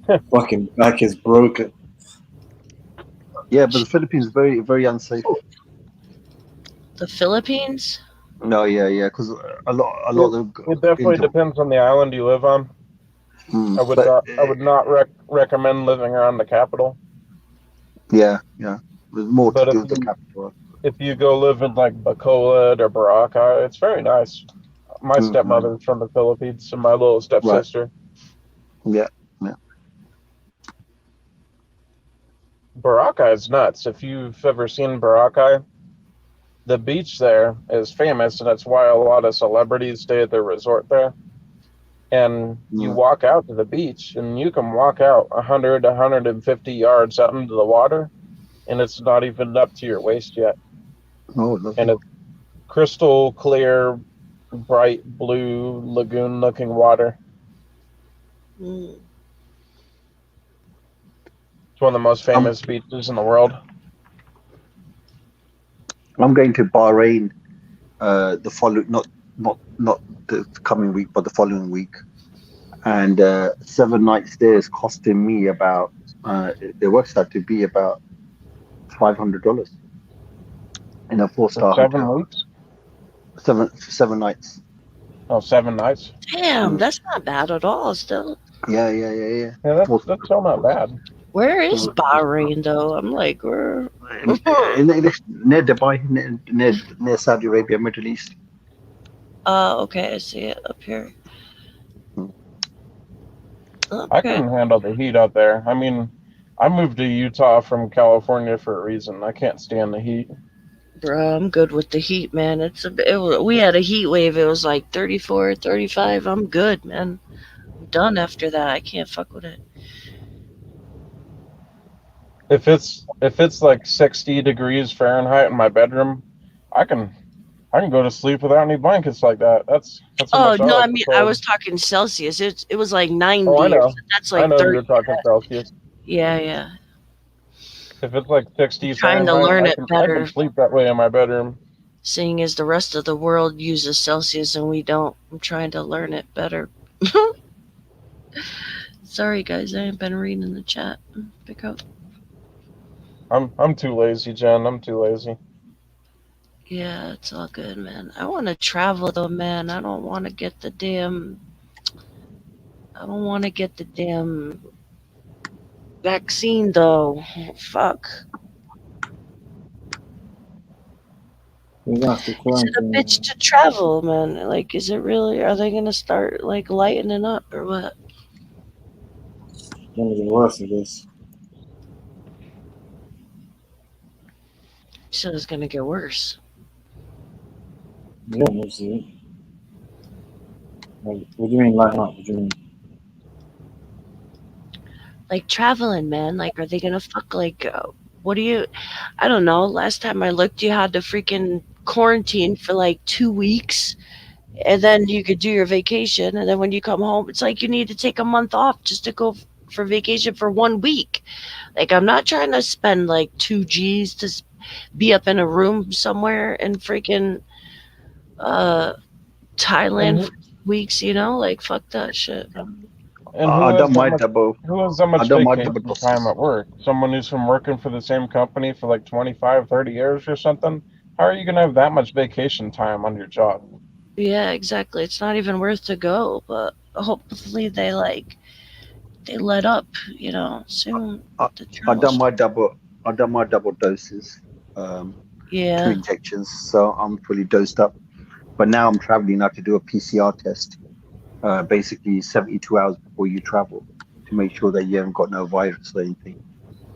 My fucking back is broken. Yeah, but the Philippines is very, very unsafe. The Philippines? No, yeah, because a lot of It definitely depends on the island you live on. I would not recommend living around the capital. Yeah. There's more to do with the capital. If you go live in like Bacolod or Boracay, it's very nice. My stepmother's from the Philippines and my little stepsister. Yeah. Boracay is nuts. If you've ever seen Boracay, the beach there is famous, and that's why a lot of celebrities stay at the resort there. And you walk out to the beach, and you can walk out 100, 150 yards out into the water, and it's not even up to your waist yet. Oh, lovely. And it's crystal clear, bright blue lagoon-looking water. It's one of the most famous beaches in the world. I'm going to Bahrain the following, not the coming week, but the following week, and 7 nights there is costing me about. It works out to be about $500 in a 4-star 7 hotel. weeks? 7 nights. Oh, 7 nights? Damn, that's not bad at all. Still, Yeah. Yeah, that's still not bad. where is Bahrain though? I'm like, near Dubai, near Saudi Arabia, Middle East. Okay, I see it up here. I couldn't handle the heat out there. I mean, I moved to Utah from California for a reason. I can't stand the heat. Bro, I'm good with the heat, man. We had a heat wave. It was like 34, 35. I'm good, man. I'm done after that. I can't fuck with it. If it's like 60 degrees Fahrenheit in my bedroom, I can go to sleep without any blankets like that. That's how much no, I I mean I was talking Celsius. It was like 90. Oh, I know. That's I like know 30. you're talking Celsius. Yeah. If it's like 60 Trying to Fahrenheit, learn it I better. can sleep that way in my bedroom. Seeing as the rest of the world uses Celsius and we don't, I'm trying to learn it better. Sorry, guys, I ain't been reading the chat. Pick up. I'm too lazy, Jen. I'm too lazy. Yeah, it's all good, man. I want to travel though, man. I don't want to get the damn. I don't want to get the damn vaccine though. Fuck. You're gonna have to Is it a quarantine. bitch to travel, man? Like, is it really? Are they gonna start like lightening up or what? It's gonna get worse with this. So it's gonna get worse. Yeah, we'll see. Like, what do you mean lighten up? What do you mean? Like traveling, man. Like, are they gonna fuck? Like, what do you? I don't know. Last time I looked, you had to freaking quarantine for like 2 weeks, and then you could do your vacation. And then when you come home, it's like you need to take a month off just to go for vacation for 1 week. Like, I'm not trying to spend like 2 G's to be up in a room somewhere in freaking Thailand for 2 weeks. You know, like fuck that shit. And I don't mind double. who has that much I don't mind vacation double time doses. at work? Someone who's been working for the same company for like 25, 30 years or something? How are you going to have that much vacation time on your job? Yeah, exactly. It's not even worth to go, but hopefully they let up, you know, soon. I, The I travel done stuff. my double. I done my double doses. 2 Yeah. injections, so I'm fully dosed up. But now I'm traveling. I have to do a PCR test, basically 72 hours before you travel, to make sure that you haven't got no virus or anything.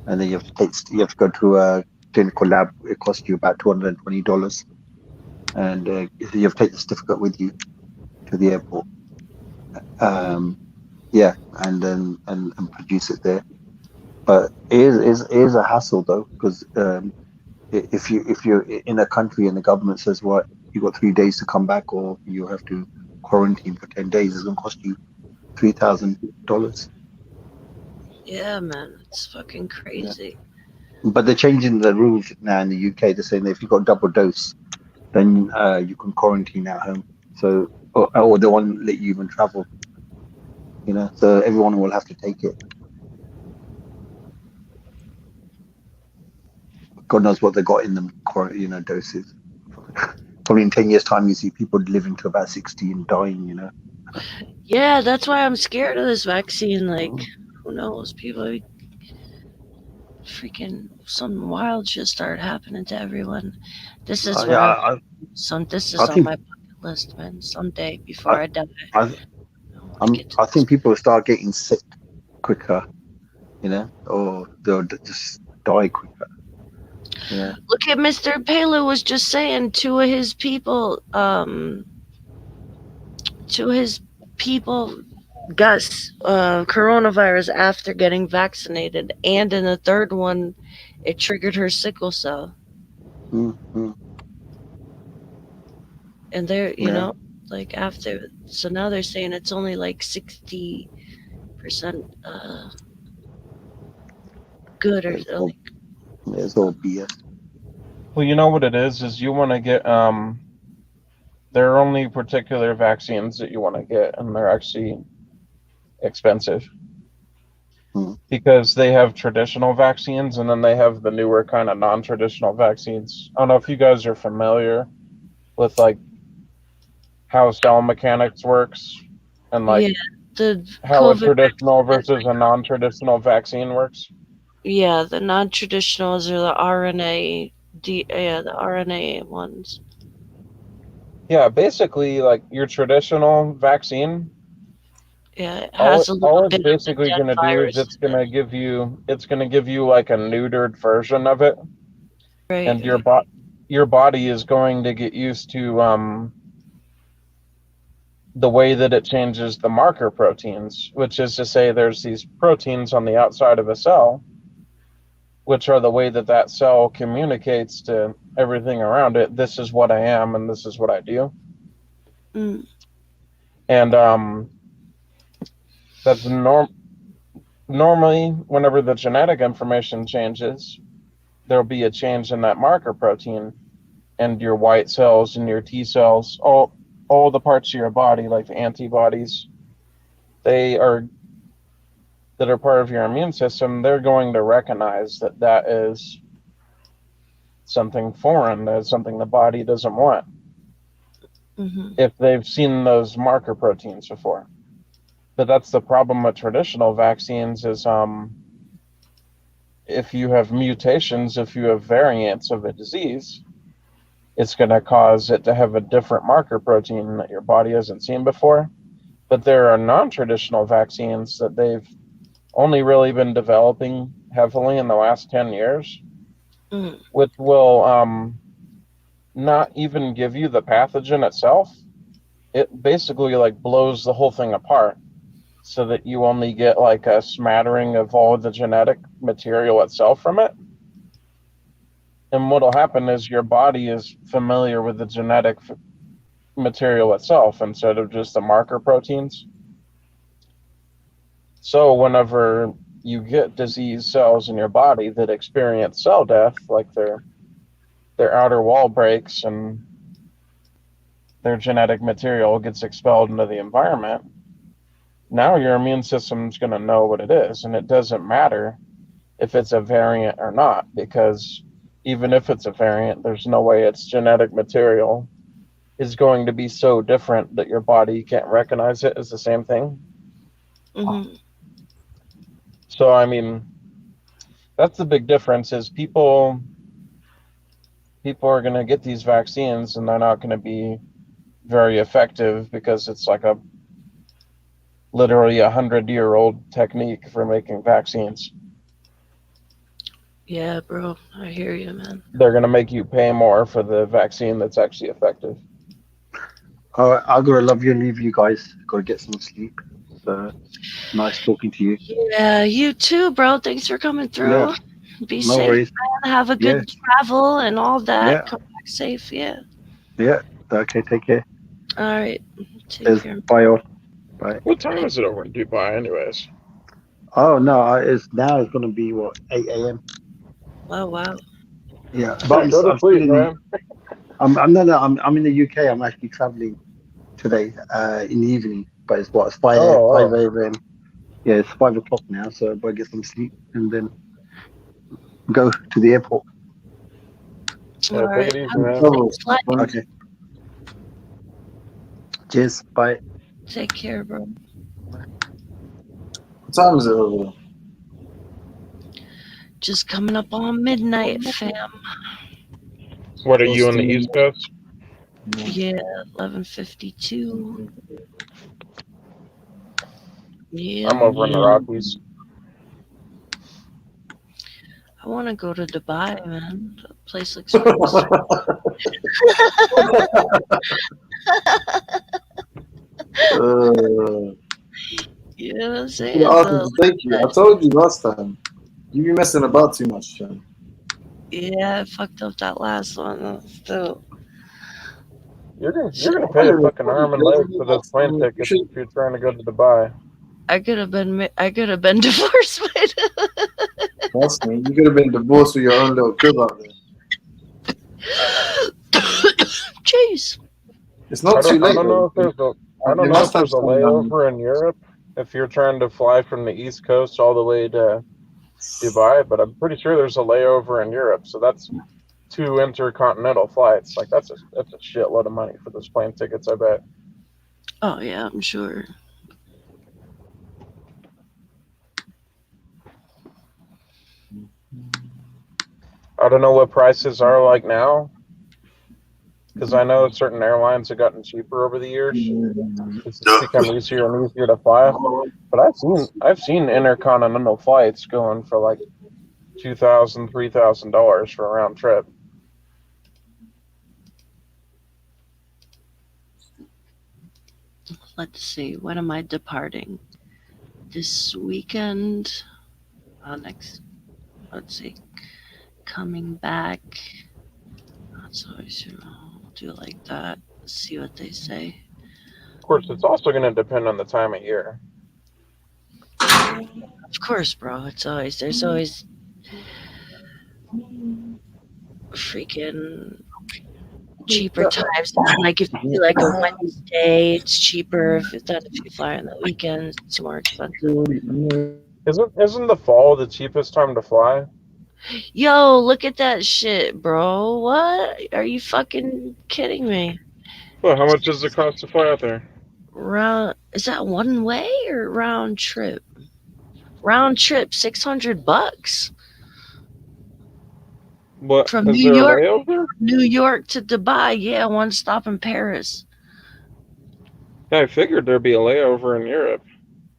And then you have to go to a clinical lab. It costs you about $220, and you have to take the certificate with you to the airport. Yeah, and then and produce it there. But it is a hassle though, because if you're in a country and the government says, "What, you got 3 days to come back, or you have to quarantine for 10 days," it's gonna cost you $3,000. Yeah, man. It's fucking crazy. But they're changing the rules now in the UK. They're saying that if you got double dose, then you can quarantine at home. So or they won't let you even travel. You know, so everyone will have to take it. God knows what they got in them, doses. Probably in 10 years' time, you see people living to about 60 and dying. You know. Yeah, that's why I'm scared of this vaccine. Like, who knows? People freaking some wild shit start happening to everyone. This is what Yeah, this I is on think my bucket list, man. Someday before I die. I, I get to I think people will start getting sick quicker, or they'll just die quicker. Yeah. Look at Mr. Pelu was just saying two of his people got coronavirus after getting vaccinated, and in the third one it triggered her sickle cell. Mm-hmm. And they're Yeah. like after, so now they're saying it's only like 60% good, or It's all, like, it's all BS. Well, you know what it is you want to get there are only particular vaccines that you want to get, and they're actually expensive. Because they have traditional vaccines, and then they have the newer kind of non-traditional vaccines. I don't know if you guys are familiar with like how cell mechanics works, and like the how a COVID traditional versus a non-traditional vaccine works. Yeah, the non-traditionals are the the RNA ones. Yeah, basically, like your traditional vaccine, Yeah, it has a all little it's bit of the basically dead going to do is virus. it's going to give you like a neutered version of it, Right. and your body is going to get used to the way that it changes the marker proteins, which is to say there's these proteins on the outside of a cell, which are the way that cell communicates to everything around it. This is what I am, and this is what I do. Mm. And that's normally whenever the genetic information changes, there'll be a change in that marker protein, and your white cells and your T cells, all the parts of your body, like the antibodies, they are that are part of your immune system, they're going to recognize that that is something foreign, that is something the body doesn't want, if they've seen those marker proteins before. But that's the problem with traditional vaccines is if you have mutations, if you have variants of a disease, it's going to cause it to have a different marker protein that your body hasn't seen before. But there are non-traditional vaccines that they've only really been developing heavily in the last 10 years, which will not even give you the pathogen itself. It basically like blows the whole thing apart so that you only get like a smattering of all the genetic material itself from it. And what'll happen is your body is familiar with the genetic material itself instead of just the marker proteins. So whenever you get disease cells in your body that experience cell death, like their outer wall breaks and their genetic material gets expelled into the environment, now your immune system's going to know what it is. And it doesn't matter if it's a variant or not, because even if it's a variant, there's no way its genetic material is going to be so different that your body can't recognize it as the same thing. So, I mean, that's the big difference is people are going to get these vaccines and they're not going to be very effective because it's like a literally 100-year-old technique for making vaccines. Yeah, bro, I hear you, man. They're going to make you pay more for the vaccine that's actually effective. All right, I gotta love you and leave you guys. Gotta get some sleep. So nice talking to you. Yeah, you too, bro. Thanks for coming through. Yeah. Be No safe, worries. man. Have a good travel and all that. Yeah. Come back safe, yeah. Yeah. Okay. Take care. All right. Take Cheers. care. Bye all. Bye. What time is it over in Dubai, anyways? Oh no, it's gonna be what 8 a.m. Oh wow. Yeah, but Go to I'm sleep, still in, man. I'm in the UK. I'm actually traveling today in the evening, but it's 5 a.m. Yeah, it's 5 o'clock now, so I better get some sleep and then go to the airport. Yeah, take it easy, man. Okay. Cheers. Bye. Take care, bro. What time is it over there? Just coming up on midnight, fam. What are you on the East Coast? Yeah, 11:52. Yeah. I'm over in the Rockies. I want to go to Dubai, man. The place looks nice. You know what I'm saying? Thank you. I told you last time. You be messing about too much, John. Yeah, I fucked up that last one. Still. You're gonna pay a fucking arm and leg for those plane tickets if you're trying to go to Dubai. I could have been divorced by now. Trust me, you could have been divorced with your own little crib out there. Jeez. It's not too late. I don't know if there's a layover in Europe if you're trying to fly from the East Coast all the way to Dubai, but I'm pretty sure there's a layover in Europe, so that's 2 intercontinental flights. Like that's a shitload of money for those plane tickets, I bet. Oh yeah, I'm sure. I don't know what prices are like now, because I know certain airlines have gotten cheaper over the years. It's become easier and easier to fly. But I've seen intercontinental flights going for like $2,000, $3,000 for a round trip. Let's see. When am I departing? This weekend? Let's see. Coming back. That's always, do it like that. See what they say. Of course, it's also going to depend on the time of year. Of course, bro. There's always freaking cheaper times. Like if you do like a Wednesday, it's cheaper. If you fly on the weekends, it's more expensive. Isn't the fall the cheapest time to fly? Yo, look at that shit, bro. What? Are you fucking kidding me? Well, how much does it cost to fly out there? Is that one way or round trip? Round trip, $600 What from is New there a York, layover? New York to Dubai. Yeah, one stop in Paris. Yeah, I figured there'd be a layover in Europe.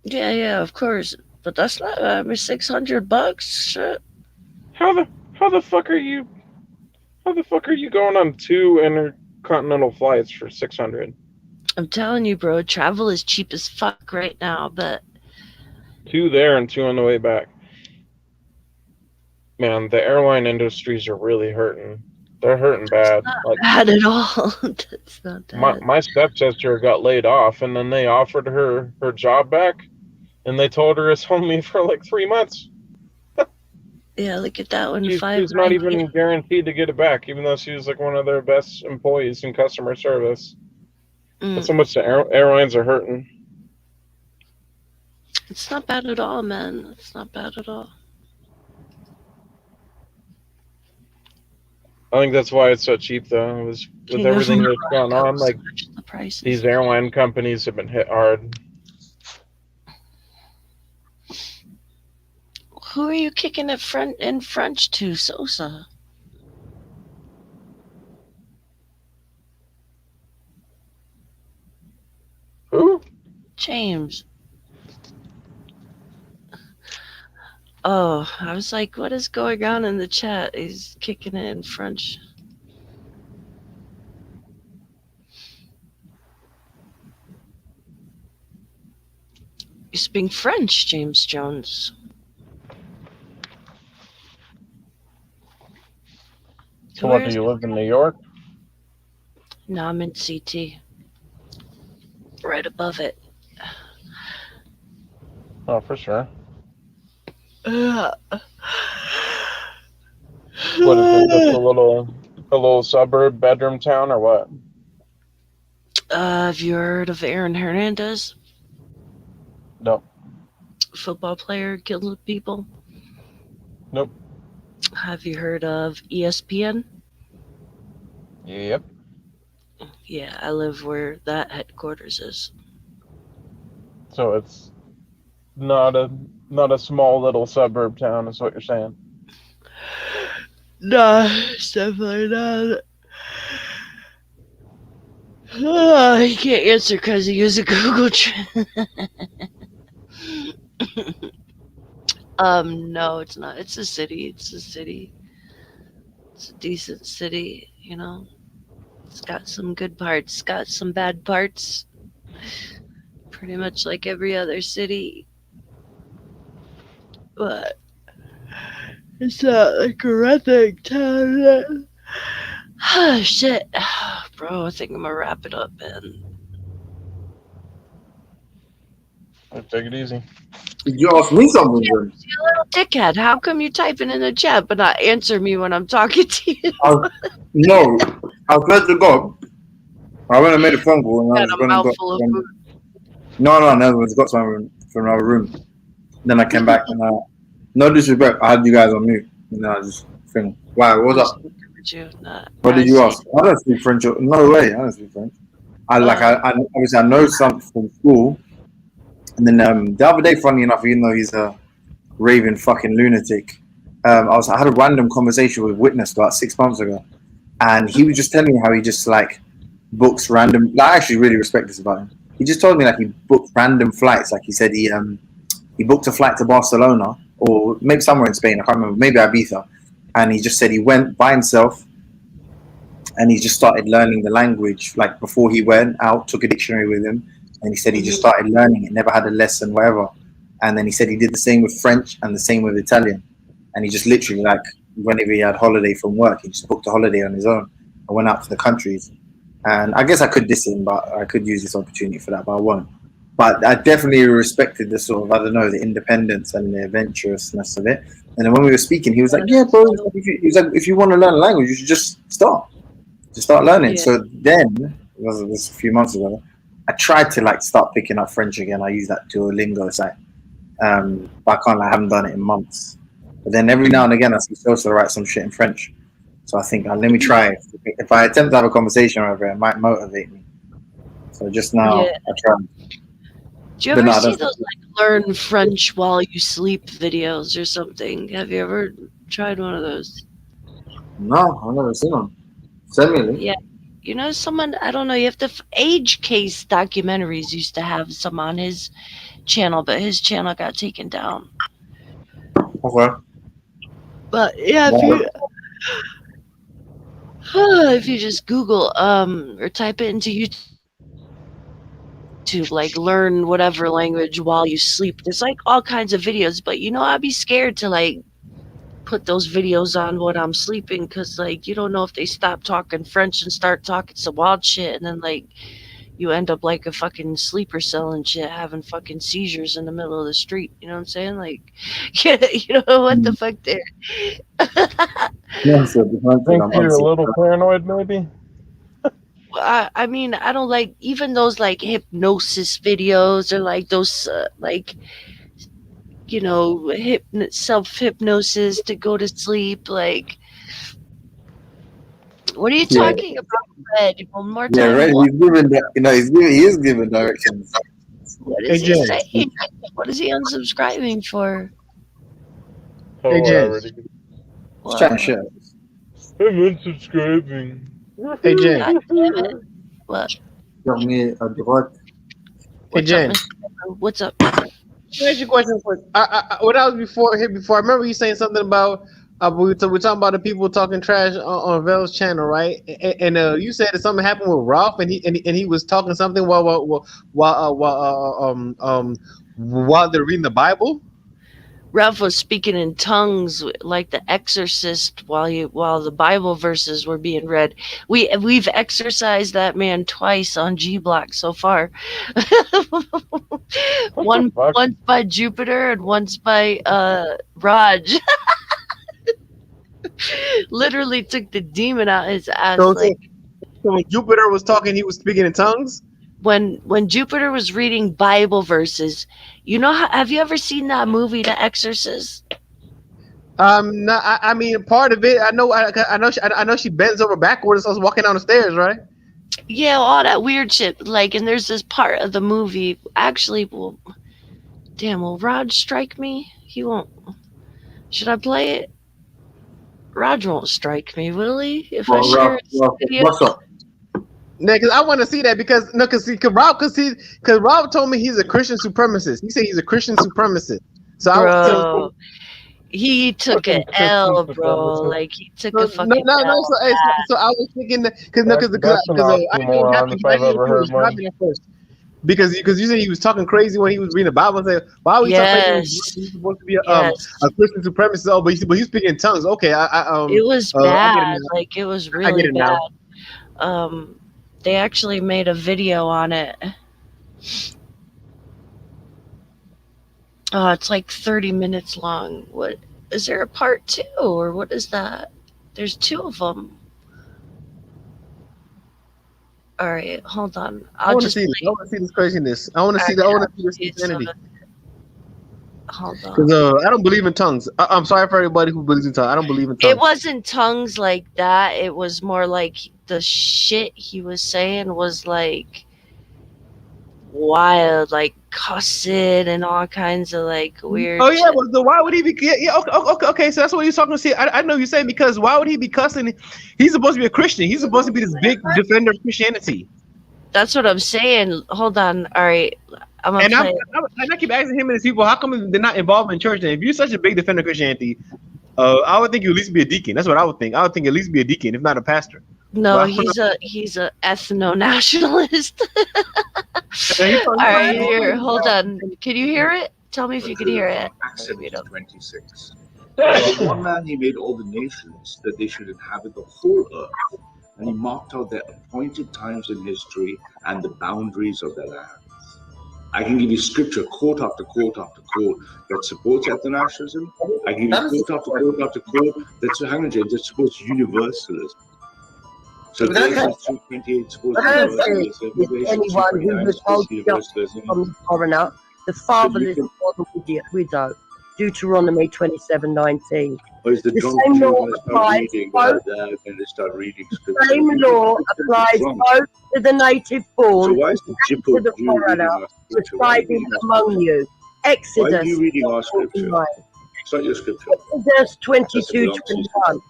Yeah, of course. But that's not. I mean, $600. Shit. How the fuck are you? How the fuck are you going on 2 intercontinental flights for 600? I'm telling you, bro. Travel is cheap as fuck right now. But 2 there and 2 on the way back. Man, the airline industries are really hurting. They're hurting bad. Like bad at all. That's not bad. my stepsister got laid off, and then they offered her job back, and they told her it's only for like 3 months. Yeah, look at that one. She's not even guaranteed to get it back, even though she was like one of their best employees in customer service. That's how much the airlines are hurting. It's not bad at all, man. It's not bad at all. I think that's why it's so cheap, though. It was with everything that's gone on. Like these airline companies have been hit hard. Who are you kicking it in French to, Sosa? Who? James. Oh, I was like, what is going on in the chat? He's kicking it in French. You speak French, James Jones. So what, do you live in New York? No, I'm in CT. Right above it. Oh, for sure. Uh, What is it? Just a little suburb bedroom town or what? Have you heard of Aaron Hernandez? Nope. Football player, killed people? Nope. Have you heard of ESPN? Yep. Yeah, I live where that headquarters is. So it's not a small little suburb town, is what you're saying. No, it's definitely not. Oh, I can't answer because I use a Google Translate. No, it's not. It's a city. It's a city. It's a decent city, you know. It's got some good parts, got some bad parts. Pretty much like every other city. But it's not like a redneck town. Oh, shit. Bro, I think I'm gonna wrap it up, man. Take it easy. Did you ask me something? You little dickhead. How come you're typing in the chat but not answer me when I'm talking to you? No, I swear to God, I went and made a phone call and I was Got a going to mouthful of food. No, I got something from another room. Then I came back and no disrespect, I had you guys on mute. And then I just think, wow, what's up? What did you ask? I don't speak French. No way, I don't speak French. I obviously I know something from school. And then the other day, funny enough, even though he's a raving fucking lunatic, I had a random conversation with Witness about 6 months ago, and he was just telling me how he just like books random. I actually really respect this about him. He just told me like he booked random flights. Like he said he booked a flight to Barcelona or maybe somewhere in Spain. I can't remember. Maybe Ibiza, and he just said he went by himself, and he just started learning the language. Like before he went out, took a dictionary with him. And he said he just started learning it, never had a lesson, whatever. And then he said he did the same with French and the same with Italian. And he just literally, like, whenever he had holiday from work, he just booked a holiday on his own and went out to the countries. And I guess I could diss him, but I could use this opportunity for that, but I won't. But I definitely respected the sort of, I don't know, the independence and the adventurousness of it. And then when we were speaking, he was like, yeah, bro, if you want to learn a language, you should just start. Just start learning. Yeah. So then, it was a few months ago, I tried to like start picking up French again. I use that Duolingo site, But I haven't done it in months. But then every now and again, I see Sosa write some shit in French. So I think, let me try. If I attempt to have a conversation over it, it might motivate me. So just now, Yeah. I tried. Do you But ever no, I see don't- those like learn French while you sleep videos or something? Have you ever tried one of those? No, I've never seen one. Send me a link. Yeah. You know, someone, I don't know, you have to, Age Case Documentaries used to have some on his channel, but his channel got taken down. Okay. But yeah, if you just Google or type it into YouTube, like learn whatever language while you sleep, there's like all kinds of videos. But you know, I'd be scared to like put those videos on when I'm sleeping, because like you don't know if they stop talking French and start talking some wild shit, and then like you end up like a fucking sleeper cell and shit, having fucking seizures in the middle of the street. You know what I'm saying? Like, yeah, you know what the fuck there. Yeah, so different thing. Think you're a little paranoid, maybe? I mean, I don't like even those like hypnosis videos or like those like, you know, self hypnosis to go to sleep. Like, what are you Yeah. talking about, Red? One more Yeah, time. right. What, He's giving that. He is giving directions. what is Hey, he Jen. saying? What is he unsubscribing for? Oh, Hey, Jen. whatever. He's What? trying to shit. I'm unsubscribing. Hey, Jen. God damn it. What? Got me a droite. Hey, What's Jen. up, Mr. What's up? Let me ask you a question. When I was before, I remember you saying something about we're talking about the people talking trash on Vel's channel, right? And you said that something happened with Ralph, and he was talking something while they're reading the Bible. Ralph was speaking in tongues like the Exorcist while the Bible verses were being read. We've exorcised that man twice on G Block so far. Once by Jupiter and once by Raj. Literally took the demon out his ass. So Like when Jupiter was talking, he was speaking in tongues. when Jupiter was reading Bible verses. You know, have you ever seen that movie, The Exorcist? No, I mean part of it. I know she bends over backwards. I was walking down the stairs, right? Yeah, all that weird shit. Like, and there's this part of the movie. Actually, will Raj strike me? He won't. Should I play it? Raj won't strike me, will he? If I share his video? What's up? Yeah, because I want to see that because Rob told me he's a Christian supremacist. He said he's a Christian supremacist. So Bro, he took an L, bro. Like he took a fucking L. So I was thinking that because That's an I didn't oxymoron have to if I've ever heard one. at first. Because you said he was talking crazy when he was reading the Bible. And say, why would he talk crazy? He's supposed to be a Christian supremacist. Oh, but he's speaking in tongues. Okay, it was I get it bad. now. Like it was I really get it bad. now. They actually made a video on it. Oh, it's like 30 minutes long. What is there a part 2 or what is that? There's 2 of them. All right, hold on. I want to see this. I want to see this craziness. I want to see this insanity. Hold on. Because I don't believe in tongues. I'm sorry for everybody who believes in tongues. I don't believe in tongues. It wasn't tongues like that. It was more like the shit he was saying was like wild, like cussing and all kinds of like weird. Oh yeah, shit. but why would he be? Yeah, okay. So that's what he's talking to. I know you're saying because why would he be cussing? He's supposed to be a Christian. He's supposed to be this big defender of Christianity. That's what I'm saying. Hold on. All right, I'm gonna play. I keep asking him and his people, how come they're not involved in church? And if you're such a big defender of Christianity, I would think you at least be a deacon. That's what I would think. I would think at least be a deacon, if not a pastor. No, Well, he's a ethno-nationalist. All right, here, hold on. Can you hear it? Tell me if you can hear it. Exodus 26. From one man he made all the nations that they should inhabit the whole earth, and he marked out their appointed times in history and the boundaries of their lands. I can give you scripture, quote after quote after quote, that supports ethno-nationalism. I give you quote after quote after quote that supports universalism. So Galatians 2:28 supports universalism. Anyone who was told from the foreigner the fatherless or the widow. Deuteronomy 27:19. Or is the The drunk same Jew law going to start applies reading both. going to start reading The scripture? same law applies both to the native born So why is the and to the Jew reading foreigner our scripture? Why are you residing reading our among scripture? you. Why are Exodus you reading our scripture? 49. It's not your scripture. Exodus That's 22:21.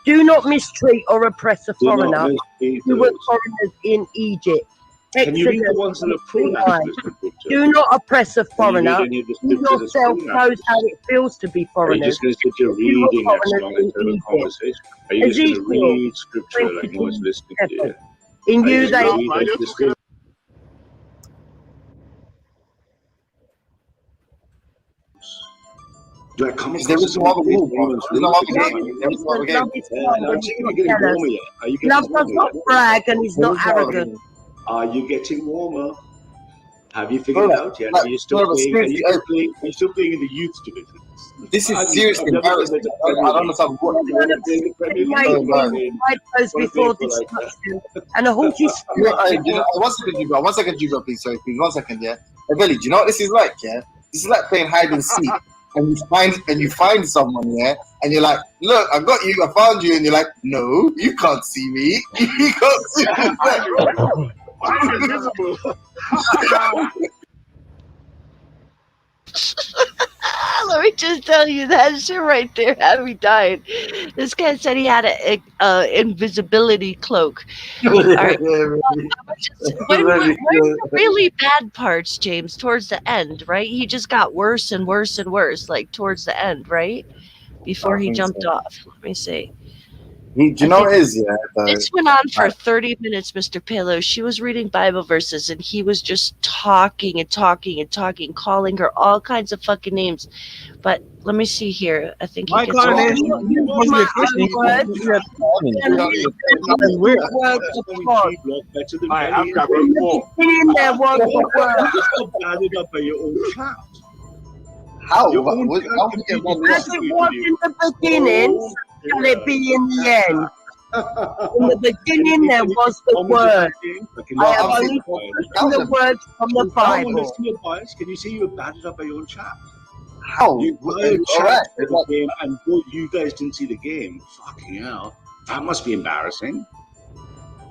Do not mistreat or oppress a Do not foreigner mistreat who were those. foreigners in Egypt. Can you read the Exodus ones that are pronouns 29. in the scripture? Do not oppress a Can you foreigner. read any of the You scripture that's yourself pronouns? knows how it feels to be Are you foreigners. just going to sit here If you were reading next foreigners long in and have a Egypt. conversation? Are you just going to Ezekiel read scripture like no one's listening to you? 22:7. In Are you you just they going to read like this? Do I come There across is as no someone other who rule, bro. no one's There is no listening other to game. you? There is no other game. love is kind Now, and Jimmy, is not you're getting jealous. warmer yet. Are you getting Love does warmer not yet? brag and is There not is no other arrogant. game. Are you getting warmer? Have you figured Bro, it out yet? like, Are you still bro, but playing? Are seriously, you still playing? Are you still playing in the youth division? this is I've seriously never played embarrassing. the I Premier don't League. understand what You're you going want to In the Premier League, mate to I want to do. play. right goes I want to play before for like destruction, and a haughty You know, spirit you know, before. one second, Juba. 1 second, Juba, please. Sorry, please. 1 second, yeah. Hey, Belly, do you know what this is like? Yeah, this is like playing hide and seek, and you find someone, yeah, and you're like, look, I got you, I found you, and you're like, no, you can't see me, you can't see me. I'm invisible. Let me just tell you that shit right there had me dying. This guy said he had a invisibility cloak. All right. When the really bad parts, James, towards the end, right? He just got worse and worse and worse, like towards the end, right? Before I he think jumped so. off. Let me see. Do you I know think what it is? Yeah, this went on for like, 30 minutes, Mr. Palo. She was reading Bible verses and he was just talking and talking and talking, calling her all kinds of fucking names. But let me see here. I think he Why gets call off. her names? You're supposed to be Christian. That's weird. Word of God. Better than Alright, Belly I've got In the four. beginning there was the word. You're banded up by your own clout. how? Your What, own what, how clout we get completely one As it was in the beginning, shall it be in the end. In the beginning there was the word. I have I'm only saying, taken the words from the Bible. Listen to your bias. Can you see you were banded up by your own chat? how? You All bio chat right. for the game, and you guys didn't see the game. Fucking hell, that must be embarrassing.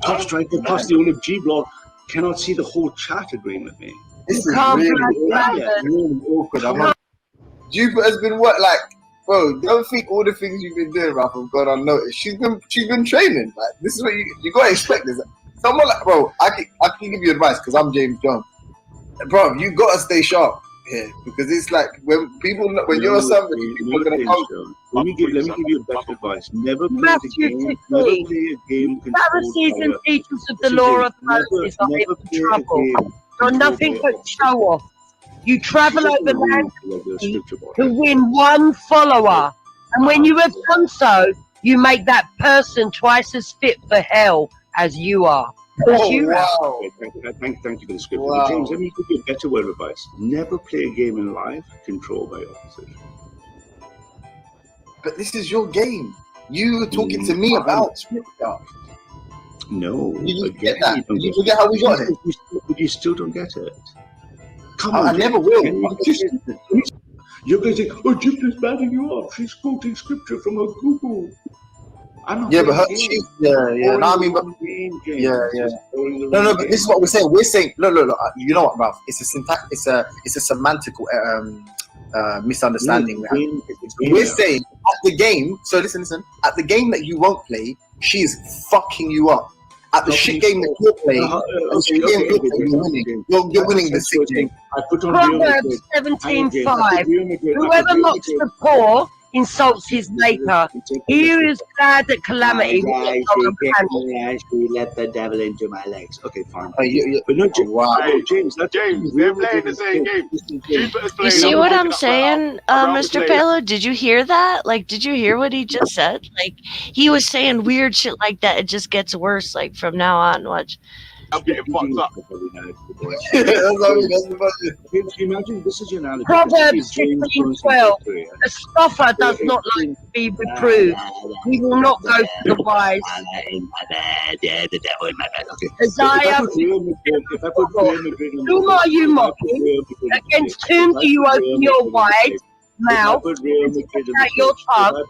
Top striker plus the owner of G Block cannot see the whole chat agreeing with me. This You is can't really, brag Yeah. that. really awkward. I'm not. Jupiter's been what, like, bro? Don't think all the things you've been doing, Ralph, have gone unnoticed. She's been training. Like, this is what you gotta expect. This someone like, bro. I can give you advice because I'm James Jones, bro. You gotta stay sharp here because it's like when you're somebody, people are gonna come. Let me give you a better advice. Never play the Matthew game. 16. Never play a game controlled Pharisees by and a. teachers of the Listen, law James, of Moses are never in play a trouble. game You're controlled nothing by but show off. You travel over land the scripture board. to win one follower. And when you have done so, you make that person twice as fit for hell as you are. That's Oh you, Ralph. wow! Thank you for the scripture. Wow. But James, let me give you a better word of advice. Never play a game in life controlled by your opposition. But this is your game. You were talking to me about scripture. No. You again, get that? don't You get forget how we got here. But you still don't get it. Come I on, never James. will. You're going to say, oh, Jim is batting you up. She's quoting scripture from her Google. I'm not Yeah, but her, playing the game. yeah. No, I mean, but Game, James. yeah. Just following the No, wrong but game. this is what we're saying. We're saying, look. You know what, Ralph? It's a semantical misunderstanding. No, it's a game, We're yeah. saying at the game. So listen. At the game that you won't play, she's fucking you up. At the shit game that you're playing, the shit game you're playing, you're winning. You're winning the sick game. I put on Real Proverbs Madrid. 17:5. Real Madrid. Whoever mocks the poor insults his maker. He who is glad at calamity will not come and panic. Let the devil into my legs. Okay, fine. You- But no, James, wow. James, that's James, they're playing the same game. Jupiter's You playing see up, what picking I'm up saying, Ralph Mr. plays. Palo? Did you hear that? Like, did you hear what he just said? Like, he was saying weird shit like that. It just gets worse, like, from now on. Watch. I'm getting fucked up. Imagine this is your analogy. Proverbs 15:12. A scoffer does not like to be reproved. He will not go to the wise. Isaiah, whom are you mocking? Against whom do you open your wide mouth at your tongue?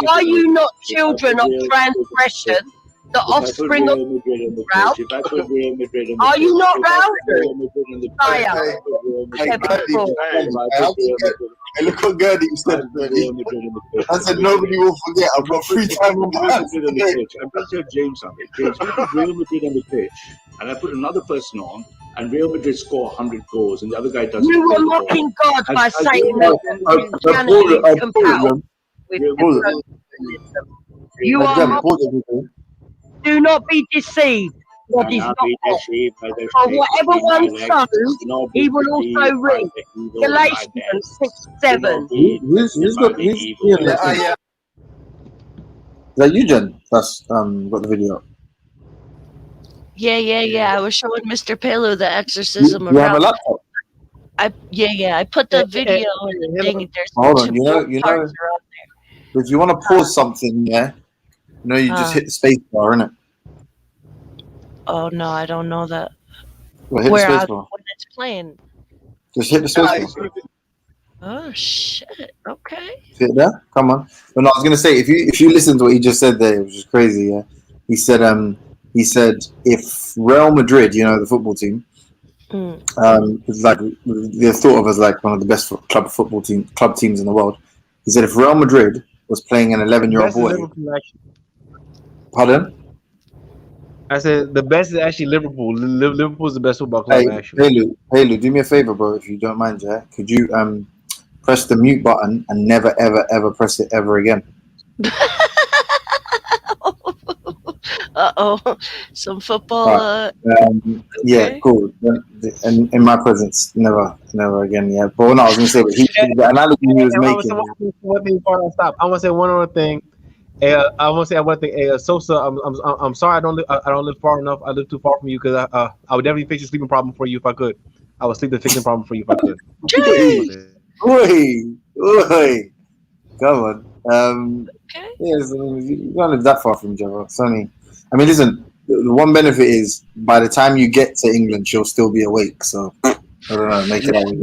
Are you not children of transgression, the offspring of Ralph? Are you not Ralph? Isaiah. Hey, look what Gerdie said. I said nobody will forget. I've got 3 times on my hands. I'm going to tell James something. James, you put Real Madrid on the pitch, and I put another person on, and Real Madrid score 100 goals, and the other guy doesn't. You were mocking God by saying that Christianity is compatible with capitalism. You are mocking. Do not be deceived. God is not mocked. For whatever one sows, he will also reap. Galatians 6:7. Who's that you, Jen? That's got the video up. Yeah. I was showing Mr. Pelu the exorcism You have a around. laptop? I put the video in the thing. There's Hold on, 2 you know, parts around there. if you want to pause something, yeah, you just hit the space bar, innit? Oh no, I don't know that. Well, hit Where the I, space bar. when it's playing. Just hit the space bar. Oh shit. Okay. See it there? Come on. But no, I was gonna say if you listen to what he just said there, which is crazy, yeah. He said if Real Madrid, you know, the football team, is like they're thought of as like one of the best club teams in the world. He said if Real Madrid was playing an 11-year-old boy. Pardon? I said the best is actually Liverpool. Liverpool's the best football club. Actually. Hey Lou, do me a favor, bro, if you don't mind, yeah. Could you press the mute button and never ever press it ever again? Some football. Yeah, cool. And in my presence, never again. Yeah, but no, I was gonna say the analogy he was making. One thing before I stop, I want to say one other thing. I want to say one thing. Sosa, I'm sorry I don't live far enough. I live too far from you because I would definitely fix your sleeping problem for you if I could. I would sleep the fixing problem for you if I could. Oi, come on. Yes, you don't live that far from each other. It's only, I mean, listen. The one benefit is by the time you get to England, she'll still be awake. So I don't know, make it out.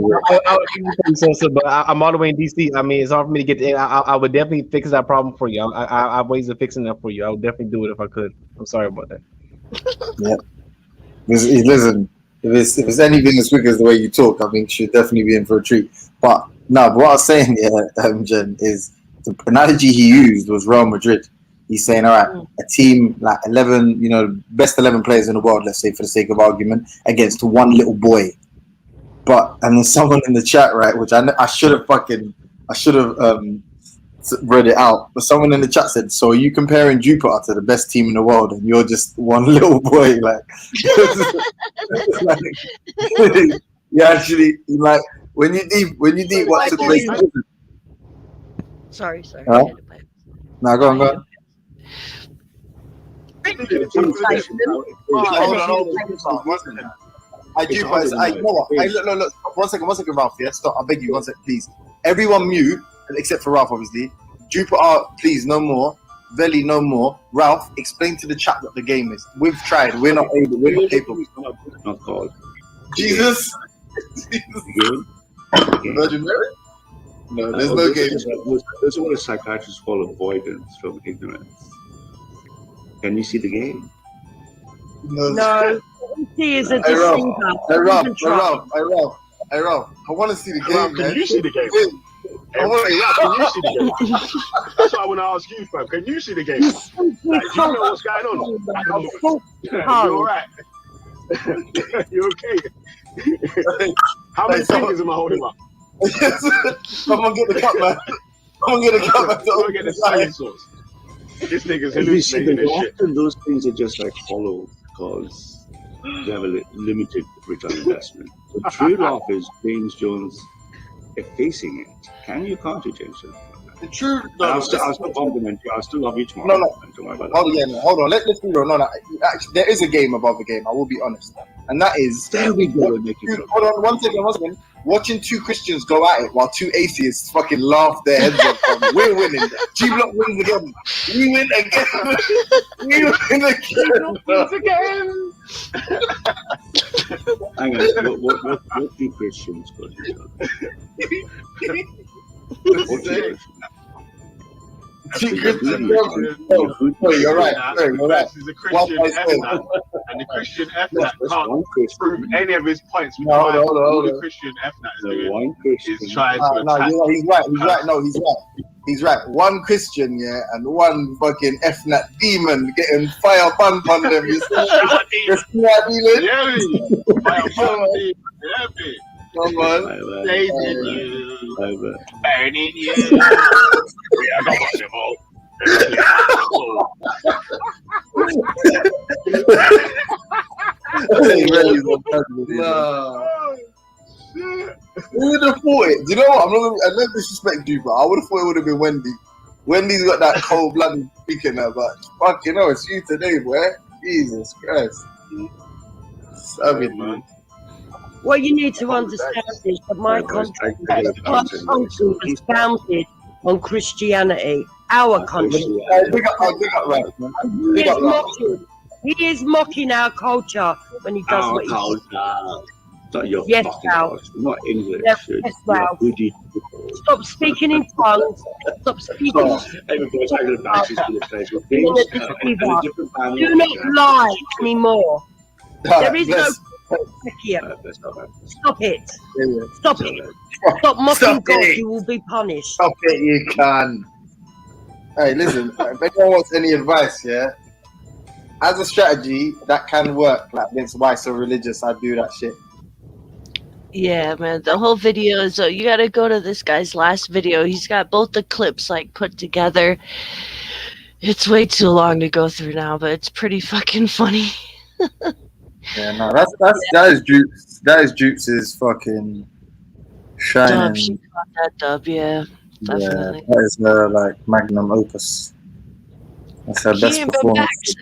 But I'm all the way in DC. I mean, it's hard for me to get to. I would definitely fix that problem for you. I have ways of fixing that for you. I would definitely do it if I could. I'm sorry about that. Yeah. Listen, if it's anything as quick as the way you talk, I think she'll definitely be in for a treat. But no, what I was saying here, Jen, is the analogy he used was Real Madrid. He's saying, all right, a team like 11, you know, best 11 players in the world, let's say for the sake of argument, against one little boy. And then someone in the chat, right, which I should have read it out, but someone in the chat said, so are you comparing Jupiter to the best team in the world and you're just one little boy? Like, you actually, like, when you deep what took place. Sorry. Huh? No, go on. Hold on. I do, guys. You know what? Look. 1 second, Ralph. Yeah, stop. I beg you, 1 second, please. Everyone mute, except for Ralph, obviously. Jupiter, please, no more. Veli, no more. Ralph, explain to the chat what the game is. We've tried. We're not able. We're not capable. Not called. Jesus. Virgin Mary? No, there's no game. This is what a psychiatrist call avoidance from ignorance. Can you see the game? No. He is a Hey Ralph, I deceiver. want to see the game, Ralph, man. can you see the game? Hey, Ralph, can you see the game? That's what I want to ask you, fam. Can you see the game? Like, do you know what's going on? You all right? You okay? How many fingers am I holding up? Someone get the cup, man. Someone get the cup, man. Someone get the salad sauce. This nigga's You see, hallucinating this shit. often those things are just like hollow because you have a limited return on investment. The trade-off is James Jones effacing it. Can you counter James Jones? The true. I'll still compliment you. I still love you tomorrow. No. Don't worry about Hold on, hold on. Let's be real. No. Actually, there is a game above the game. I will be honest, and that is. There we go. Hold on, one second. Watching two Christians go at it while two atheists fucking laugh their heads off. We're winning. G Block wins again. We win again. We win again. Hang on. What do Christians got to each other? What do you you're right. You're right. This is a Christian FNAT, and the Christian FNAT can't prove any of his points. All the Christian FNAT is trying to attack. He's right. No, he's right. He's right. One Christian, yeah, and one fucking FNAT demon getting fire pumped on them. You see that demon? Yeah, fire pumped demon. Yeah, come on. Saving you. Burning you. We are gospel. Who would have thought it? Do you know what? I don't disrespect you, but I would have thought it would have been Wendy. Wendy's got that cold-blooded speaking there, but fucking hell, it's you today, boy. Jesus Christ. Savage, man. What you need to understand is that my country was founded on Christianity. Our country. Big up, right, man. He is mocking our culture when he does what he does. Yes, Val. Not English. Yes, Val. Stop speaking in tongues. Stop speaking. Do not lie anymore. There is no. Stop it. Stop it. Stop mocking God. You will be punished. Stop it, you can. Hey, listen, if anyone wants any advice, yeah, as a strategy, that can work. Like, against why so religious, I do that shit. Yeah, man. The whole video is. You gotta go to this guy's last video. He's got both the clips like put together. It's way too long to go through now, but it's pretty fucking funny. Yeah, no, that is Jukes. That is Jukes' fucking shining. Dub, she got that dub, yeah, definitely. Yeah, that is her like magnum opus. That's her best performance.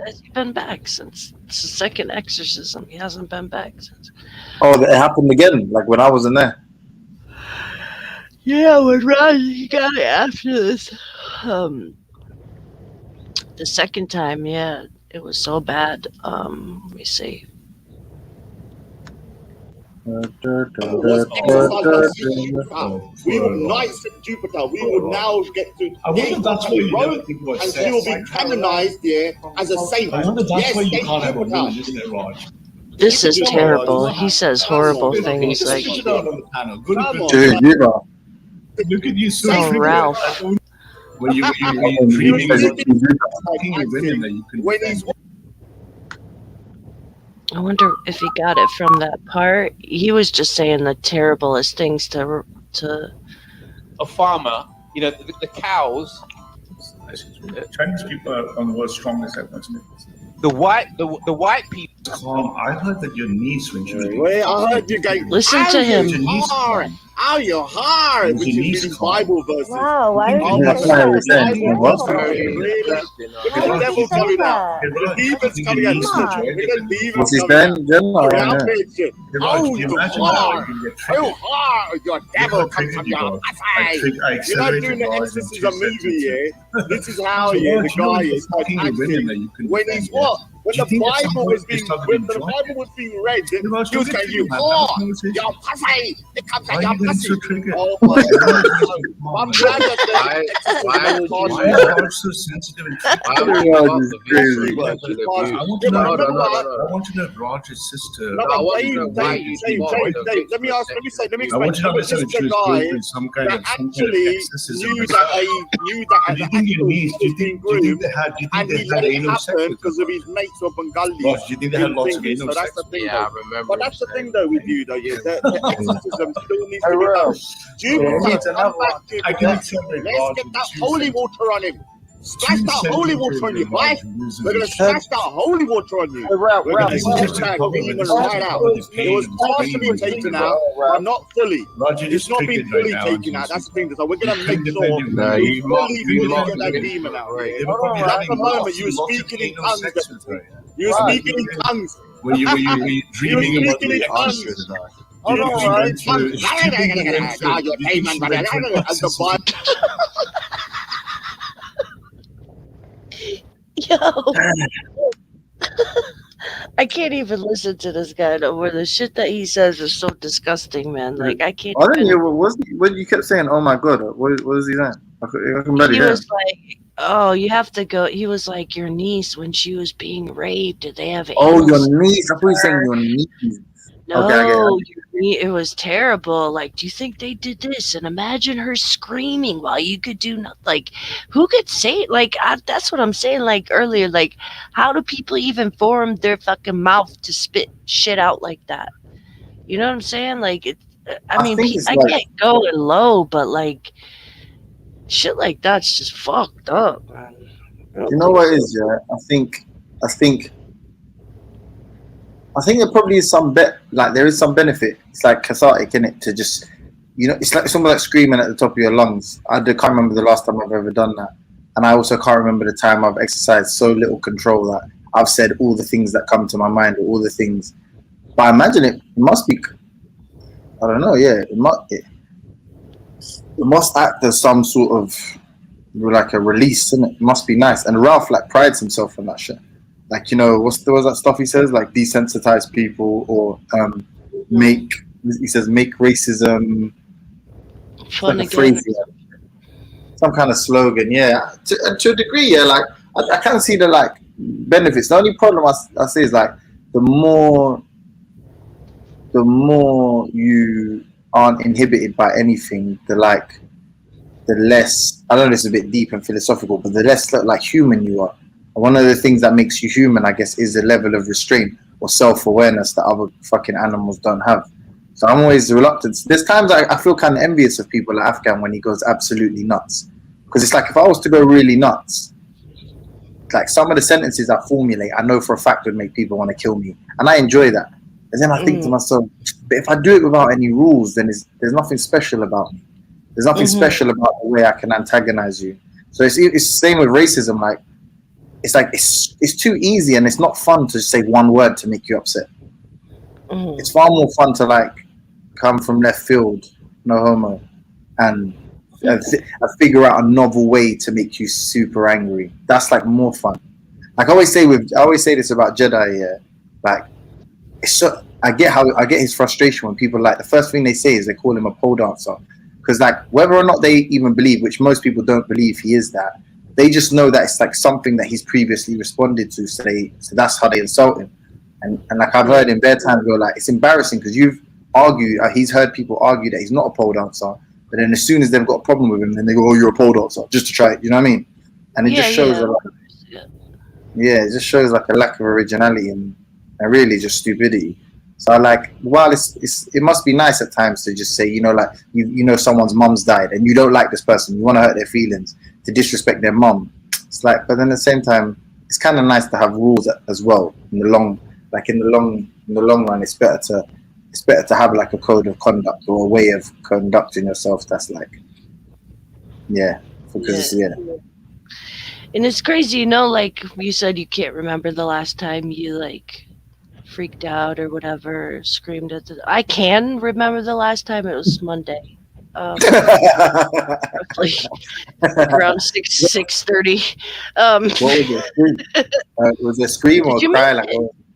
Has he been back since it's the second exorcism? He hasn't been back since. Oh, it happened again, like when I wasn't there. Yeah, when Raj got it after this. The second time, yeah, it was so bad. Let me see. We were knights at Jupiter. We would now get to Rome, and she will be canonized here as a saint. Yes, Jupiter. This is terrible. He says horrible things like. Dude, you know. Look at you, Oh, Ralph. When you I wonder if he got it from that part. He was just saying the terriblest things to. A farmer, you know, the cows. Chinese people are on the world's strongest weapons. The white people. Calm. I heard that your niece when she was. Wait, I heard you going. Listen to him. How you hard, which is in Bible verses. Wow, why are Oh, you that's saying right. that? The devil's coming out. The demon's coming out. The demon's What's his coming out. name? General, Yeah, I I'll know. bet you. Oh, you hard. You hard. Your devil comes from your outside. You're not doing the exorcism movie, yeah? This is how, yeah, the guy is like acting. When he's what? When the Bible was being read, he was saying, you hard. Your pussy. It comes out your pussy. Oh my God. I'm glad that Why are you so sensitive and tricky? I want to know if Roger's sister. No, but Dave, let me explain. This is the guy that actually knew that an actual was being groomed, and he let it happen because of his mates were Bengali. Do you think they had lots of So that's the thing, Yeah, I though. remember. But that's the thing, though, with you, though, yeah. The exorcism still needs to be done. Jupiter, come back, I can Jupiter. accept it, Let's get that holy water on him. splash that holy water on you, boy. We're gonna splash that holy water on you. We're gonna splash that demon right out. It was partially taken out, but not fully. It's not been fully taken out. That's the thing. So we're gonna make sure we fully get that demon out. At the moment, you were speaking in tongues. You were speaking in tongues. Were you dreaming about speaking in the tongues. answers? Oh, no, right? Yo. I can't even listen to this guy no more. The shit that he says is so disgusting, man. Like I can't. I didn't hear what you kept saying. Oh my god, what was he saying? I can barely He hear. was like, "Oh, you have to go." He was like, "Your niece when she was being raped, did they have?" Oh, anal your niece. I thought you were saying your niece. No, Okay, I get it. it was terrible. Like, do you think they did this? And imagine her screaming while you could do nothing. Like, who could say? Like, that's what I'm saying. Like earlier, like, how do people even form their fucking mouth to spit shit out like that? You know what I'm saying? Like, I mean, think it's I like- get going low, but like, shit like that's just fucked up, man. You know what it is, yeah? I think there probably is some there is some benefit. It's like cathartic, innit? To just, it's like someone like screaming at the top of your lungs. I can't remember the last time I've ever done that. And I also can't remember the time I've exercised so little control that I've said all the things that come to my mind, or all the things. But I imagine it must be, I don't know, yeah, it must act as some sort of, like a release, innit? It must be nice. And Ralph, like, prides himself on that shit. Like, what's that stuff he says? Like, desensitize people, or make racism fun like a again. phrase, yeah. Some kind of slogan, yeah. To a degree, yeah. Like, I can't see the like benefits. The only problem I see is like the more you aren't inhibited by anything, the less. I know this is a bit deep and philosophical, but the less like human you are. One of the things that makes you human, I guess, is a level of restraint or self-awareness that other fucking animals don't have. So I'm always reluctant. There's times I feel kind of envious of people like Afghan when he goes absolutely nuts. Because it's like, if I was to go really nuts, like some of the sentences I formulate, I know for a fact would make people want to kill me. And I enjoy that. And then I think to myself, but if I do it without any rules, then there's nothing special about me. There's nothing special about the way I can antagonize you. So it's the same with racism. Like, it's too easy, and it's not fun to say one word to make you upset. It's far more fun to like come from left field, no homo, and figure out a novel way to make you super angry. That's like more fun. Like I always say this about Jedi. Yeah, like I get his frustration when people like the first thing they say is they call him a pole dancer, because like whether or not they even believe, which most people don't believe he is that. They just know that it's like something that he's previously responded to, so that's how they insult him. And like I've heard in bare times go like, it's embarrassing because he's heard people argue that he's not a pole dancer, but then as soon as they've got a problem with him, then they go, "Oh, you're a pole dancer," just to try it. You know what I mean? And it just shows it just shows like a lack of originality and really just stupidity. So while it must be nice at times to just say, like someone's mum's died and you don't like this person, you want to hurt their feelings, to disrespect their mum. It's like, but then at the same time, it's kind of nice to have rules as well. In the long run, it's better to have like a code of conduct or a way of conducting yourself. That's like, because And it's crazy, like you said, you can't remember the last time you like freaked out or whatever, screamed at I can remember the last time. It was Monday. Roughly around 6:30. What was it? Was it a scream or a cry?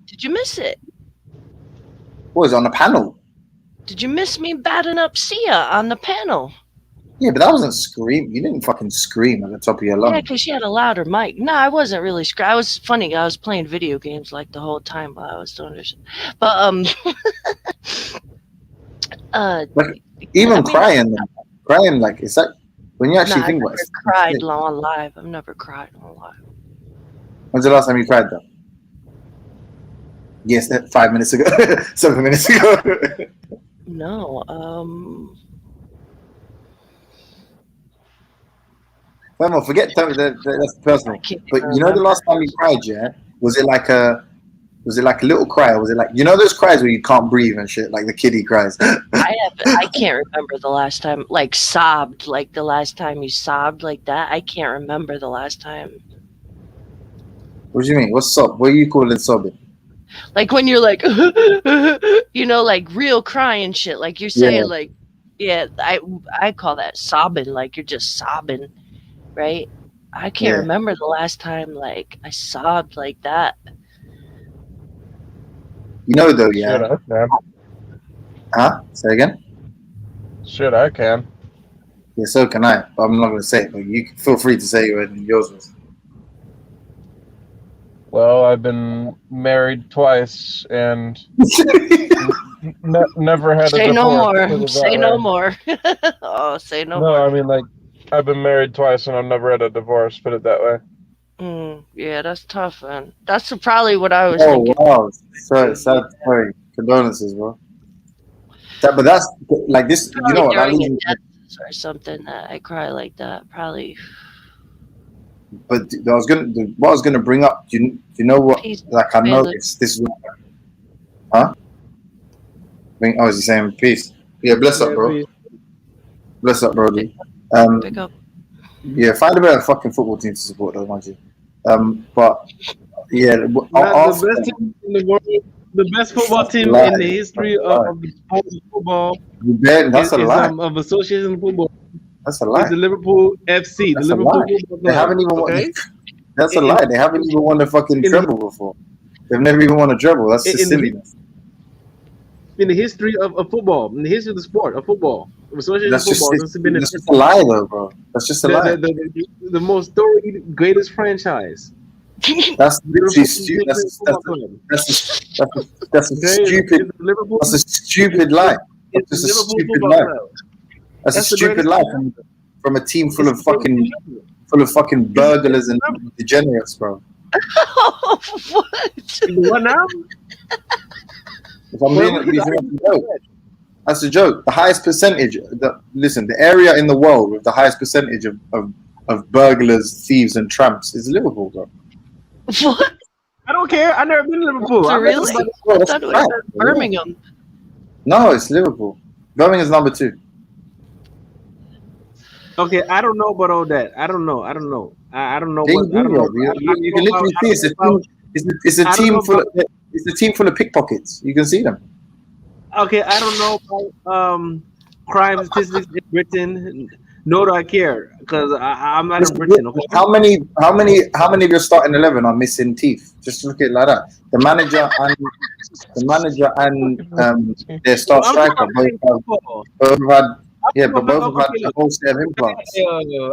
Did you miss it? What was it, on the panel? Did you miss me batting up Sia on the panel? Yeah, but that wasn't scream. You didn't fucking scream at the top of your lungs. Yeah, because she had a louder mic. No, I wasn't really screaming. I was funny. I was playing video games like the whole time while I was doing this. But even crying, like it's like when you actually think about it. I've never cried on live. I've never cried on live. When's the last time you cried though? Yes, 5 minutes ago, 7 minutes ago. No, Famo, forget that's personal. But you know, the last time you cried, yeah, was it like a little cry? Or was it like, you know, those cries where you can't breathe and shit, like the kiddie cries? I can't remember the last time, like sobbed, like the last time you sobbed like that. I can't remember the last time. What do you mean? What's sob? What are you calling sobbing? Like when you're like, you know, like real crying shit. Like you're saying, like, yeah, I call that sobbing. Like you're just sobbing, right? I can't remember the last time like I sobbed like that. You know, though, yeah. Shit, I can. Huh? Say again? Shit, I can. Yeah, so can I. But I'm not going to say it. But you can feel free to say what yours was. Well, I've been married twice and never had a Say divorce. no more. put it that Say way. no more. Oh, say no No, more. I mean, like, I've been married twice and I've never had a divorce. Put it that way. Yeah, that's tough, man. That's probably what I was Oh, thinking. wow. So sad. Sorry. Condolences, bro. But that's like this. You know Probably what? That during leads a me to- death or something that I cry like that. Probably. But what I was gonna bring up. Do you know what? Like I know this is. Huh? Oh, is he saying peace? Yeah, bless up, bro. peace. Bless up, Brody. Pick up. Yeah, find a better fucking football team to support, though, mind you. But yeah, Not the best team in the world. The best football team lie. in the history of the sport of football. That's a lie. Of association football. That's a lie. Is the Liverpool FC. That's the a Liverpool lie. Football They Club, haven't even won. okay? That's a lie. They haven't even won a fucking treble before. They've never even won a treble. That's just silliness. In the history of football, in the history of the sport of football, of association That's just, football, this has been that's just a lie, though, bro. That's just a lie. the most storied, greatest franchise. That's literally Liverpool stupid. That's a Okay, stupid. That's a stupid lie. That's just a stupid lie. That's a That's the stupid greatest lie from a team full of fucking burglars and degenerates, bro. What now? If I'm being, that's a joke. That's a joke. The highest percentage. Listen, the area in the world with the highest percentage of burglars, thieves, and tramps is Liverpool, bro. What? I don't care. I've never been to Liverpool. So I've never really? been to- Bro, I that's thought it a was fact, bro. Birmingham. No, it's Liverpool. Birmingham's number 2. Okay, I don't know about all that. I don't know. I don't know. I don't know Yeah, what. you I do, don't know. bro. You can literally see it's a team full of it's a team full of pickpockets. You can see them. Okay, I don't know about crime statistics in Britain. Nor do I care because I'm not in Britain. Okay? How many of your starting 11 are missing teeth? Just look at it like that. The manager and their star striker both had but both have had a whole set of implants.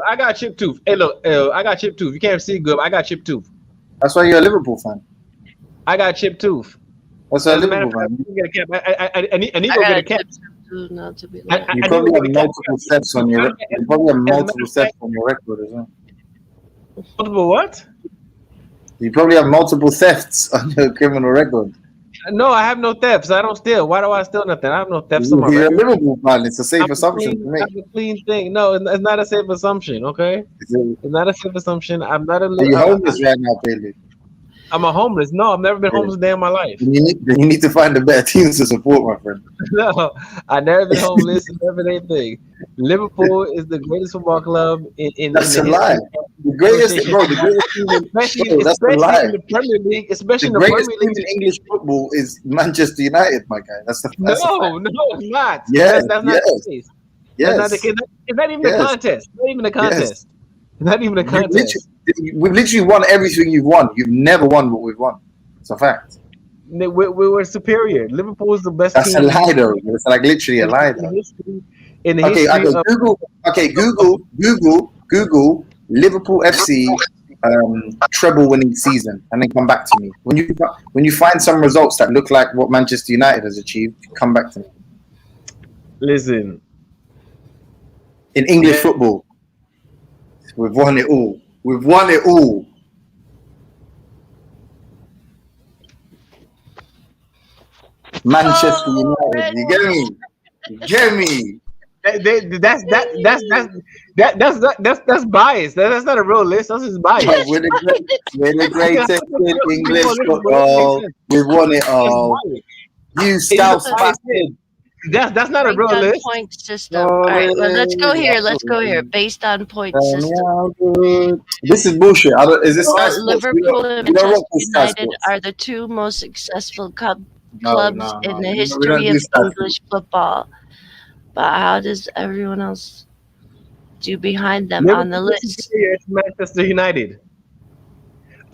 I got chipped tooth. Hey, look, I got chipped tooth. You can't see good. But I got chipped tooth. That's why you're a Liverpool fan. I got chipped tooth. That's why As you're a a matter of Liverpool fact, fan. I need to go get a cap. Not to be You probably have multiple thefts on your record as well. Multiple what? You probably have multiple thefts on your criminal record. No, I have no thefts. I don't steal. Why do I steal nothing? I have no thefts on my You're a record. Liverpool fan. It's a safe I'm assumption to make. I'm a clean thing. No, it's not a safe assumption. Okay, it's not a safe assumption. I'm not a. Are you homeless right now, Bailey? I'm a homeless. No, I've never been homeless a day in my life. You need to find a better team to support, my friend. No, I never been homeless. Never been anything. Liverpool is the greatest football club in That's the a lie. history of The greatest, association. bro. The greatest team in Especially, that's a especially lie. in the Premier League. Especially The in the greatest Premier team League. in English football is Manchester United, my guy. That's a No, fact. it's not. Yes, That's not yes, the case. That's not the yes, case. It's not even yes, a contest. Not even a yes. contest. Not even a contest. We've literally won everything you've won. You've never won what we've won. It's a fact. We were superior. Liverpool is the best That's team a lie, though. It's like literally a lie, though. in the Okay, history of. Google Liverpool FC treble winning season, and then come back to me. When you find some results that look like what Manchester United has achieved, come back to me. Listen, In English football, we've won it all. We've won it all. Manchester United, you get me? You get me? That's biased. That's not a real list. That's just biased. But we're the greatest in English football. We've won it all. You Scouse bastard. That's not a real Based on list. point system. All right, well, let's go here. Let's go here. Based on point system. This is bullshit. Is this Sky Sports? Liverpool and We don't Manchester rock with Sky United Sports. are the two most successful clubs No, in no, the we don't history do of Sky Sports. English football. But how does everyone else do behind them on the list? It's Manchester United.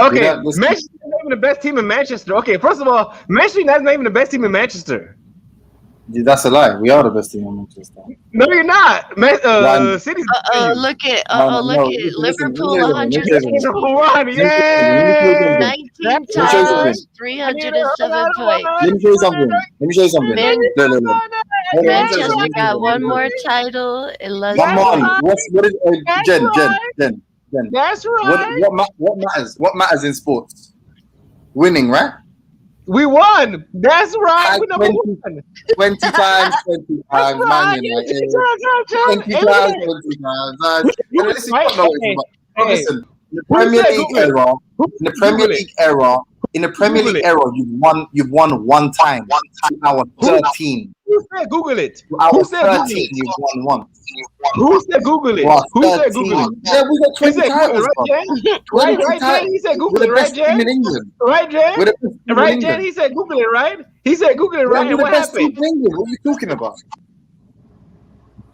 Okay, Yeah, this- Manchester is not even the best team in Manchester. Okay, first of all, Manchester United is not even the best team in Manchester. Yeah, that's a lie. We are the best team in Manchester. No, you're not. One. City's Look at No, Liverpool let me 100 show you one. Yeah. 19 titles, 307 points. Let me show you something. Look. Hold on, Manchester got one more title in less Come on. points. What is Jen? That's right. What matters? What matters in sports? Winning, right? We won. That's right. We number 20 one. 20 times, 20 times, Man United. 20 times, 20 times. Listen, you don't know what it's about. Listen, in the Premier League era, you've won one time. To our 13. Who said Google it? To our Who said 13, Google it? you've won one. Who said Google it? To our Who said 13. Google it? Yeah, we got 20 He said Google titles, it, bro. right, Jen? 20 Right, Jen? titles. He said We're Google the it, right, best team Jen? in England. Right, Jen? We're the best team in Right, England. Jen? He said Google it, right? He said Google it, Yeah, right? we're And the what best team happened? in England. What are you talking about?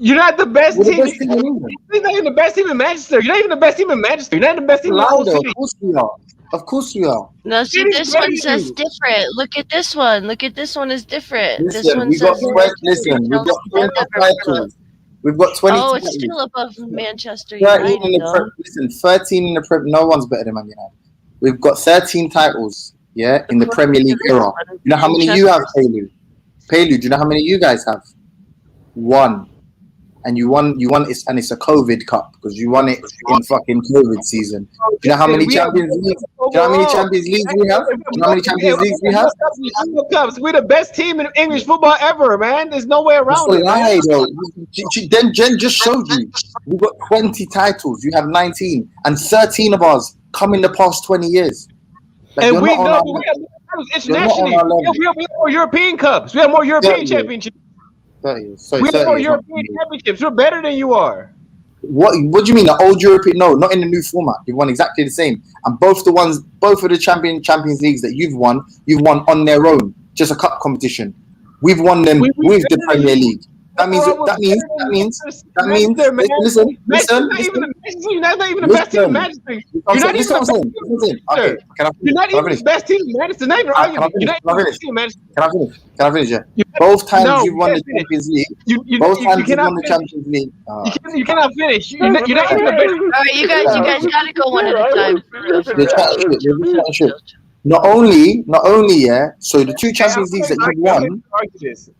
You're not the best We're the team. best team in England. You're not even the best team in Manchester. You're not even the best team in Manchester. You're not the best team in the whole Louder, city. of course we are. Of course we are. No, see, City's this better one than says you. different. Look at this one. Look at this one is different. This Listen, one we've got says we've got 20 titles. We've got 20 Oh, it's titles. still above Manchester 13 United, in the though. Prem. Listen, 13 in the Prem. No one's better than Man United. We've got 13 titles. Yeah, in the Premier League era. You know how many you have, Pelu? Pelu, do you know how many you guys have? One. And you won it, and it's a COVID cup because you won it in fucking COVID season. Do you know how many Champions Leagues? Do you know how many Champions Leagues we have? Do you know how many Champions Leagues we have? We're the best team in English football ever, man. There's no way That's around a it. lie, Man. though. Then Jen just showed you. We've got 20 titles. You have 19, and 13 of us come in the past 20 years. Like, And you're we not on know our we level. have titles You're not on internationally. our level. We have more European cups. We have more European 30 years. championships. 30 years. Sorry, We have 30 more years. European championships. We're better than you are. What do you mean? The old European? No, not in the new format. You've won exactly the same. And both of the Champions Leagues that you've won on their own. Just a cup competition. We've won them with the Premier League. That means. Listen. Manchester's not even the best team in Manchester. You're not even the best team in Manchester. You're not even the best team in Manchester. Not even arguing. You're not even the best team in Manchester. Can I finish? Yeah. Both times No, you've won you the can't Champions League. You cannot the finish. Champions League. You cannot finish. You're not even the best. All right, you guys gotta go one at a time. They're chatting shit. Not only, yeah. So the two Champions Leagues that you've won,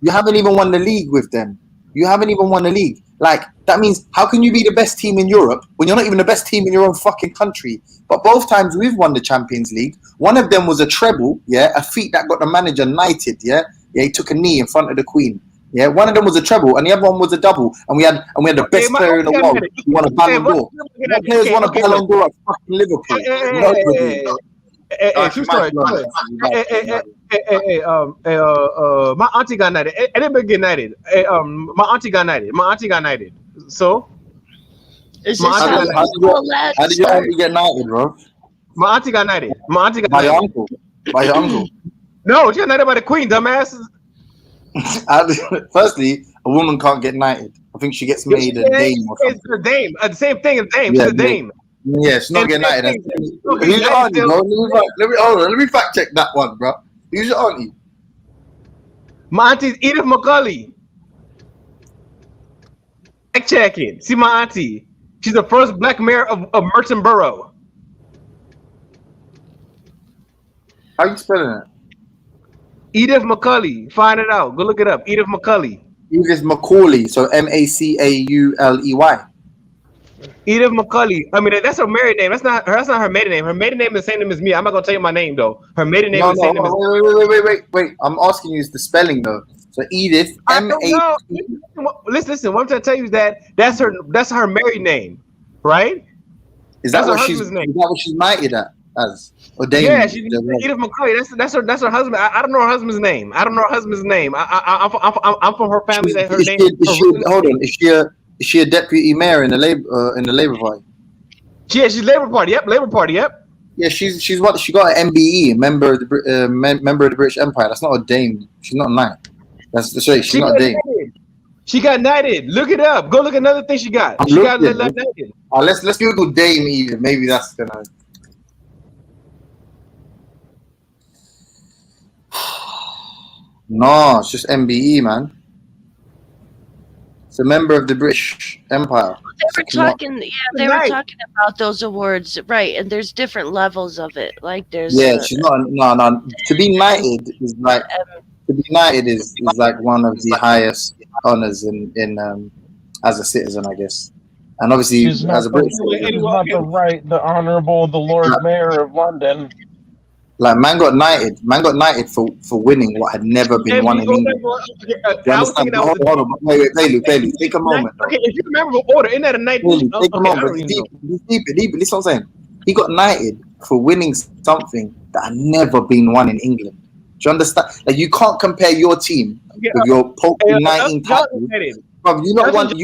you haven't even won the league with them. You haven't even won the league. Like, that means, how can you be the best team in Europe when you're not even the best team in your own fucking country? But both times we've won the Champions League. One of them was a treble, yeah, a feat that got the manager knighted, yeah. Yeah, he took a knee in front of the Queen. Yeah, one of them was a treble, and the other one was a double. And we had the best player in the world. We won a Ballon d'Or. What players won a Ballon d'Or at fucking Liverpool? Nobody. True story. My auntie got knighted. Anybody get knighted? My auntie got knighted. So, how did your auntie get knighted, bro? My auntie got knighted. By your uncle. By your uncle. No, she got knighted by the Queen, dumbass. Firstly, a woman can't get knighted. I think she gets made a dame or something. It's a dame. The same thing as dame. Yeah, She's a dame. Yeah, she's not getting knighted. Who's your auntie, bro? Let me fact check that one, bro. Who's your auntie? My auntie's Edith McCulley. Fact checking. See my auntie. She's the first black mayor of Merton Borough. How you spelling it? Edith McCulley. Find it out. Go look it up. Edith McCulley. Edith Macaulay. So Macauley. Edith McCulley. I mean, that's her married name. That's not her maiden name. Her maiden name is the same name as me. I'm not gonna tell you my name though. Her maiden name is the same name as wait. I'm asking you is the spelling though. So Edith, I don't know. Listen. What I'm trying to tell you is that's her married name, right? Is that That's her what she's? husband's name. Is that what she's knighted as? Or Dame? Yeah, she's Edith McCoy. That's her husband. I don't know her husband's name. I'm from her family. That her name. Hold on. Is she a deputy mayor in the Labour Party? Yeah, she's Labour Party. Yep, Labour Party. Yep. Yeah, she's what? She got an MBE, member of the British Empire. That's not a dame. She's not a knight. Sorry, she's not a dame. She got knighted. Look it up. Go look at another thing she got. She got knighted. Let's Google Dame Edith. Maybe that's gonna. No, it's just MBE, man. It's a member of the British Empire. They were talking about those awards, right? And there's different levels of it. Like there's she's not. No. To be knighted is like one of the highest honors in as a citizen, I guess. And obviously, as a British citizen, the Honourable the Lord Mayor of London. Like man got knighted for winning what had never been won in England. You understand? Hold on, wait, Pelu, take a moment. Okay, if you remember the order, isn't that a knight? Take a moment. Deep. Listen what I'm saying. He got knighted for winning something that had never been won in England. Do you understand? Like you can't compare your team with your poking 19 titles. Bro, you not won the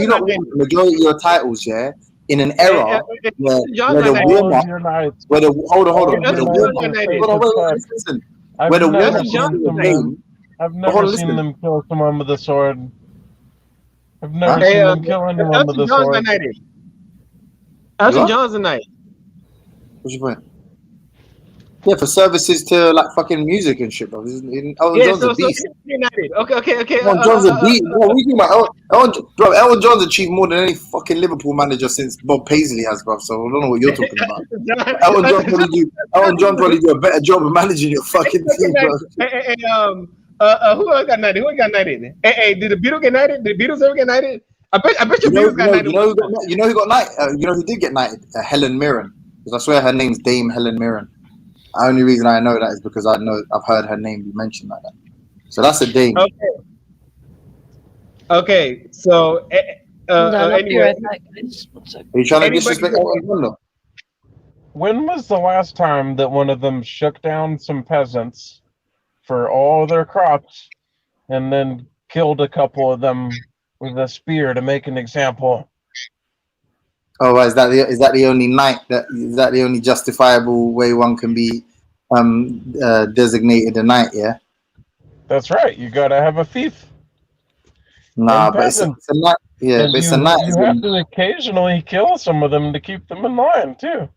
majority of your titles, yeah, in an era where the warm-up, hold on, listen, where the warm-up I've never seen them kill someone with a sword. I've never seen them kill anyone with a sword. Elton John's a knight. What's your point? Yeah, for services to like fucking music and shit, bro. Elton John's a beast. Okay. Elton John's a beast. Bro, we talking about Elton John's achieved more than any fucking Liverpool manager since Bob Paisley has, bro. So I don't know what you're talking about. Elton John probably do a better job of managing your fucking team, bro. Who else got knighted? Who got knighted? Hey, did the Beatles get knighted? Did the Beatles ever get knighted? I bet you Beatles got knighted. You know who got knighted? You know who did get knighted? Helen Mirren. Because I swear her name's Dame Helen Mirren. The only reason I know that is because I've heard her name be mentioned like that. So that's a dame. Okay. So anyway, are you trying to disrespect Elton John? When was the last time that one of them shook down some peasants for all their crops and then killed a couple of them with a spear to make an example? Oh, is that the only knight is that the only justifiable way one can be designated a knight? Yeah, that's right. You gotta have a thief. Nah, but it's a knight. Yeah, but it's a knight. You have to occasionally kill some of them to keep them in line too.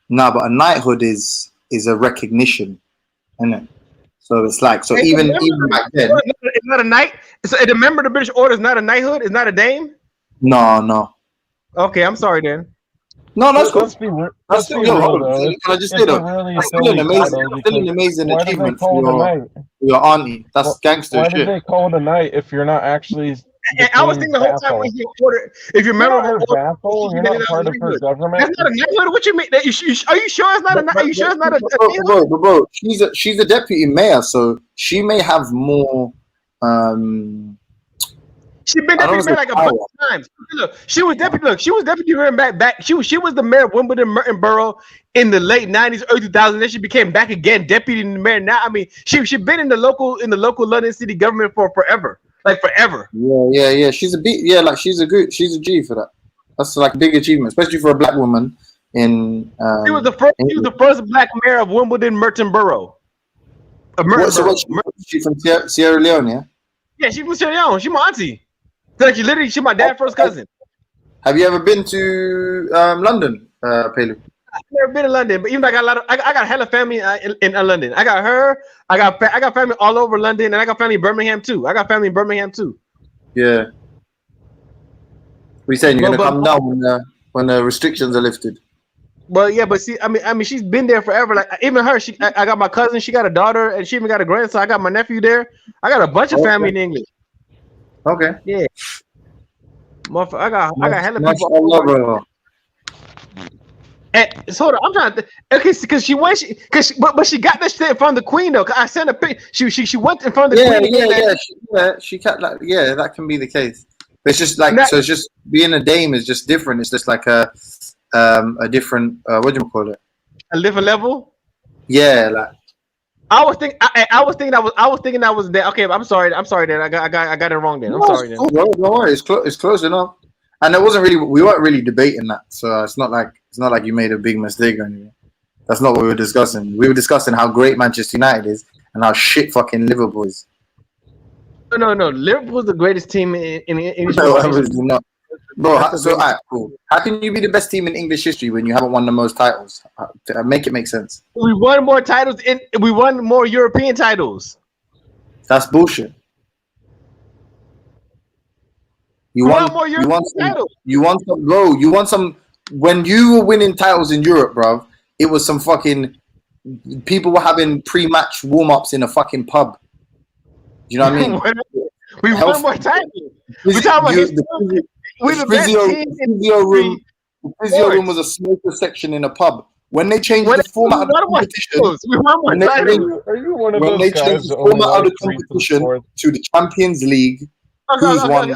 Nah, but a knighthood is a recognition, isn't it? So it's like even back then, it's not a knight. So a member of the British Order is not a knighthood. It's not a dame. No. Okay, I'm sorry then. No, that's cool. That's still an amazing achievement for your auntie. That's gangster shit. Why did they call it a knight if you're not actually? And I was thinking the whole time when you order, if you remember her vassal, you're not part of her government. That's not a knighthood. What you mean? Are you sure it's not a? Are you sure it's not a? Bro, she's a deputy mayor, so she may have more. She's been deputy mayor like a bunch of times. Look, she was deputy mayor back. She was the mayor of Wimbledon, Merton Borough in the late '90s, early 2000s. Then she became back again deputy mayor. Now, I mean, she's been in the local London city government for forever, like forever. Yeah. She's a G for that. That's like a big achievement, especially for a black woman. She was the first black mayor of Wimbledon, Merton Borough. She's from Sierra Leone, yeah. Yeah, she's from Sierra Leone. She's my auntie. She's my dad's first cousin. Have you ever been to London, Pelu? I've never been to London, but even though I got hella family in London. I got her. I got family all over London, and I got family in Birmingham too. Yeah. What are you saying? You're gonna come down when the restrictions are lifted? Well, yeah, but see, I mean, she's been there forever. Like even her, I got my cousin. She got a daughter, and she even got a grandson. I got my nephew there. I got a bunch of family in England. Okay. Yeah. I got hella people. So hold on, I'm trying to. Okay, because she went, but she got that shit from the queen though. 'Cause I sent a pic. She went in front of the queen. She can't. Like, yeah, that can be the case. But it's just like so. It's just being a dame is just different. It's just like a different. What do you call it? A different level. Yeah, like. I was thinking that was that. Okay, I'm sorry. Then I got it wrong. Then I'm sorry. Then. Don't worry. It's close enough. And we weren't really debating that. So it's not like you made a big mistake or anything. That's not what we were discussing. We were discussing how great Manchester United is and how shit fucking Liverpool is. No. Liverpool's the greatest team in English. No, obviously not. Bro, cool. How can you be the best team in English history when you haven't won the most titles? Make it make sense. We won more titles we won more European titles. That's bullshit. You won some. When you were winning titles in Europe, bro, it was some fucking people were having pre-match warm-ups in a fucking pub. Do you know what I mean? We won more titles. We're talking about the physio room was a smoker section in a pub. When they changed the format of the competition, when they changed the format of the competition to the Champions League, who's won?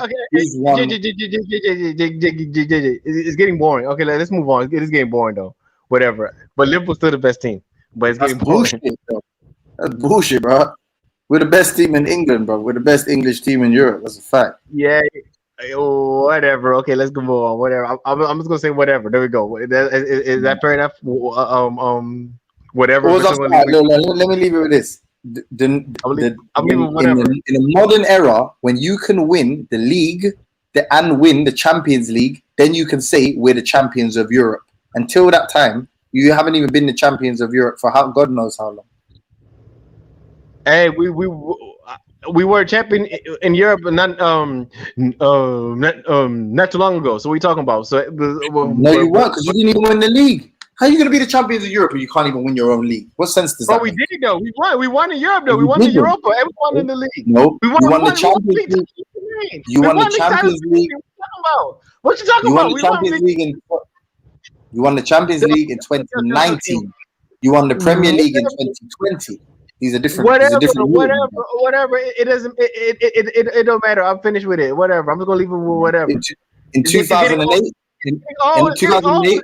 It's getting boring. Okay, let's move on. It's getting boring though. Whatever. But Liverpool's still the best team. But it's getting boring. That's bullshit, bro. We're the best team in England, bro. We're the best English team in Europe. That's a fact. Yeah. Whatever. Okay, let's go on. Whatever. I'm just gonna say whatever. There we go. Is that fair enough? Whatever. Let me leave it with this. In a modern era, when you can win the league and win the Champions League, then you can say we're the champions of Europe. Until that time, you haven't even been the champions of Europe for God knows how long. Hey, we were a champion in Europe, not too long ago. So what are you talking about? So no, you weren't, because you didn't even win the league. How are you going to be the champions of Europe if you can't even win your own league? What sense does that make? We did though. We won in Europe though. We won in Europa. And we won in the league. No, you won the Champions League. You won the Champions League. What you talking about? You won the Champions League in 2019. You won the Premier League in 2020. These are different. Whatever. It doesn't. It don't matter. I'm finished with it. Whatever. I'm just gonna leave it with whatever. In 2008. In 2008.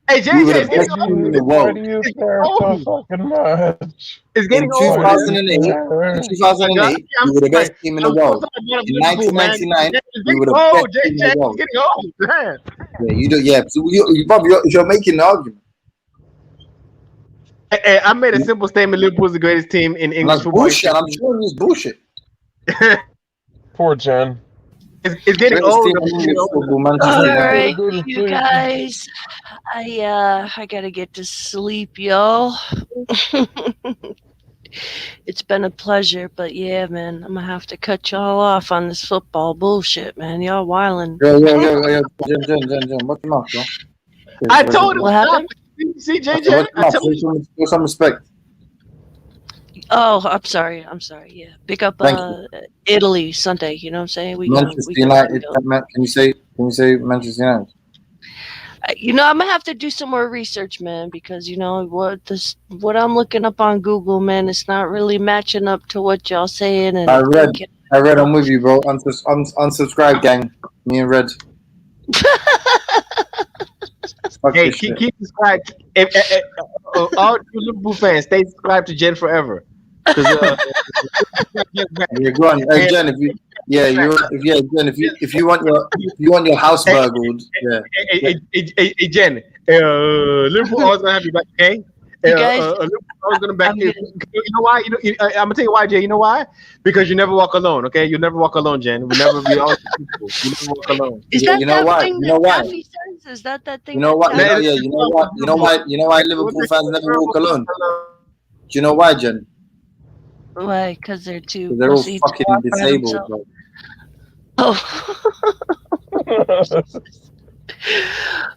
Hey, JJ, it's getting old. Why do you care so fucking much? It's getting old. In 2008, you were the best team in the world. In 1999, you were the best team in the world. It's getting old, man. Yeah, you do. Yeah, so you're making an argument. Hey, I made a simple statement. Liverpool's the greatest team in English football. Bullshit. I'm sure it's bullshit. Poor Jen. It's getting old. All right, you guys. I gotta get to sleep, y'all. It's been a pleasure, but yeah, man, I'm gonna have to cut y'all off on this football bullshit, man. Y'all wildin'. Yeah. Jen, what's your mouth, bro? I told him what happened. See, JJ. Show some respect. Oh, I'm sorry. Yeah, pick up Italy Sunday. You know what I'm saying? Manchester United. Can you say Manchester United? I'm gonna have to do some more research, man, because what I'm looking up on Google, man, it's not really matching up to what y'all saying. And I read. I'm with you, bro. Unsubscribe, gang. Me and Red. Hey, keep subscribed. All Liverpool fans, stay subscribed to Jen forever. Yeah, go on, Jen. If you want your house burgled, yeah. Hey, Jen. Liverpool always gonna have you back, okay? Liverpool always gonna back you. You know why? I'm gonna tell you why, Jay. You know why? Because you never walk alone, okay? You never walk alone, Jen. We never be always people. You never walk alone. Is that thing that Daffy says? Is that thing? You know what? Yeah, you know what? You know why Liverpool fans never walk alone? Do you know why, Jen? Why? Because they're too. They're all fucking disabled, bro.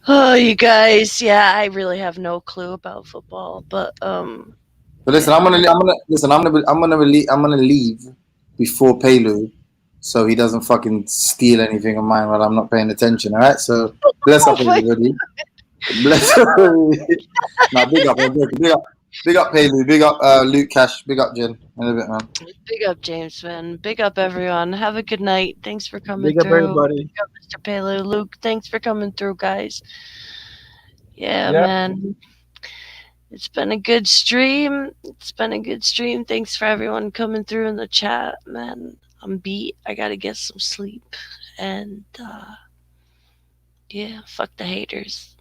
Oh, you guys, yeah, I really have no clue about football, but But listen, I'm gonna leave before Pelu, so he doesn't fucking steal anything of mine while I'm not paying attention. All right, so bless up everybody. Bless nah, big up, I'm joking. Big up Paley, big up Luke Cash, big up Jen. In a bit, man. Big up, James, man. Big up, everyone. Have a good night. Thanks for coming Big up through. everybody. Big up, Mr. Pele. Luke, thanks for coming through, guys. Yeah, Yeah. man. It's been a good stream. It's been a good stream. Thanks for everyone coming through in the chat, man. I'm beat. I gotta get some sleep. And, yeah, fuck the haters.